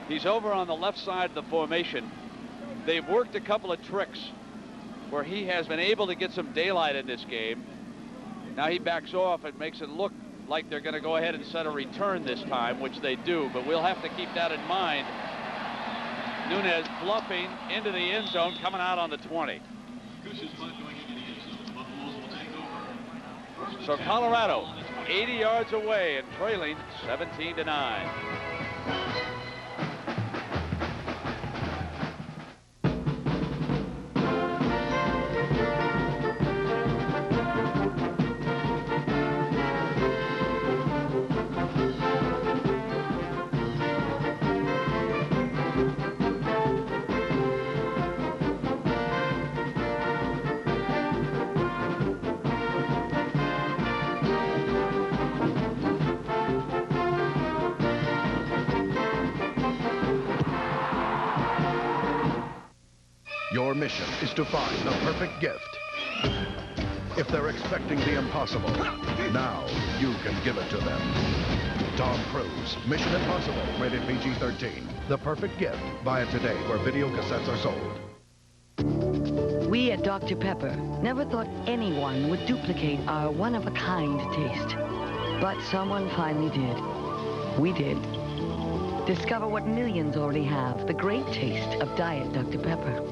He's over on the left side of the formation. They've worked a couple of tricks where he has been able to get some daylight in this game. Now he backs off and makes it look like they're going to go ahead and set a return this time, which they do, but we'll have to keep that in mind. Nunez bluffing into the end zone, coming out on the 20. So Colorado 80 yards away and trailing 17-9. Our mission is to find the perfect gift. If they're expecting the impossible, now you can give it to them. Tom Cruise, Mission Impossible, rated PG-13. The perfect gift. Buy it today where video cassettes are sold. We at Dr. Pepper never thought anyone would duplicate our one-of-a-kind taste. But someone finally did. We did. Discover what millions already have, the great taste of Diet Dr. Pepper.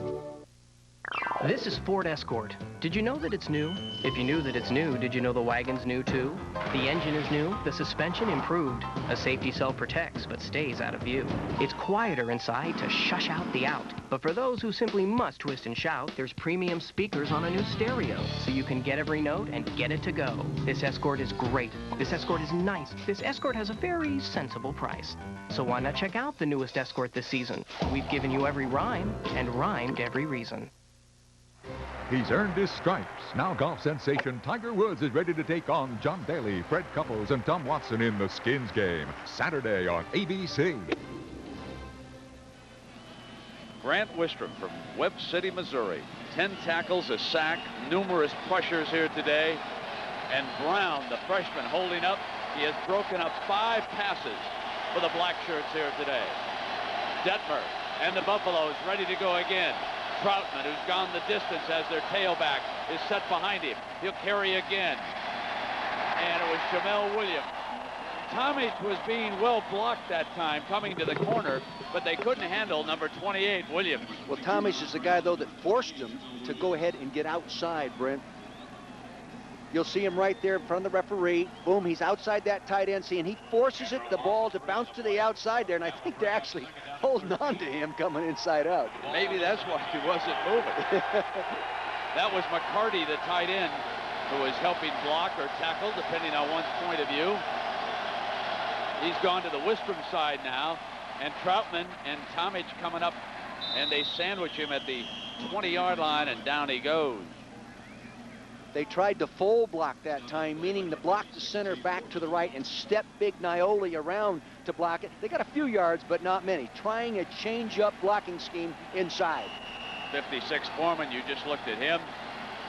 This is Ford Escort. Did you know that it's new? If you knew that it's new, did you know the wagon's new too? The engine is new, the suspension improved. A safety cell protects but stays out of view. It's quieter inside to shush out the out. But for those who simply must twist and shout, there's premium speakers on a new stereo, so you can get every note and get it to go. This Escort is great. This Escort is nice. This Escort has a very sensible price. So why not check out the newest Escort this season? We've given you every rhyme and rhymed every reason. He's earned his stripes. Now golf sensation Tiger Woods is ready to take on John Daly, Fred Couples, and Tom Watson in the Skins game. Saturday on ABC. Grant Wistrom from Webb City, Missouri. 10 tackles, a sack, numerous pressures here today. And Brown, the freshman, holding up. He has broken up 5 passes for the Black Shirts here today. Detmer and the Buffaloes ready to go again. Troutman, who's gone the distance as their tailback, is set behind him. He'll carry again. And it was Jamel Williams. Tomic was being well blocked that time coming to the corner, but they couldn't handle number 28, Williams. Well, Tomic is the guy, though, that forced him to go ahead and get outside, Brent. You'll see him right there in front of the referee. Boom, he's outside that tight end. See, and he forces the ball to bounce to the outside there, and I think they're actually holding on to him coming inside out. Maybe that's why he wasn't moving. That was McCarty, the tight end, who was helping block or tackle, depending on one's point of view. He's gone to the Wistrom side now, and Troutman and Tomic coming up, and they sandwich him at the 20-yard line, and down he goes. They tried to full block that time, meaning to block the center back to the right and step Big Nioli around to block it. They got a few yards, but not many. Trying a change-up blocking scheme inside. 56 Foreman, you just looked at him.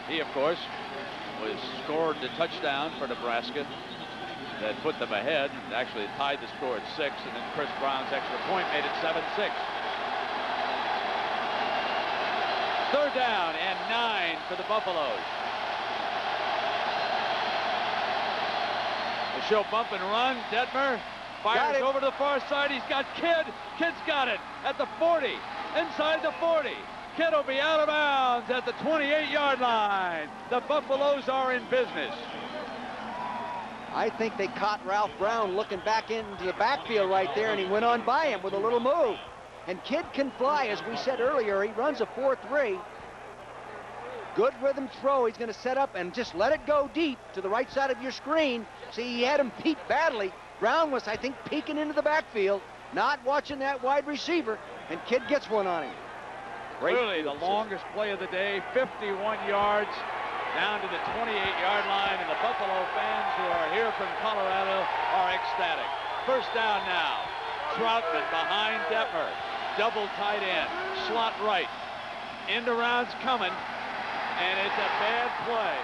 He, of course, scored the touchdown for Nebraska that put them ahead. Actually tied the score at 6, and then Chris Brown's extra point made it 7-6. 3rd down and 9 for the Buffaloes. They show bump and run. Detmer fires over to the far side. He's got Kidd. Kidd's got it at the 40, inside the 40. Kidd will be out of bounds at the 28-yard line. The Buffaloes are in business. I think they caught Ralph Brown looking back into the backfield right there, and he went on by him with a little move. And Kidd can fly, as we said earlier. He runs a 4.3. Good rhythm throw. He's going to set up and just let it go deep to the right side of your screen. See, he had him peek badly. Brown was, I think, peeking into the backfield, not watching that wide receiver, and Kidd gets one on him. Really the longest play of the day, 51 yards down to the 28-yard line, and the Buffalo fans who are here from Colorado are ecstatic. 1st down now. Troutman behind Detmer. Double tight end. Slot right. End around's coming. And it's a bad play.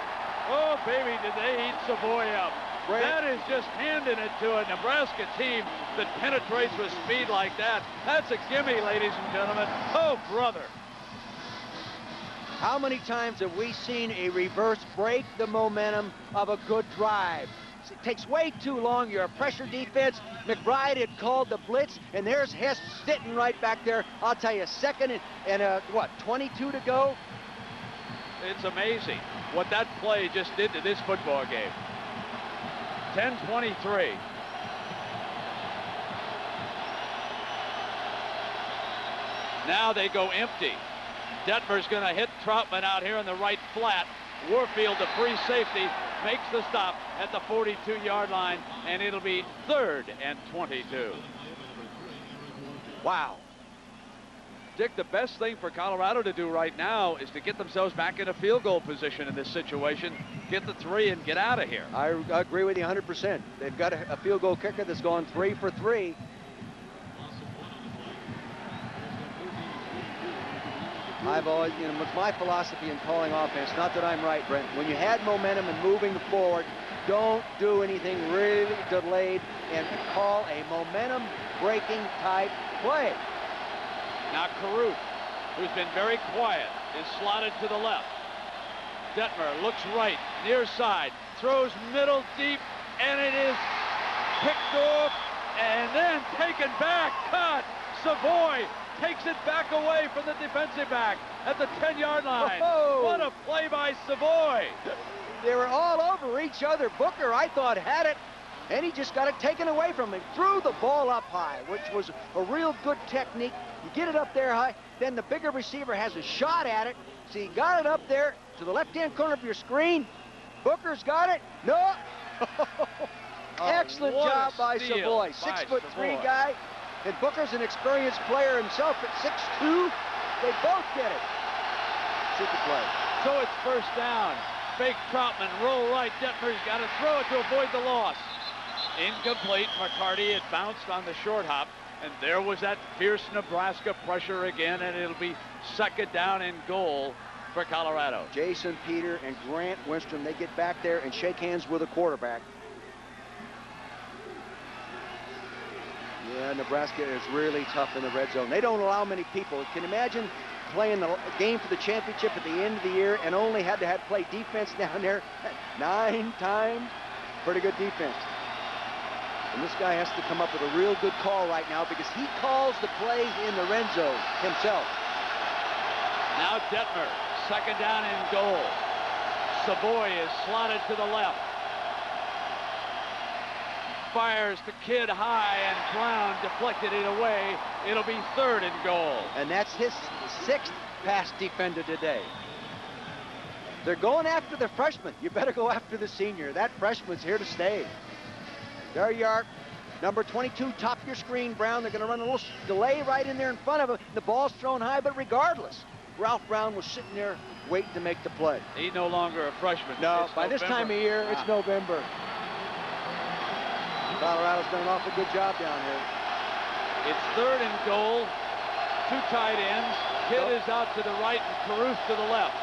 Oh, baby, did they eat Savoy up. That is just handing it to a Nebraska team that penetrates with speed like that. That's a gimme, ladies and gentlemen. Oh, brother. How many times have we seen a reverse break the momentum of a good drive? It takes way too long. You're a pressure defense. McBride had called the blitz, and there's Hess sitting right back there. I'll tell you, 2nd and 22 to go. It's amazing what that play just did to this football game. 10-23. Now they go empty. Detmer's going to hit Troutman out here in the right flat. Warfield, the free safety, makes the stop at the 42-yard line, and it'll be 3rd and 22. Wow. Dick, the best thing for Colorado to do right now is to get themselves back in a field goal position in this situation, get the 3 and get out of here. I agree with you 100%. They've got a field goal kicker that's gone 3 for 3. I've always, with my philosophy in calling offense, not that I'm right, Brent, when you had momentum and moving forward, don't do anything really delayed and call a momentum-breaking type play. Now Caruth, who's been very quiet, is slotted to the left. Detmer looks right, near side, throws middle deep, and it is picked off and then taken back. Cut. Savoy takes it back away from the defensive back at the 10-yard line. Oh. What a play by Savoy. They were all over each other. Booker, I thought, had it, and he just got it taken away from him. Threw the ball up high, which was a real good technique. You get it up there high, then the bigger receiver has a shot at it. So he got it up there to the left-hand corner of your screen. Booker's got it. No. Excellent job by Savoy. 6'3" guy. And Booker's an experienced player himself at 6'2". They both get it. Super play. So it's first down. Fake Troutman, roll right. Detmer's got to throw it to avoid the loss. Incomplete. McCarty had bounced on the short hop. And there was that fierce Nebraska pressure again, and it'll be second down and goal for Colorado. Jason Peter and Grant Winstrom, they get back there and shake hands with the quarterback. Yeah, Nebraska is really tough in the red zone. They don't allow many people. Can you imagine playing the game for the championship at the end of the year and only had to play defense down there 9 times? Pretty good defense. And this guy has to come up with a real good call right now because he calls the plays in the red zone himself. Now Detmer, second down and goal. Savoy is slotted to the left. Fires the kid high, and Brown deflected it away. It'll be third and goal. And that's his 6th pass defender today. They're going after the freshman. You better go after the senior. That freshman's here to stay. There you are. Number 22, top of your screen, Brown. They're going to run a little delay right in there in front of him. The ball's thrown high, but regardless, Ralph Brown was sitting there waiting to make the play. He's no longer a freshman. No, it's by November. This time of year, it's November. Colorado's done an awful good job down here. It's third and goal. 2 tight ends. Kidd is out to the right and Caruth to the left.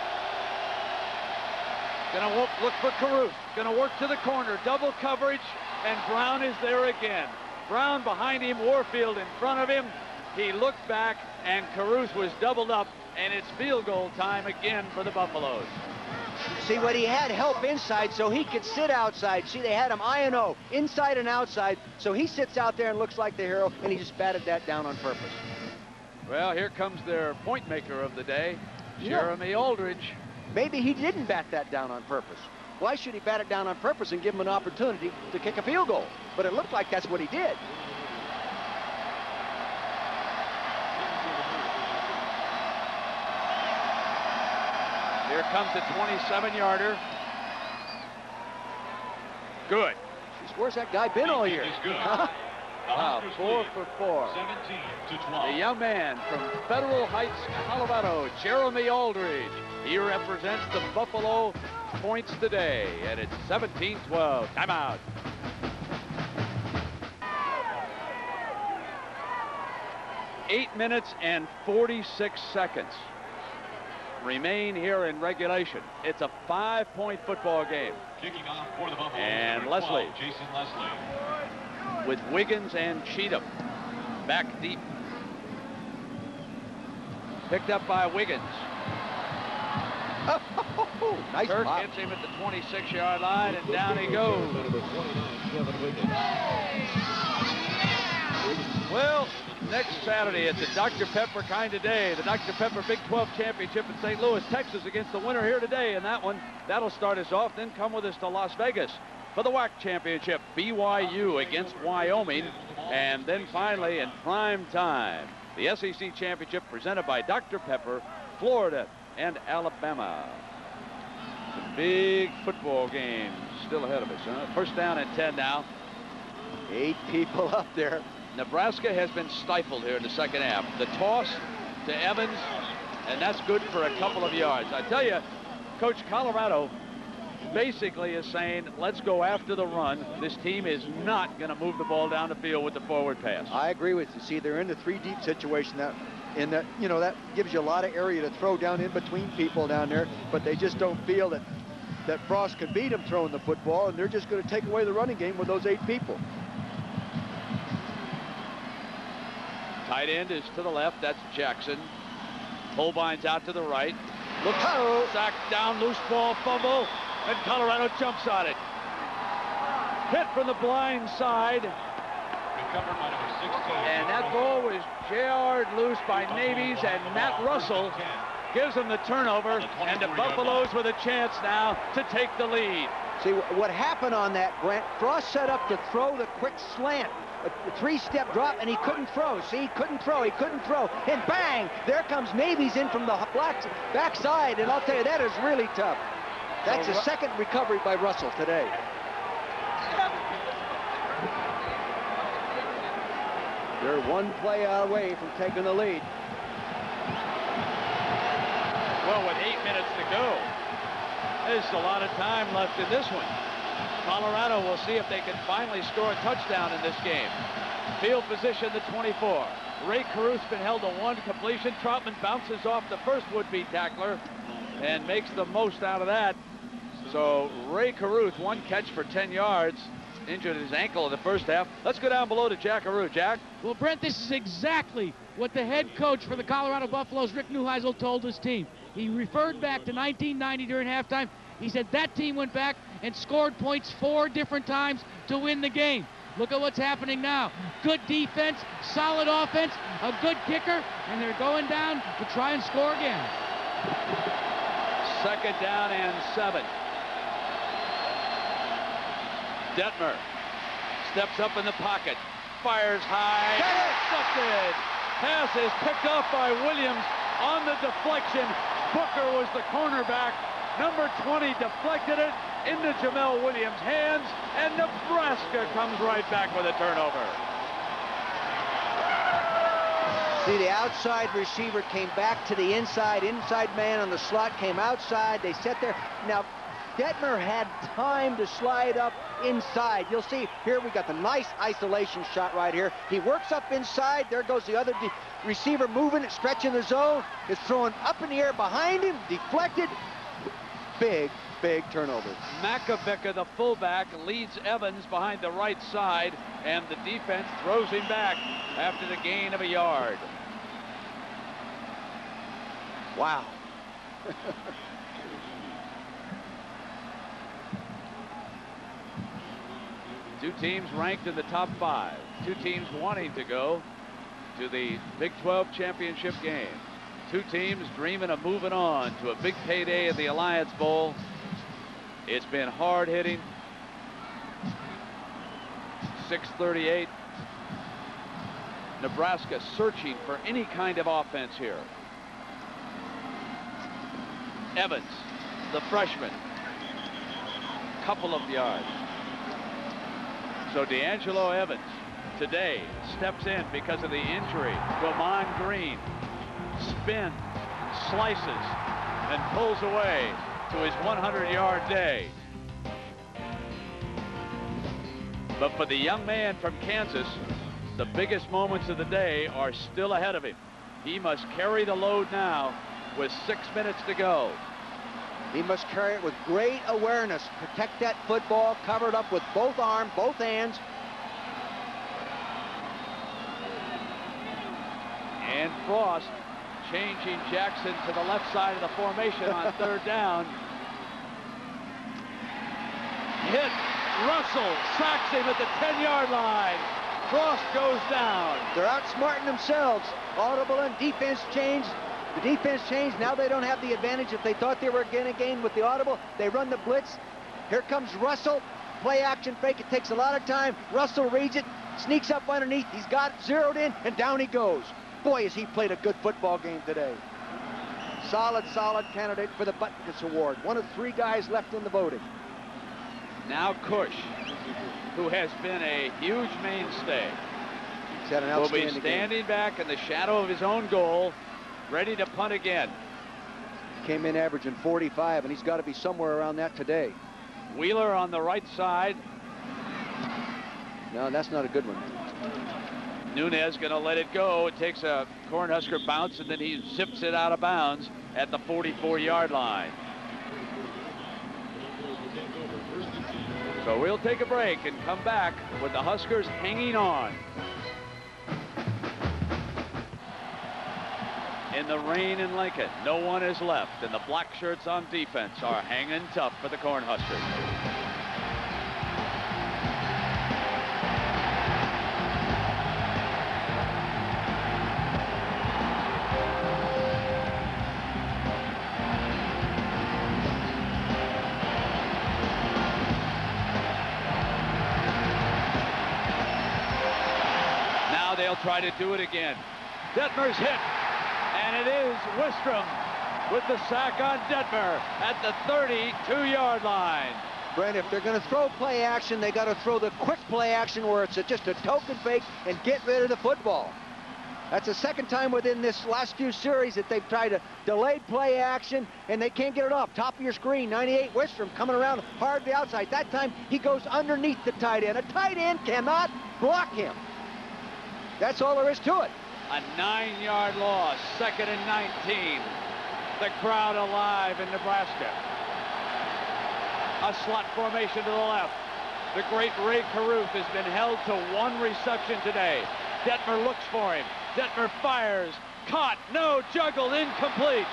Gonna look for Caruth. Gonna work to the corner. Double coverage, and Brown is there again. Brown behind him, Warfield in front of him. He looked back, and Caruth was doubled up, and it's field goal time again for the Buffaloes. See, what he had help inside so he could sit outside. See, they had him I&O, inside and outside, so he sits out there and looks like the hero, and he just batted that down on purpose. Well, here comes their point maker of the day, Jeremy Aldridge. Maybe he didn't bat that down on purpose. Why should he bat it down on purpose and give him an opportunity to kick a field goal? But it looked like that's what he did. Here comes a 27-yarder. Good. Jeez, where's that guy been all year? Wow, 4 for 4. 17-12. The young man from Federal Heights, Colorado, Jeremy Aldridge. He represents the Buffalo points today, and it's 17-12. Timeout. Eight minutes and 46 seconds remain here in regulation. It's a 5-point football game. Kicking off for the Buffalo. And Leslie. Jason Leslie. With Wiggins and Cheatham back deep. Picked up by Wiggins. Nice Kirk pop. hits him at the 26-yard line, and down he goes. Well, next Saturday, it's a Dr. Pepper kind of day. The Dr. Pepper Big 12 Championship in St. Louis, Texas against the winner here today. And that one, that'll start us off. Then come with us to Las Vegas for the WAC Championship, BYU against Wyoming. And then finally, in prime time, the SEC Championship presented by Dr. Pepper, Florida and Alabama. Some big football games still ahead of us, huh? First down and 10 now. 8 people up there. Nebraska has been stifled here in the second half. The toss to Evans, and that's good for a couple of yards. I tell you, Coach, Colorado basically is saying, let's go after the run. This team is not going to move the ball down the field with the forward pass. I agree with you. See, they're in the 3-deep situation. That in that, you know, that gives you a lot of area to throw down in between people down there, but they just don't feel that Frost can beat them throwing the football, and they're just going to take away the running game with those 8 people. Tight end is to the left. That's Jackson. Holbein's out to the right. Looks sacked down, loose ball, fumble, and Colorado jumps on it. Hit from the blind side. Recovered by number 16. And that ball was jarred loose by Navy's, and Matt Russell gives them the turnover, and the Buffaloes with a chance now to take the lead. See, what happened on that, Grant, Frost set up to throw the quick slant, a 3-step drop, and he couldn't throw. See, he couldn't throw, and bang, there comes Navy's in from the backside, and I'll tell you, that is really tough. That's the second recovery by Russell today. They're one play away from taking the lead. Well, with 8 minutes to go, there's a lot of time left in this one. Colorado will see if they can finally score a touchdown in this game. Field position, the 24. Ray Caruth's been held to 1 completion. Troutman bounces off the first would-be tackler and makes the most out of that. So Ray Caruth, 1 catch for 10 yards. Injured his ankle in the first half. Let's go down below to Jack Caruth. Jack? Well, Brent, this is exactly what the head coach for the Colorado Buffaloes, Rick Neuheisel, told his team. He referred back to 1990 during halftime. He said that team went back and scored points 4 different times to win the game. Look at what's happening now. Good defense, solid offense, a good kicker, and they're going down to try and score again. 2nd down and 7. Detmer steps up in the pocket, fires high, intercepted. Pass is picked off by Williams on the deflection. Booker was the cornerback. Number 20 deflected it into Jamel Williams' hands, and Nebraska comes right back with a turnover. See, the outside receiver came back to the inside man on the slot came outside. They sat there. Now, Detmer had time to slide up inside. You'll see here we got the nice isolation shot right here. He works up inside. There goes the other receiver moving, stretching the zone. It's thrown up in the air behind him, deflected. Big turnover. Macabeka, the fullback, leads Evans behind the right side, and the defense throws him back after the gain of a yard. Wow. Two teams ranked in the top 5. 2 teams wanting to go to the Big 12 championship game. 2 teams dreaming of moving on to a big payday in the Alliance Bowl. It's been hard hitting. 6:38. Nebraska searching for any kind of offense here. Evans, the freshman, couple of yards. So D'Angelo Evans today steps in because of the injury to Amon Green. Spins, slices, and pulls away to his 100-yard day. But for the young man from Kansas, the biggest moments of the day are still ahead of him. He must carry the load now with 6 minutes to go. He must carry it with great awareness. Protect that football, covered up with both arms, both hands. And Frost changing Jackson to the left side of the formation on 3rd down. Hit. Russell sacks him at the 10-yard line. Frost goes down. They're outsmarting themselves. Audible and defense changed. The defense changed. Now they don't have the advantage. If they thought they were going to gain with the audible, they run the blitz. Here comes Russell. Play action fake. It takes a lot of time. Russell reads it, sneaks up underneath. He's got it zeroed in, and down he goes. Boy, has he played a good football game today. Solid candidate for the Butkus Award. One of 3 guys left in the voting. Now Cush, who has been a huge mainstay, will be standing back in the shadow of his own goal, ready to punt again. Came in averaging 45, and he's got to be somewhere around that today. Wheeler on the right side. No, that's not a good one. Nunez going to let it go. It takes a Cornhusker bounce, and then he zips it out of bounds at the 44-yard line. So we'll take a break and come back with the Huskers hanging on. In the rain in Lincoln, no one is left, and the black shirts on defense are hanging tough for the Cornhuskers. Now they'll try to do it again. Detmer's hit. And it is Wistrom with the sack on Detmer at the 32-yard line. Brent, if they're going to throw play action, they got to throw the quick play action where it's just a token fake and get rid of the football. That's the second time within this last few series that they've tried a delayed play action and they can't get it off. Top of your screen, 98 Wistrom coming around hard to the outside. That time he goes underneath the tight end. A tight end cannot block him. That's all there is to it. A 9-yard loss, 2nd and 19. The crowd alive in Nebraska. A slot formation to the left. The great Ray Caruth has been held to 1 reception today. Detmer looks for him. Detmer fires. Caught. No. Juggled. Incomplete.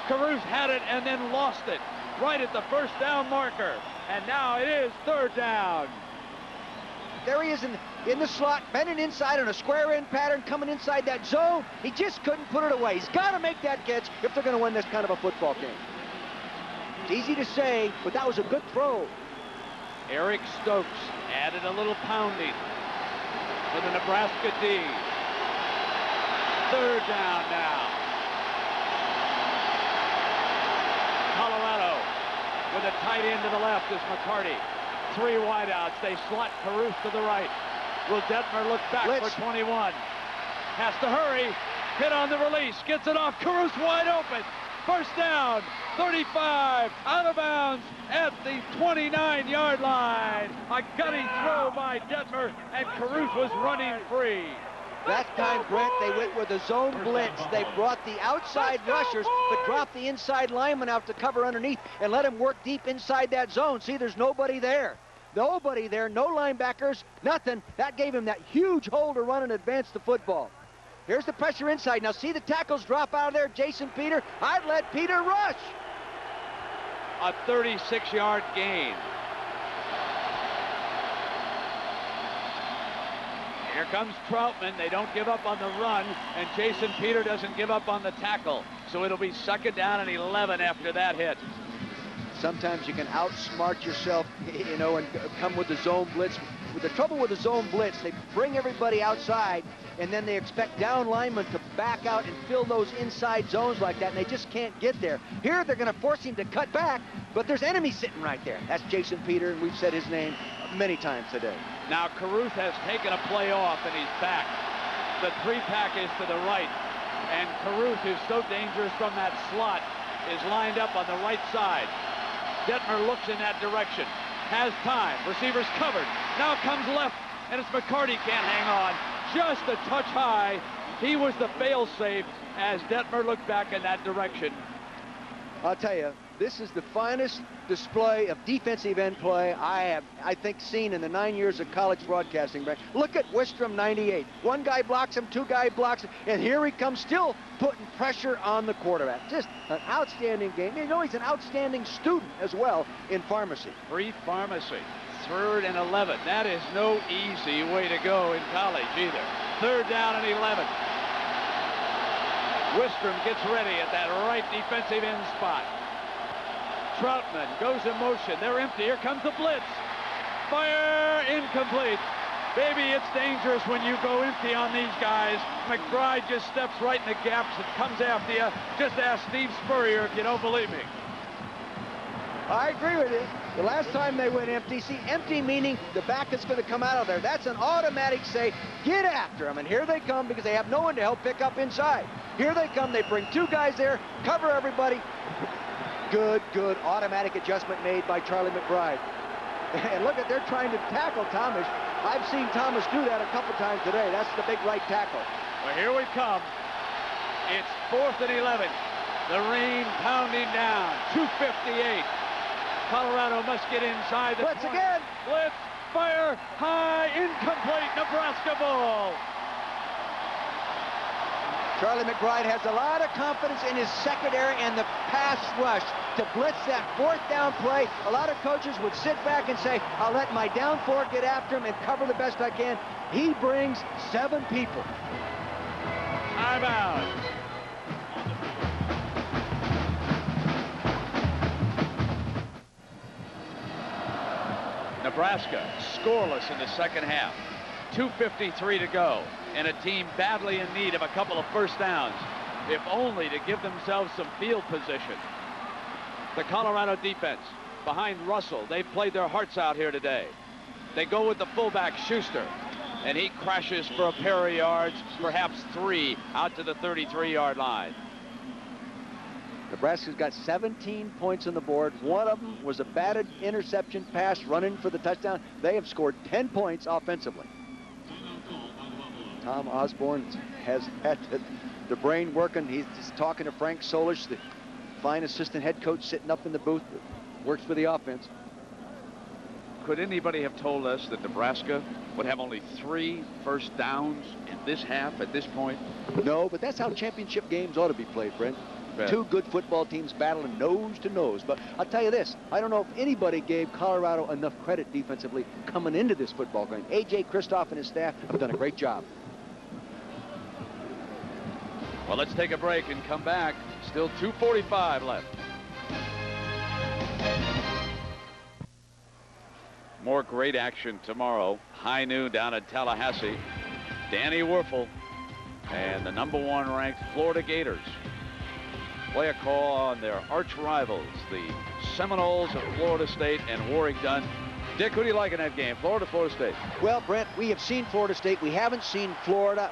Caruth had it and then lost it right at the first down marker. And now it is 3rd down. There he is in the slot, bending inside on a square end pattern, coming inside that zone. He just couldn't put it away. He's got to make that catch if they're going to win this kind of a football game. It's easy to say, but that was a good throw. Eric Stokes added a little pounding for the Nebraska D. 3rd down now. Colorado with a tight end to the left is McCarty. 3 wideouts. They slot Caruth to the right. Will Detmer look back for 21? Has to hurry. Hit on the release. Gets it off. Caruth wide open. 1st down. 35. Out of bounds at the 29-yard line. A gunning throw by Detmer, and Caruth was running free. That time, Brent, they went with a zone blitz. They brought the outside rushers, but dropped the inside lineman out to cover underneath and let him work deep inside that zone. See, there's nobody there. Nobody there, no linebackers, nothing. That gave him that huge hole to run and advance the football. Here's the pressure inside. Now see the tackles drop out of there. Jason Peter, I'd let Peter rush. A 36-yard gain. Here comes Troutman. They don't give up on the run, and Jason Peter doesn't give up on the tackle. So it'll be 2nd down and 11 after that hit. Sometimes you can outsmart yourself, you know, and come with the zone blitz. With the trouble with the zone blitz, they bring everybody outside, and then they expect down linemen to back out and fill those inside zones like that, and they just can't get there. Here, they're going to force him to cut back, but there's enemies sitting right there. That's Jason Peter, and we've said his name many times today. Now, Caruth has taken a play off, and he's back. The 3-pack is to the right, and Caruth, who's so dangerous from that slot, is lined up on the right side. Detmer looks in that direction. Has time. Receivers covered. Now comes left, and it's McCarty can't hang on. Just a touch high. He was the fail-safe as Detmer looked back in that direction. I'll tell you, this is the finest display of defensive end play I think, seen in the 9 years of college broadcasting. Look at Wistrom, 98. One guy blocks him, 2 guys blocks him, and here he comes still putting pressure on the quarterback. Just an outstanding game. You know, he's an outstanding student as well in pharmacy. Free pharmacy. 3rd and 11. That is no easy way to go in college either. 3rd down and 11. Wistrom gets ready at that right defensive end spot. Troutman goes in motion. They're empty. Here comes the blitz. Fire, incomplete. Baby, it's dangerous when you go empty on these guys. McBride just steps right in the gaps and comes after you. Just ask Steve Spurrier if you don't believe me. I agree with you. The last time they went empty, see, empty meaning the back is going to come out of there. That's an automatic say, get after them. And here they come because they have no one to help pick up inside. Here they come. They bring 2 guys there, cover everybody. Good automatic adjustment made by Charlie McBride. And look at, they're trying to tackle Thomas. I've seen Thomas do that a couple times today. That's the big right tackle. Well, here we come. It's 4th and 11. The rain pounding down. 2:58. Colorado must get inside the Blitz point. again. Blitz, fire, high, incomplete. Nebraska ball. Charlie McBride has a lot of confidence in his secondary and the pass rush to blitz that 4th down play. A lot of coaches would sit back and say, I'll let my down 4 get after him and cover the best I can. He brings 7 people. Timeout. Nebraska scoreless in the second half. 2:53 to go, and a team badly in need of a couple of first downs, if only to give themselves some field position. The Colorado defense behind Russell. They've played their hearts out here today. They go with the fullback, Schuster, and he crashes for a pair of yards, perhaps 3, out to the 33-yard line. Nebraska's got 17 points on the board. One of them was a batted interception pass running for the touchdown. They have scored 10 points offensively. Tom Osborne has had the brain working. He's just talking to Frank Solish, the fine assistant head coach sitting up in the booth that works for the offense. Could anybody have told us that Nebraska would have only 3 first downs in this half at this point? No, but that's how championship games ought to be played, Brent. Bet. 2 good football teams battling nose to nose. But I'll tell you this, I don't know if anybody gave Colorado enough credit defensively coming into this football game. A.J. Kristoff and his staff have done a great job. Well, let's take a break and come back. Still 2:45 left. More great action tomorrow. High noon down in Tallahassee. Danny Werfel and the #1 ranked Florida Gators play a call on their arch rivals, the Seminoles of Florida State and Warwick Dunn. Dick, who do you like in that game, Florida State? Well, Brent, we have seen Florida State. We haven't seen Florida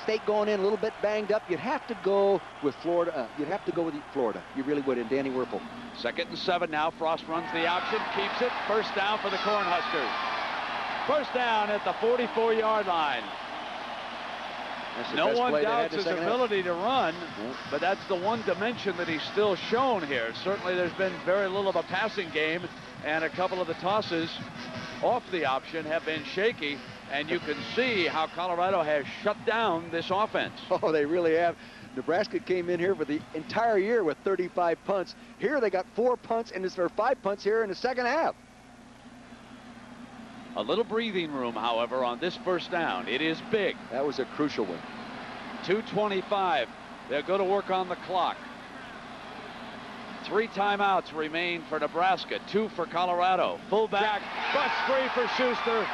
State going in a little bit banged up. You'd have to go with Florida. You'd have to go with Florida. You really would, and Danny Werfel. 2nd and 7 now. Frost runs the option, keeps it. First down for the Cornhuskers. First down at the 44-yard line. No one doubts his ability to run, but that's the one dimension that he's still shown here. Certainly there's been very little of a passing game, and a couple of the tosses off the option have been shaky, and you can see how Colorado has shut down this offense. Oh, they really have. Nebraska came in here for the entire year with 35 punts. Here they got 4 punts, and there are 5 punts here in the second half. A little breathing room, however, on this first down. It is big. That was a crucial one. 2:25. They'll go to work on the clock. 3 timeouts remain for Nebraska, 2 for Colorado. Fullback, bust free for Schuster.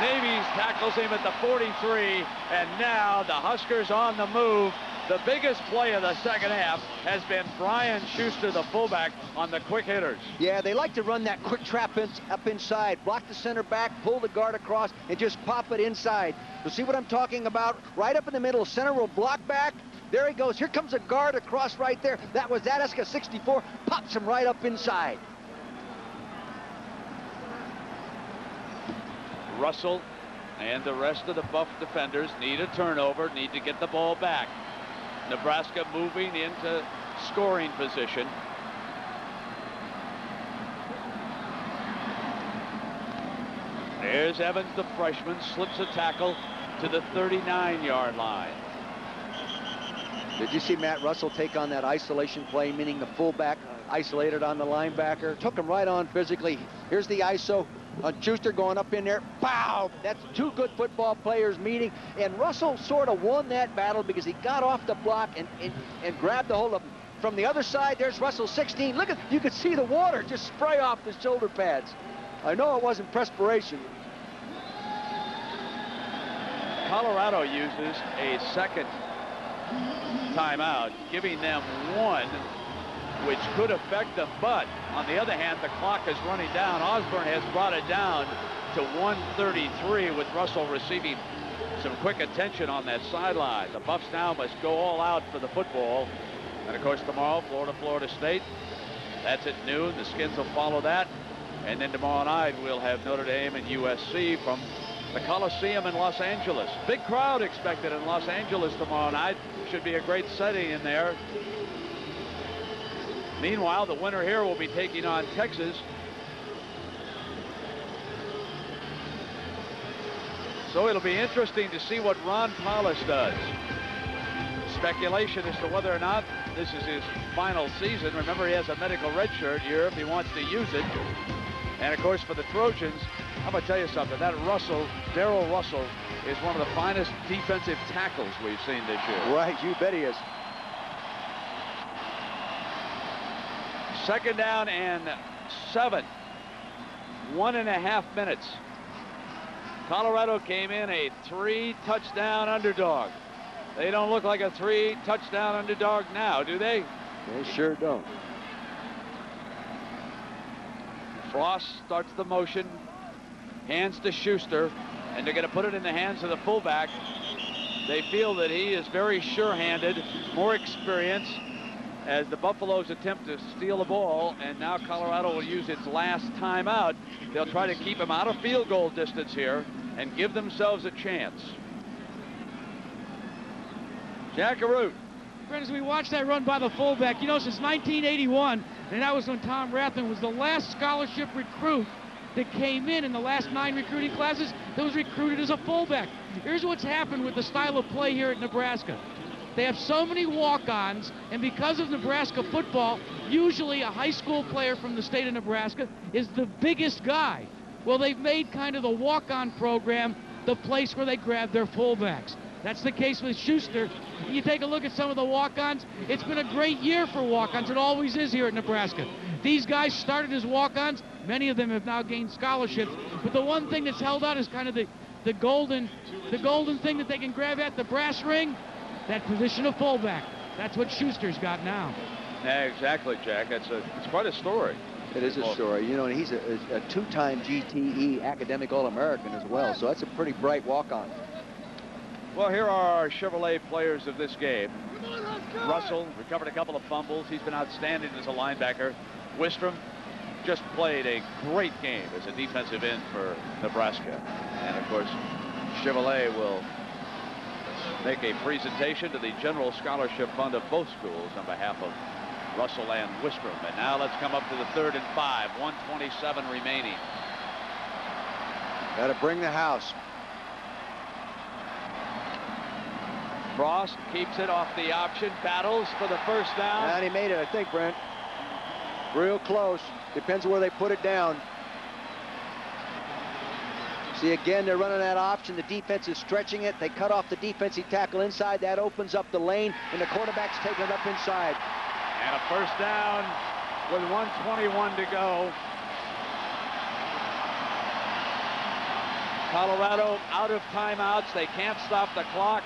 Navies tackles him at the 43, and now the Huskers on the move. The biggest play of the second half has been Brian Schuster, the fullback, on the quick hitters. Yeah, they like to run that quick trap up inside, block the center back, pull the guard across, and just pop it inside. You see what I'm talking about? Right up in the middle, center will block back. There he goes. Here comes a guard across right there. That was Zadeska 64, pops him right up inside. Russell and the rest of the Buff defenders need a turnover, need to get the ball back. Nebraska moving into scoring position. There's Evans, the freshman, slips a tackle to the 39-yard line. Did you see Matt Russell take on that isolation play, meaning the fullback isolated on the linebacker? Took him right on physically. Here's the ISO. Schuster going up in there. Pow! That's 2 good football players meeting. And Russell sort of won that battle because he got off the block and grabbed the hold of him. From the other side, there's Russell 16. Look at, you could see the water just spray off the shoulder pads. I know it wasn't perspiration. Colorado uses a second timeout, giving them 1, which could affect them, but on the other hand, the clock is running down. Osborne has brought it down to 1:33 with Russell receiving some quick attention on that sideline. The Buffs now must go all out for the football. And of course tomorrow, Florida State. That's at noon. The Skins will follow that. And then tomorrow night, we'll have Notre Dame and USC from the Coliseum in Los Angeles. Big crowd expected in Los Angeles tomorrow night. Should be a great setting in there. Meanwhile, the winner here will be taking on Texas. So it'll be interesting to see what Ron Paulus does. Speculation as to whether or not this is his final season. Remember, he has a medical redshirt year if he wants to use it. And of course, for the Trojans, I'm going to tell you something. That Darrell Russell, is one of the finest defensive tackles we've seen this year. Right, you bet he is. Second down and 7. 1.5 minutes. Colorado came in a 3-touchdown underdog. They don't look like a 3-touchdown underdog now, do they? They sure don't. Frost starts the motion, hands to Schuster, and they're going to put it in the hands of the fullback. They feel that he is very sure-handed, more experience, as the Buffaloes attempt to steal the ball, and now Colorado will use its last timeout. They'll try to keep him out of field goal distance here and give themselves a chance. Jack Arute. Friends, as we watch that run by the fullback, you know, since 1981, and that was when Tom Rathman was the last scholarship recruit that came in the last 9 recruiting classes that was recruited as a fullback. Here's what's happened with the style of play here at Nebraska. They have so many walk-ons, and because of Nebraska football, usually a high school player from the state of Nebraska is the biggest guy. Well, they've made kind of the walk-on program the place where they grab their fullbacks. That's the case with Schuster. You take a look at some of the walk-ons. It's been a great year for walk-ons. It always is here at Nebraska. These guys started as walk-ons. Many of them have now gained scholarships. But the one thing that's held out is kind of the golden thing that they can grab at, the brass ring, that position of fullback. That's what Schuster's got now. Yeah, exactly, Jack. It's quite a story. It is a story. You know, and he's a 2-time GTE academic All-American as well. So that's a pretty bright walk-on. Well, here are our Chevrolet players of this game. Russell recovered a couple of fumbles. He's been outstanding as a linebacker. Wistrom just played a great game as a defensive end for Nebraska. And, of course, Chevrolet will make a presentation to the General Scholarship Fund of both schools on behalf of Russell and Wistrom. And now let's come up to the 3rd and 5. 1:27 remaining. Got to bring the house. Frost keeps it off the option, battles for the first down. And he made it, I think, Brent. Real close. Depends where they put it down. See, again, they're running that option. The defense is stretching it. They cut off the defensive tackle inside. That opens up the lane, and the quarterback's taking it up inside. And a first down with 1:21 to go. Colorado out of timeouts. They can't stop the clock.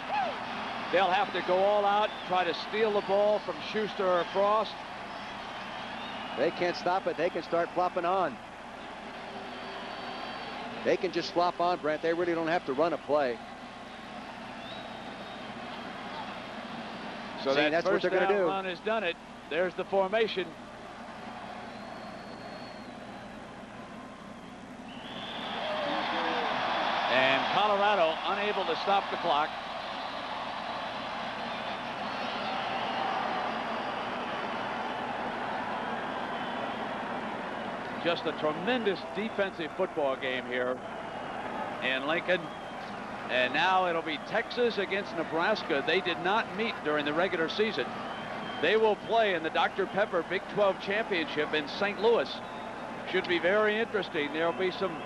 They'll have to go all out, try to steal the ball from Schuster or Frost. They can't stop it. They can start flopping on. They can just flop on, Brent. They really don't have to run a play. So that's what they're going to do. Run has done it. There's the formation. And Colorado unable to stop the clock. Just a tremendous defensive football game here in Lincoln. And now it'll be Texas against Nebraska. They did not meet during the regular season. They will play in the Dr. Pepper Big 12 Championship in St. Louis. Should be very interesting. There'll be some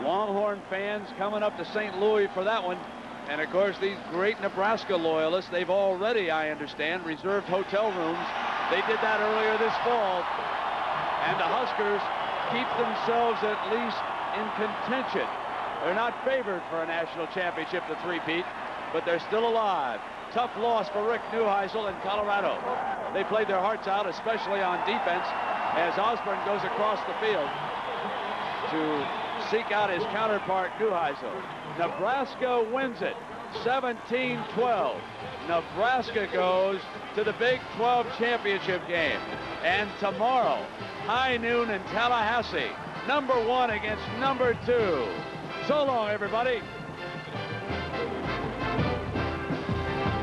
Longhorn fans coming up to St. Louis for that one. And of course, these great Nebraska loyalists, they've already, I understand, reserved hotel rooms. They did that earlier this fall. And the Huskers keep themselves at least in contention. They're not favored for a national championship to three-peat, but they're still alive. Tough loss for Rick Neuheisel in Colorado. They played their hearts out, especially on defense, as Osborne goes across the field to seek out his counterpart, Neuheisel. Nebraska wins it 17-12. Nebraska goes to the Big 12 championship game. And tomorrow, high noon in Tallahassee, number 1 against number 2. So long, everybody.